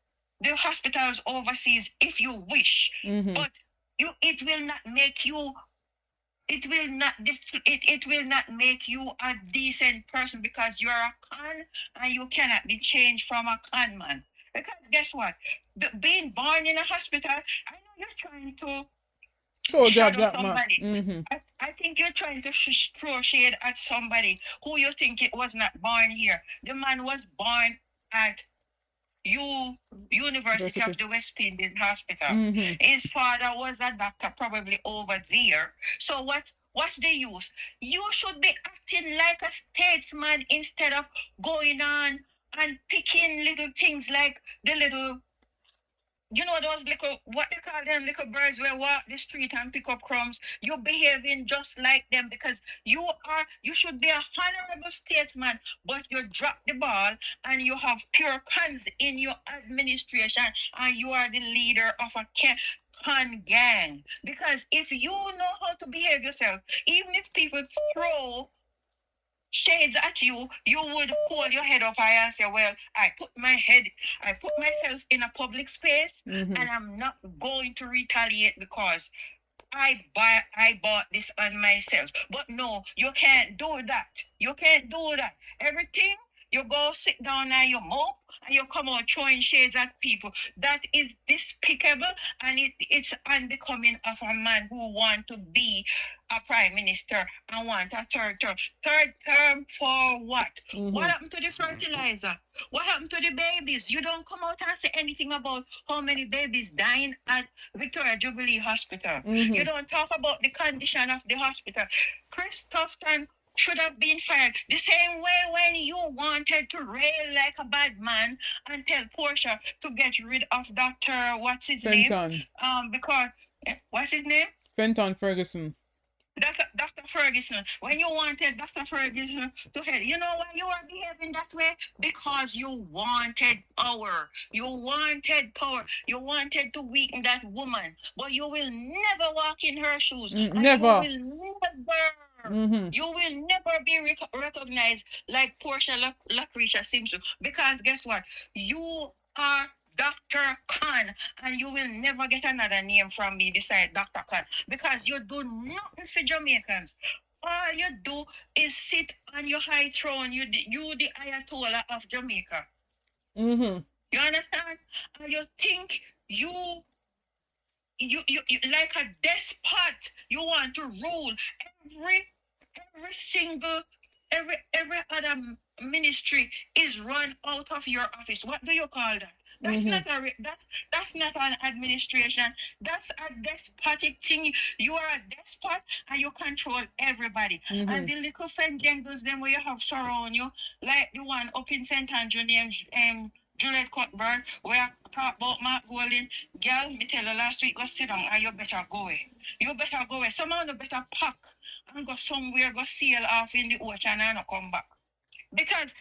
the hospitals overseas if you wish. But it will not make you make you a decent person because you're a con and you cannot be changed from a con man. Because guess what? Being born in a hospital, I know you're trying to shadow somebody. I think you're trying to throw shade at somebody who you think it was not born here. The man was born at University of the West Indies Hospital. His father was a doctor, probably over there. So what's the use? You should be acting like a statesman instead of going on and picking little things like the little, you know, those little, what they call them, little birds where walk the street and pick up crumbs. You're behaving just like them because you should be a honorable statesman, but you drop the ball and you have pure cons in your administration and you are the leader of a con gang. Because if you know how to behave yourself, even if people throw shades at you, you would hold your head up high and say, well, I put myself in a public space and I'm not going to retaliate because I bought this on myself. But no, you can't do that. You can't do that. Everything, you go sit down and you mope and you come out throwing shades at people. That is despicable and it's unbecoming of a man who want to be a prime minister and want a third term. Third term for what? What happened to the fertilizer? What happened to the babies? You don't come out and say anything about how many babies dying at Victoria Jubilee Hospital. You don't talk about the condition of the hospital. Chris Tufton should have been fired. The same way when you wanted to rail like a bad man and tell Portia to get rid of Dr. What's his name? Because what's his name? Fenton Ferguson. Dr. Ferguson, when you wanted Dr. Ferguson to head, you know why you were behaving that way? Because you wanted power. You wanted power. You wanted to weaken that woman. But you will never walk in her shoes. Never. You will You will never be recognized like Portia Lucretia Simpson, because guess what? You are Dr. Khan, and you will never get another name from me beside Dr. Khan, because you do nothing for Jamaicans. All you do is sit on your high throne. You the Ayatollah of Jamaica. You understand? And you think you like a despot. You want to rule every single every other ministry is run out of your office. What do you call that? That's not that's not an administration. That's a despotic thing. You are a despot and you control everybody. And the little friend jangles them where you have surround you, like the one up in St. Andrew named Juliet Cuthbert, where I talk about Mark Golden. Girl, me tell you last week, go sit down and you better go away. You better go away. Some of you better pack and go somewhere, go sail off in the ocean and not come back. Because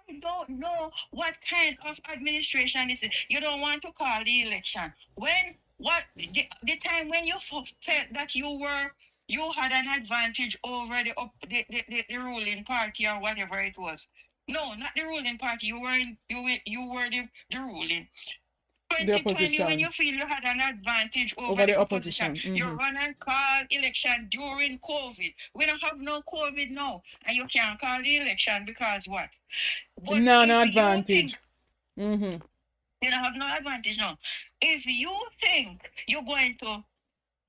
I don't know what kind of administration this is. You don't want to call the election. The time when you felt that you had an advantage over the ruling party or whatever it was. No, not the ruling party. You were the ruling. 2020, when you feel you had an advantage over the opposition, you run and call election during COVID. We don't have no COVID now, and you can't call the election because what? But no if advantage. You think, you don't have no advantage now. If you think you're going to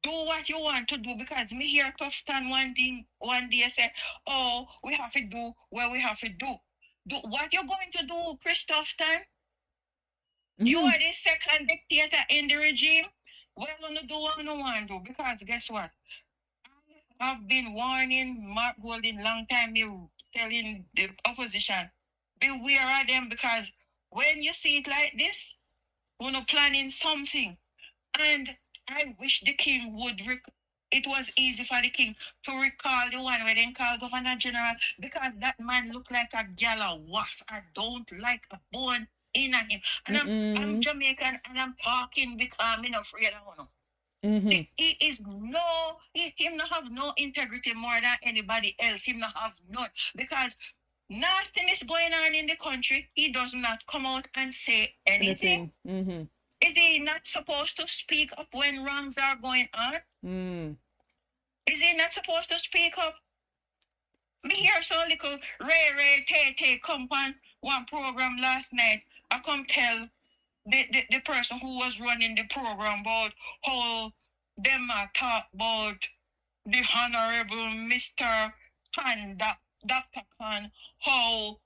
do what you want to do, because me hear Tufton one day say, oh, we have to do what we have to do. Do what you're going to do, Chris Tufton? You are the second dictator in the regime. Well, I'm going to do what I want to do, because guess what? I've been warning Mark Golden long time, me telling the opposition, beware of them, because when you see it like this, we're not planning something. And I wish the king would it was easy for the king to recall the one where they call Governor General, because that man looked like a gala wasp. I don't like a bone in him. And I'm Jamaican and I'm talking because I'm not afraid of him. Him not have no integrity more than anybody else. Him not have none. Because nastiness going on in the country, he does not come out and say anything. Is he not supposed to speak up when wrongs are going on? Is he not supposed to speak up? Me hear some little Ray Tay come on one program last night. I come tell the person who was running the program about how them talk about the Honorable Mr. Khan, Dr. Khan, how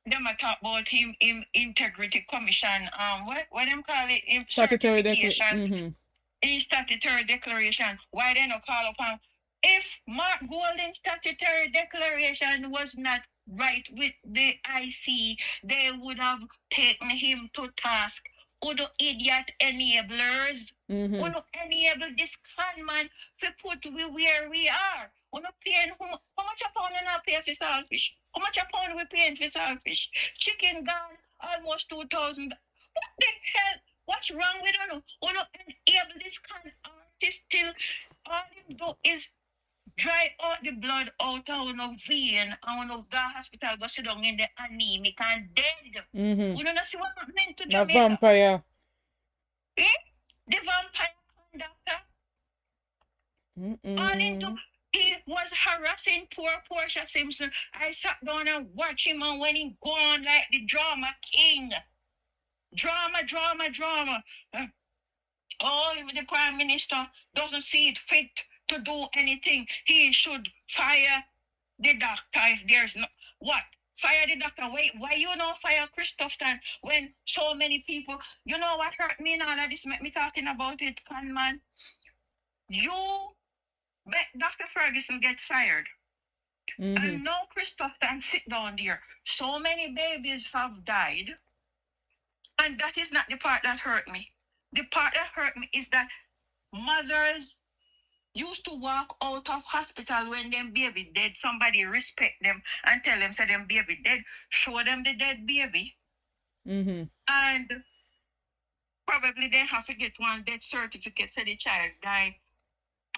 them talk about him in Integrity Commission, what them call it, certification, in statutory declaration. Why they not call upon? If Mark Golden's statutory declaration was not right with the IC, they would have taken him to task. Udo idiot enablers. Uno enable this con man to put we where we are. Uno paying how much a pound and pay for saltfish? How much a pound we paying for saltfish? Chicken gone almost 2,000. What the hell? What's wrong with Uno? Uno enable this con artist till all him do is dry out the blood out of Uno vein and Uno go hospital go sit down in the anemic and dead. Uno not see what happening to Jamaica. The vampire. The vampire conductor. All into he was harassing poor Portia Simpson. I sat down and watched him, and when he go on like the drama king. Drama. Oh, the Prime Minister doesn't see it fit to do anything. He should fire the doctor if there's no... What? Fire the doctor? Why you not fire Christopherson when so many people... You know what hurt me now that this make me talking about it, con man? You bet Dr. Ferguson get fired. And now Christopherson sit down there. So many babies have died. And that is not the part that hurt me. The part that hurt me is that mothers used to walk out of hospital when them baby dead. Somebody respect them and tell them, say them baby dead. Show them the dead baby. And probably they have to get one death certificate, say the child died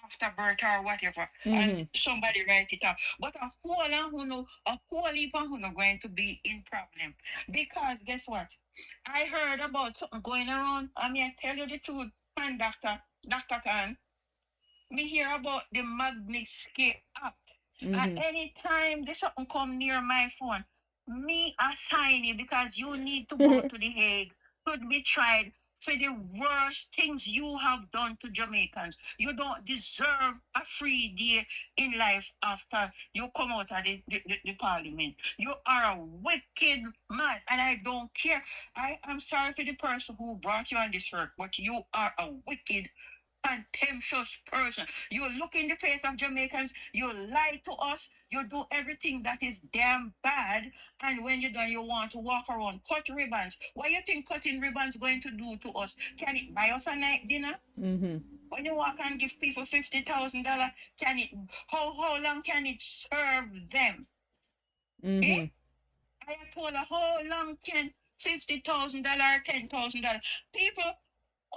after birth or whatever, and somebody write it up. But a whole heap of who going to be in problem. Because guess what? I heard about something going around. I mean, I tell you the truth, and Dr. Khan, me hear about the Magnitsky Act. And anytime there's something come near my phone, me assign it because you need to go to the Hague, could be tried for the worst things you have done to Jamaicans. You don't deserve a free day in life after you come out of the parliament. You are a wicked man, and I don't care. I am sorry for the person who brought you on this work, but you are a wicked, contemptuous person. You look in the face of Jamaicans, you lie to us, you do everything that is damn bad, and when you're done, you want to walk around, cut ribbons. What do you think cutting ribbons going to do to us? Can it buy us a night dinner? When you walk and give people $50,000, can it? How long can it serve them? Eh? I told her how long can $50,000, $10,000? People,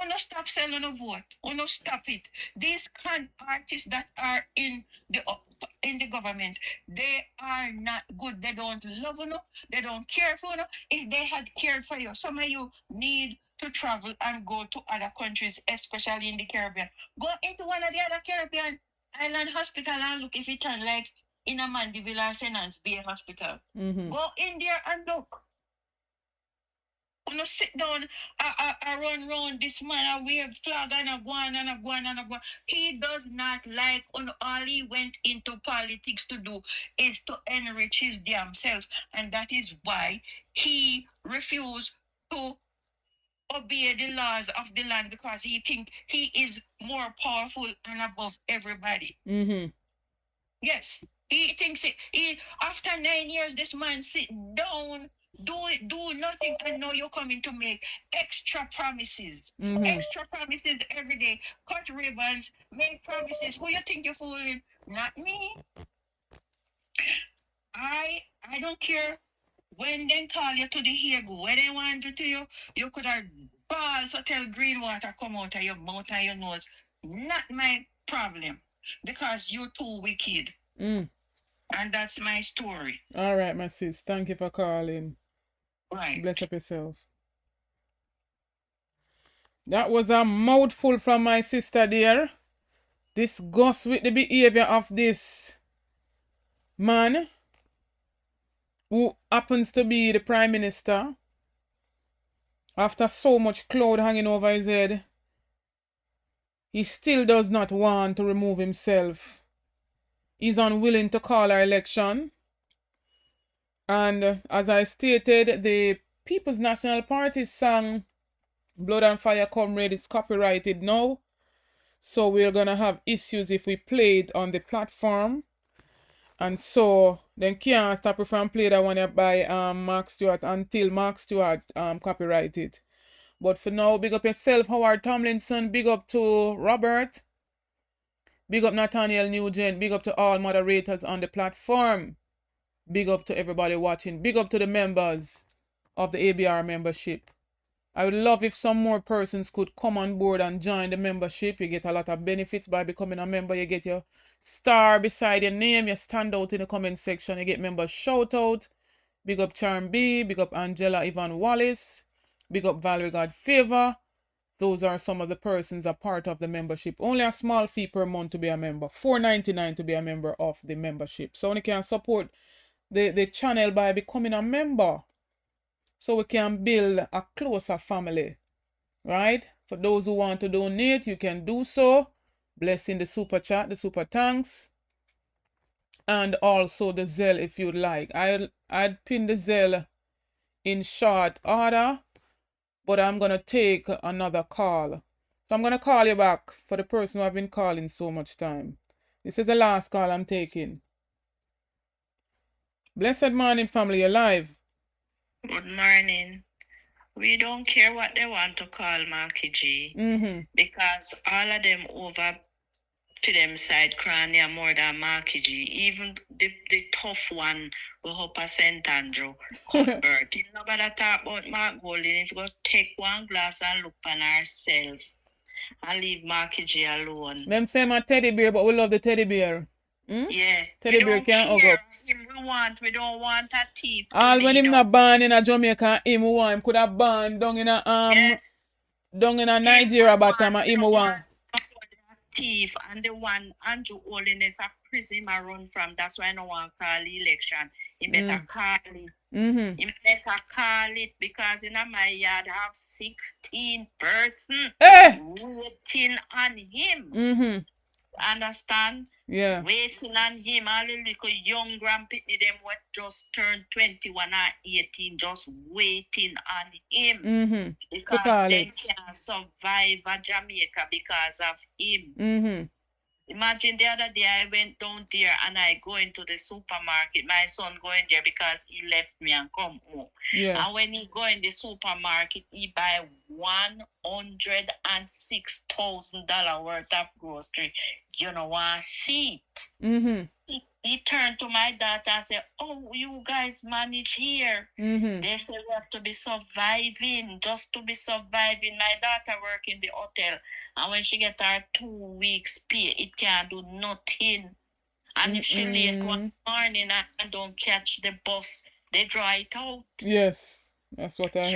no stop selling a vote. No stop it. These con artists that are in the government, they are not good. They don't love you. They don't care for you. If they had cared for you, some of you need to travel and go to other countries, especially in the Caribbean. Go into one of the other Caribbean island hospital and look if it turn like in a Mandeville or Finance Bay Hospital. Go in there and look. Sit down, run round this man, wave flag and go on and go on and go on. He does not like, all he went into politics to do is to enrich his damn self. And that is why he refused to obey the laws of the land, because he thinks he is more powerful and above everybody. Yes, he thinks it. After 9 years, this man sit down, do nothing, and now you're coming to make extra promises. Extra promises every day. Cut ribbons, make promises. Who you think you're fooling? Not me. I don't care when they call you to the Hague, what they want to do to you, you could have balls or tell green water come out of your mouth and your nose. Not my problem, because you're too wicked. And that's my story. All right, my sis. Thank you for calling. Right. Bless up yourself. That was a mouthful from my sister there. Disgust with the behavior of this man who happens to be the Prime Minister. After so much cloud hanging over his head, he still does not want to remove himself. He's unwilling to call our election. And as I stated, the People's National Party song Blood and Fire Comrade is copyrighted now. So we're going to have issues if we play it on the platform. And so then can't stop you from play that one by Mark Stewart until Mark Stewart copyright it. But for now, big up yourself, Howard Tomlinson. Big up to Robert. Big up Nathaniel Nugent. Big up to all moderators on the platform. Big up to everybody watching. Big up to the members of the ABR membership. I would love if some more persons could come on board and join the membership. You get a lot of benefits by becoming a member. You get your star beside your name. You stand out in the comment section. You get member shout out. Big up Charm B. Big up Angela Ivan Wallace. Big up Valerie God Favor. Those are some of the persons a part of the membership. Only a small fee per month to be a member. $4.99 to be a member of the membership. So you can support the channel by becoming a member. So we can build a closer family. Right? For those who want to donate, you can do so. Blessing the super chat, the super thanks. And also the Zelle if you'd like. I'd pin the Zelle in short order. But I'm going to take another call. So I'm going to call you back for the person who I've been calling so much time. This is the last call I'm taking. Blessed morning, family. You're live. Good morning. We don't care what they want to call Marky G. Because all of them over to them side cranny are more than Marky G. Even the tough one will up a St. Andrew. Cuthbert. You know about talk about Mark Golden. If you go take one glass and look on ourselves and leave Marky J alone. Them say my teddy bear, but we love the teddy bear. Yeah. Teddy We bear don't can't hug care up. him. We don't want a thief to All when lead him not us. born in a Jamaica, him want him could have born down in a Yes. down in a Nigeria bottom, We him don't want. thief and the one Andrew Holiness a prison I run from. That's why I don't want to call election. He better call it. He better call it because in my yard I have 16 person waiting on him. Understand? Yeah. Waiting on him. All the little young grandpitney them what just turned 21 or 18 just waiting on him. Because they can't survive a Jamaica because of him. Imagine the other day I went down there and I go into the supermarket. My son going there because he left me and come home. Yeah. And when he go in the supermarket, he buy $106,000 worth of grocery. You know what? See it. He turned to my daughter and said, "Oh, you guys manage here." They say we have to be surviving, just to be surviving. My daughter work in the hotel, and when she get her 2 weeks pay, it can't do nothing. And if she late one morning and don't catch the bus, they draw it out. Yes, that's what I heard.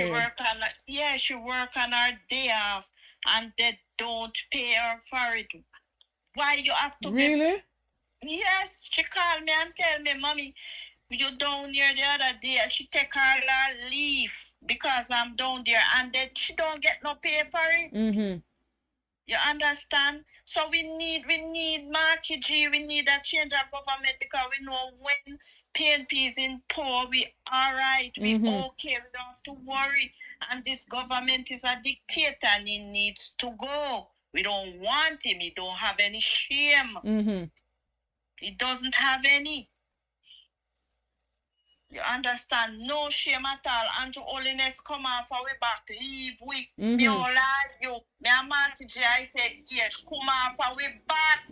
She work on her day off, and they don't pay her for it. Why you have to really? Yes, she called me and tell me, "Mommy, you down here the other day." She take her leave because I'm down there, and then she don't get no pay for it. You understand? So we need Marky G, we need a change of government because we know when PNP is in power, we all right, we okay, we don't have to worry. And this government is a dictator and he needs to go. We don't want him, he don't have any shame. He doesn't have any. You understand? No shame at all. Andrew Holiness come off our back. Leave we. Me all like you. Me a man to J, I said, yes, come off our back.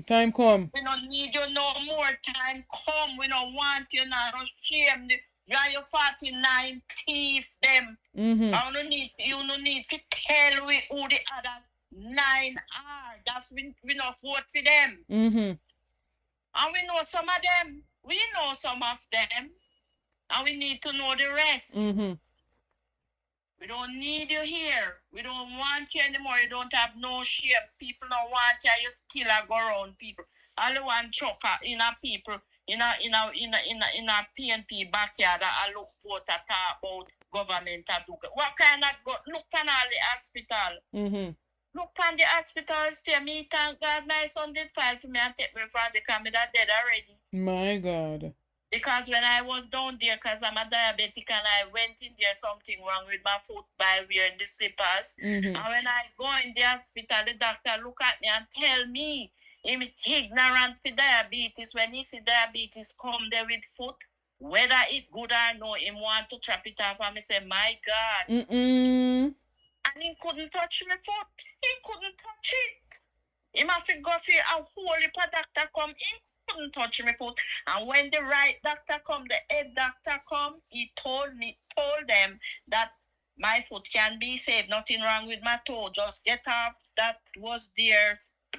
Time come. We don't need you no more. Time come. We don't want you now. No shame. You are your 49 thieves them. I don't need to tell we who the other 9 are. That's we not vote for them. And we know some of them. We know some of them. And we need to know the rest. We don't need you here. We don't want you anymore. You don't have no shame. People don't want you. You still are go around people. All the one choker in a people in a PNP backyard. I look for to talk about government. What kind of look on all the hospital? Look on the hospital still. Me thank God my son did file for me and take me from the camera dead already. My God. Because when I was down there, because I'm a diabetic and I went in there, something wrong with my foot by wearing the slippers. And when I go in the hospital, the doctor look at me and tell me, I'm ignorant for diabetes. When he see diabetes come there with foot, whether it good or no, him want to chop it off. And I say, my God. And he couldn't touch my foot. He couldn't touch it. He must go for a whole heap of doctor come in. Couldn't touch my foot. And when the right doctor come, the head doctor come, he told them that my foot can be saved. Nothing wrong with my toe. Just get off that was there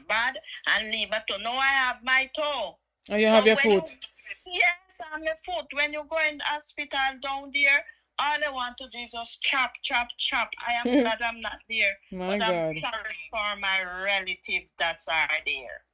bad and leave my toe. Now I have my toe. Oh, you have your foot? Yes, I have my foot. When you go in the hospital down there, all I want to do is just chop. I am glad I'm not there. My but God. I'm sorry for my relatives that are there.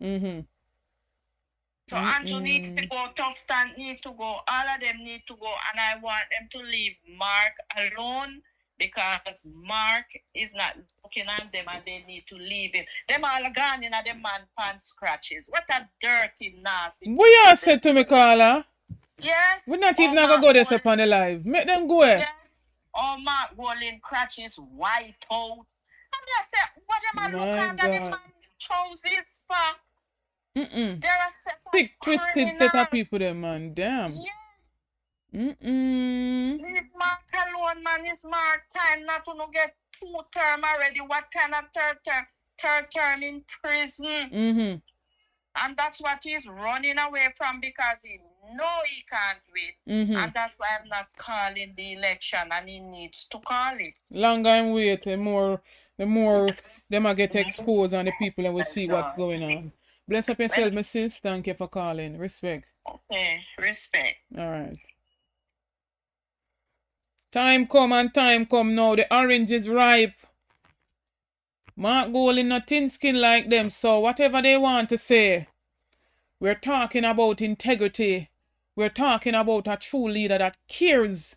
So Andrew needs to go, Tufton needs to go, all of them need to go, and I want them to leave Mark alone because Mark is not looking at them and they need to leave him. Them all gone in the man pants scratches. What a dirty, nasty. What you said to me, Carla? Yes. We're not even gonna go there upon the live. Make them go. Yes. Oh, Mark Golden crutches white out. And I said, what am I looking at the man trousers for? There are sick, twisted set of people there, man. Damn. Yeah. Leave Mark alone, man. It's Mark time not to get 2 term already. What kind of third term in prison? And that's what he's running away from because he know he can't wait. And that's why I'm not calling the election and he needs to call it. Longer I'm wait, the more them are get exposed and the people and will see what's going on. Bless up yourself, my sis. Thank you for calling. Respect. Okay, respect. All right. Time come and time come now. The orange is ripe. Mark Gold in no thin skin like them. So whatever they want to say, we're talking about integrity. We're talking about a true leader that cares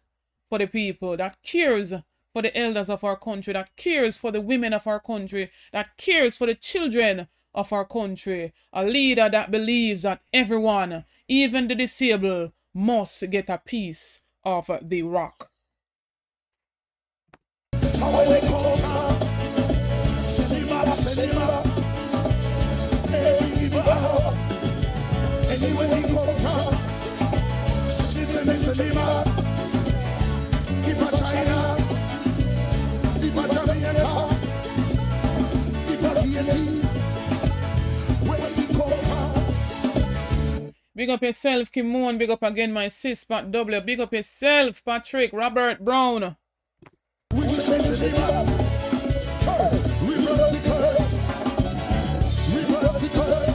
for the people, that cares for the elders of our country, that cares for the women of our country, that cares for the children of our country. A leader that believes that everyone, even the disabled, must get a piece of the rock. Anywhere he come from, she said, if a China, if a Jamaica, if a Haiti, where he come from. Big up yourself, Kimon. Big up again, my sis, Pat W. Big up yourself, Patrick, Robert Brown. Reverse the curse. Reverse the curse.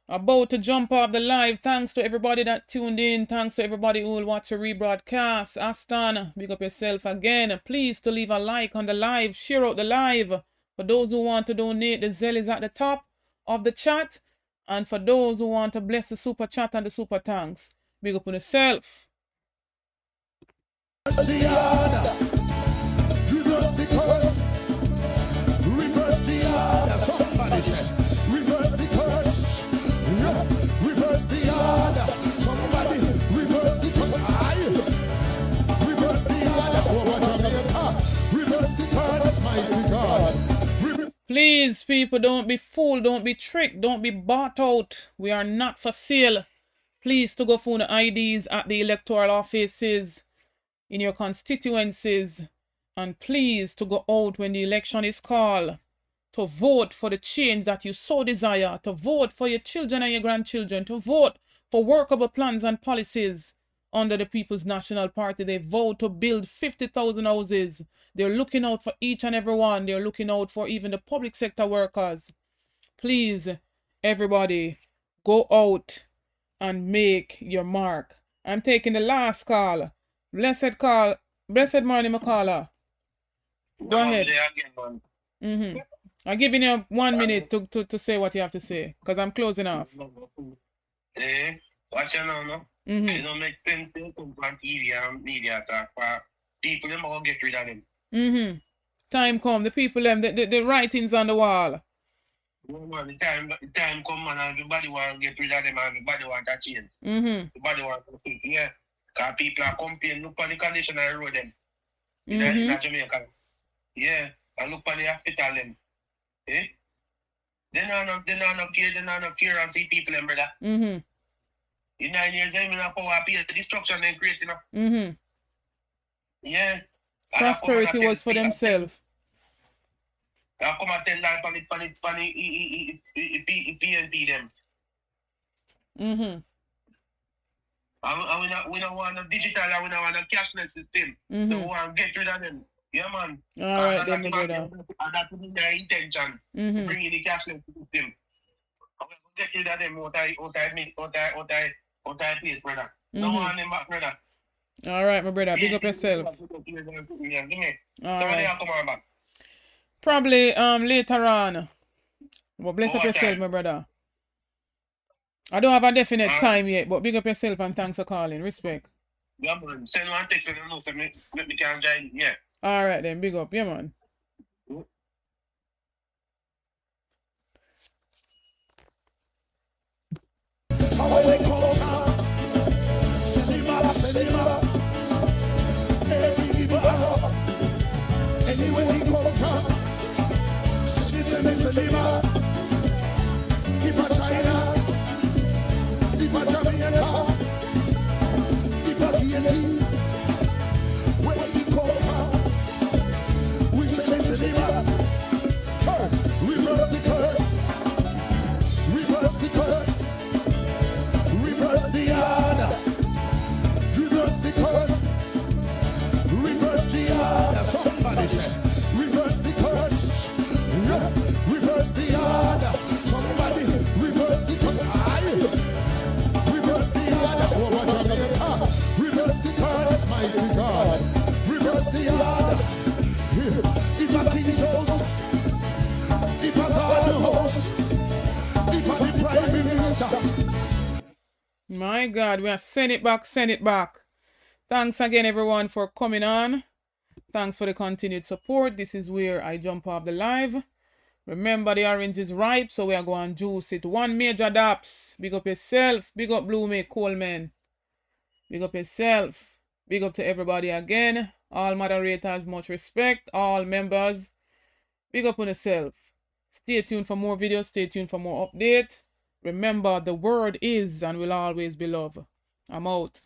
About to jump off the live. Thanks to everybody that tuned in. Thanks to everybody who will watch the rebroadcast. Aston, big up yourself again. Please to leave a like on the live. Share out the live. For those who want to donate, the Zelle is at the top of the chat. And for those who want to bless the super chat and the super thanks, big up on yourself. Reverse the curse. Reverse the order. Somebody said, reverse the curse. Reverse the order. Somebody reverse the curse. Reverse the order. Over Jamaica. Reverse the curse, mighty God. Please, people, don't be fooled, don't be tricked, don't be bought out. We are not for sale. Please to go for the IDs at the electoral offices in your constituencies, and please to go out when the election is called to vote for the change that you so desire, to vote for your children and your grandchildren, to vote for workable plans and policies under the People's National Party. They vote to build 50,000 houses. They're looking out for each and every one. They're looking out for even the public sector workers. Please, everybody, go out and make your mark. I'm taking the last call. Blessed call. Blessed morning, McCalla. Go ahead. I'm giving you 1 minute to say what you have to say, because I'm closing off. Watch you now, no? It don't make sense to come on TV and media talk for people, them are going to get rid of them. Time come, the people, them, the writings on the wall. The time come, and everybody want to get rid of them, and everybody want to change. Everybody want to fix, yeah. Because people are complaining, look on the condition of the road, them. In Jamaica. Yeah, and look on the hospital, them. Eh? They not care and see people, them, brother. In 9 years, they will not power pay the destruction they create, you know. Yeah. Prosperity was for themselves. I come and tell that on the PNP them. And we don't want a digital and we don't want a cashless system. So we want to get rid of them. Yeah, man. All right, then, brother. And that's their intention. Bring in the cashless system. I'm going to get rid of them out of place, brother. No one them back, brother. All right, my brother. Big up yourself. All right. Probably later on. But bless up yourself, my brother. I don't have a definite time yet, but big up yourself and thanks for calling. Respect. Yeah, man. Send one text and know so me can join. Yeah. All right, then. Big up. Yeah, man. Anywhere he come from, if a China, if a Jamaica, if a Haiti, where he come from, we say reverse the curse, reverse the curse, reverse the order, reverse the curse, reverse the order. Somebody said, reverse the curse. reverse the order. Somebody reverse the order. Reverse the order. Oh, watch Jamaica. Reverse the curse, mighty God. Reverse the order. If a king's host, if a God host, if a the prime minister. My God, we are send it back, send it back. Thanks again, everyone, for coming on. Thanks for the continued support. This is where I jump off the live. Remember, the orange is ripe, so we are going to juice it. One major daps. Big up yourself. Big up Blue May Coleman. Big up yourself. Big up to everybody again. All moderators, much respect. All members, big up on yourself. Stay tuned for more videos. Stay tuned for more update. Remember, the word is and will always be love. I'm out.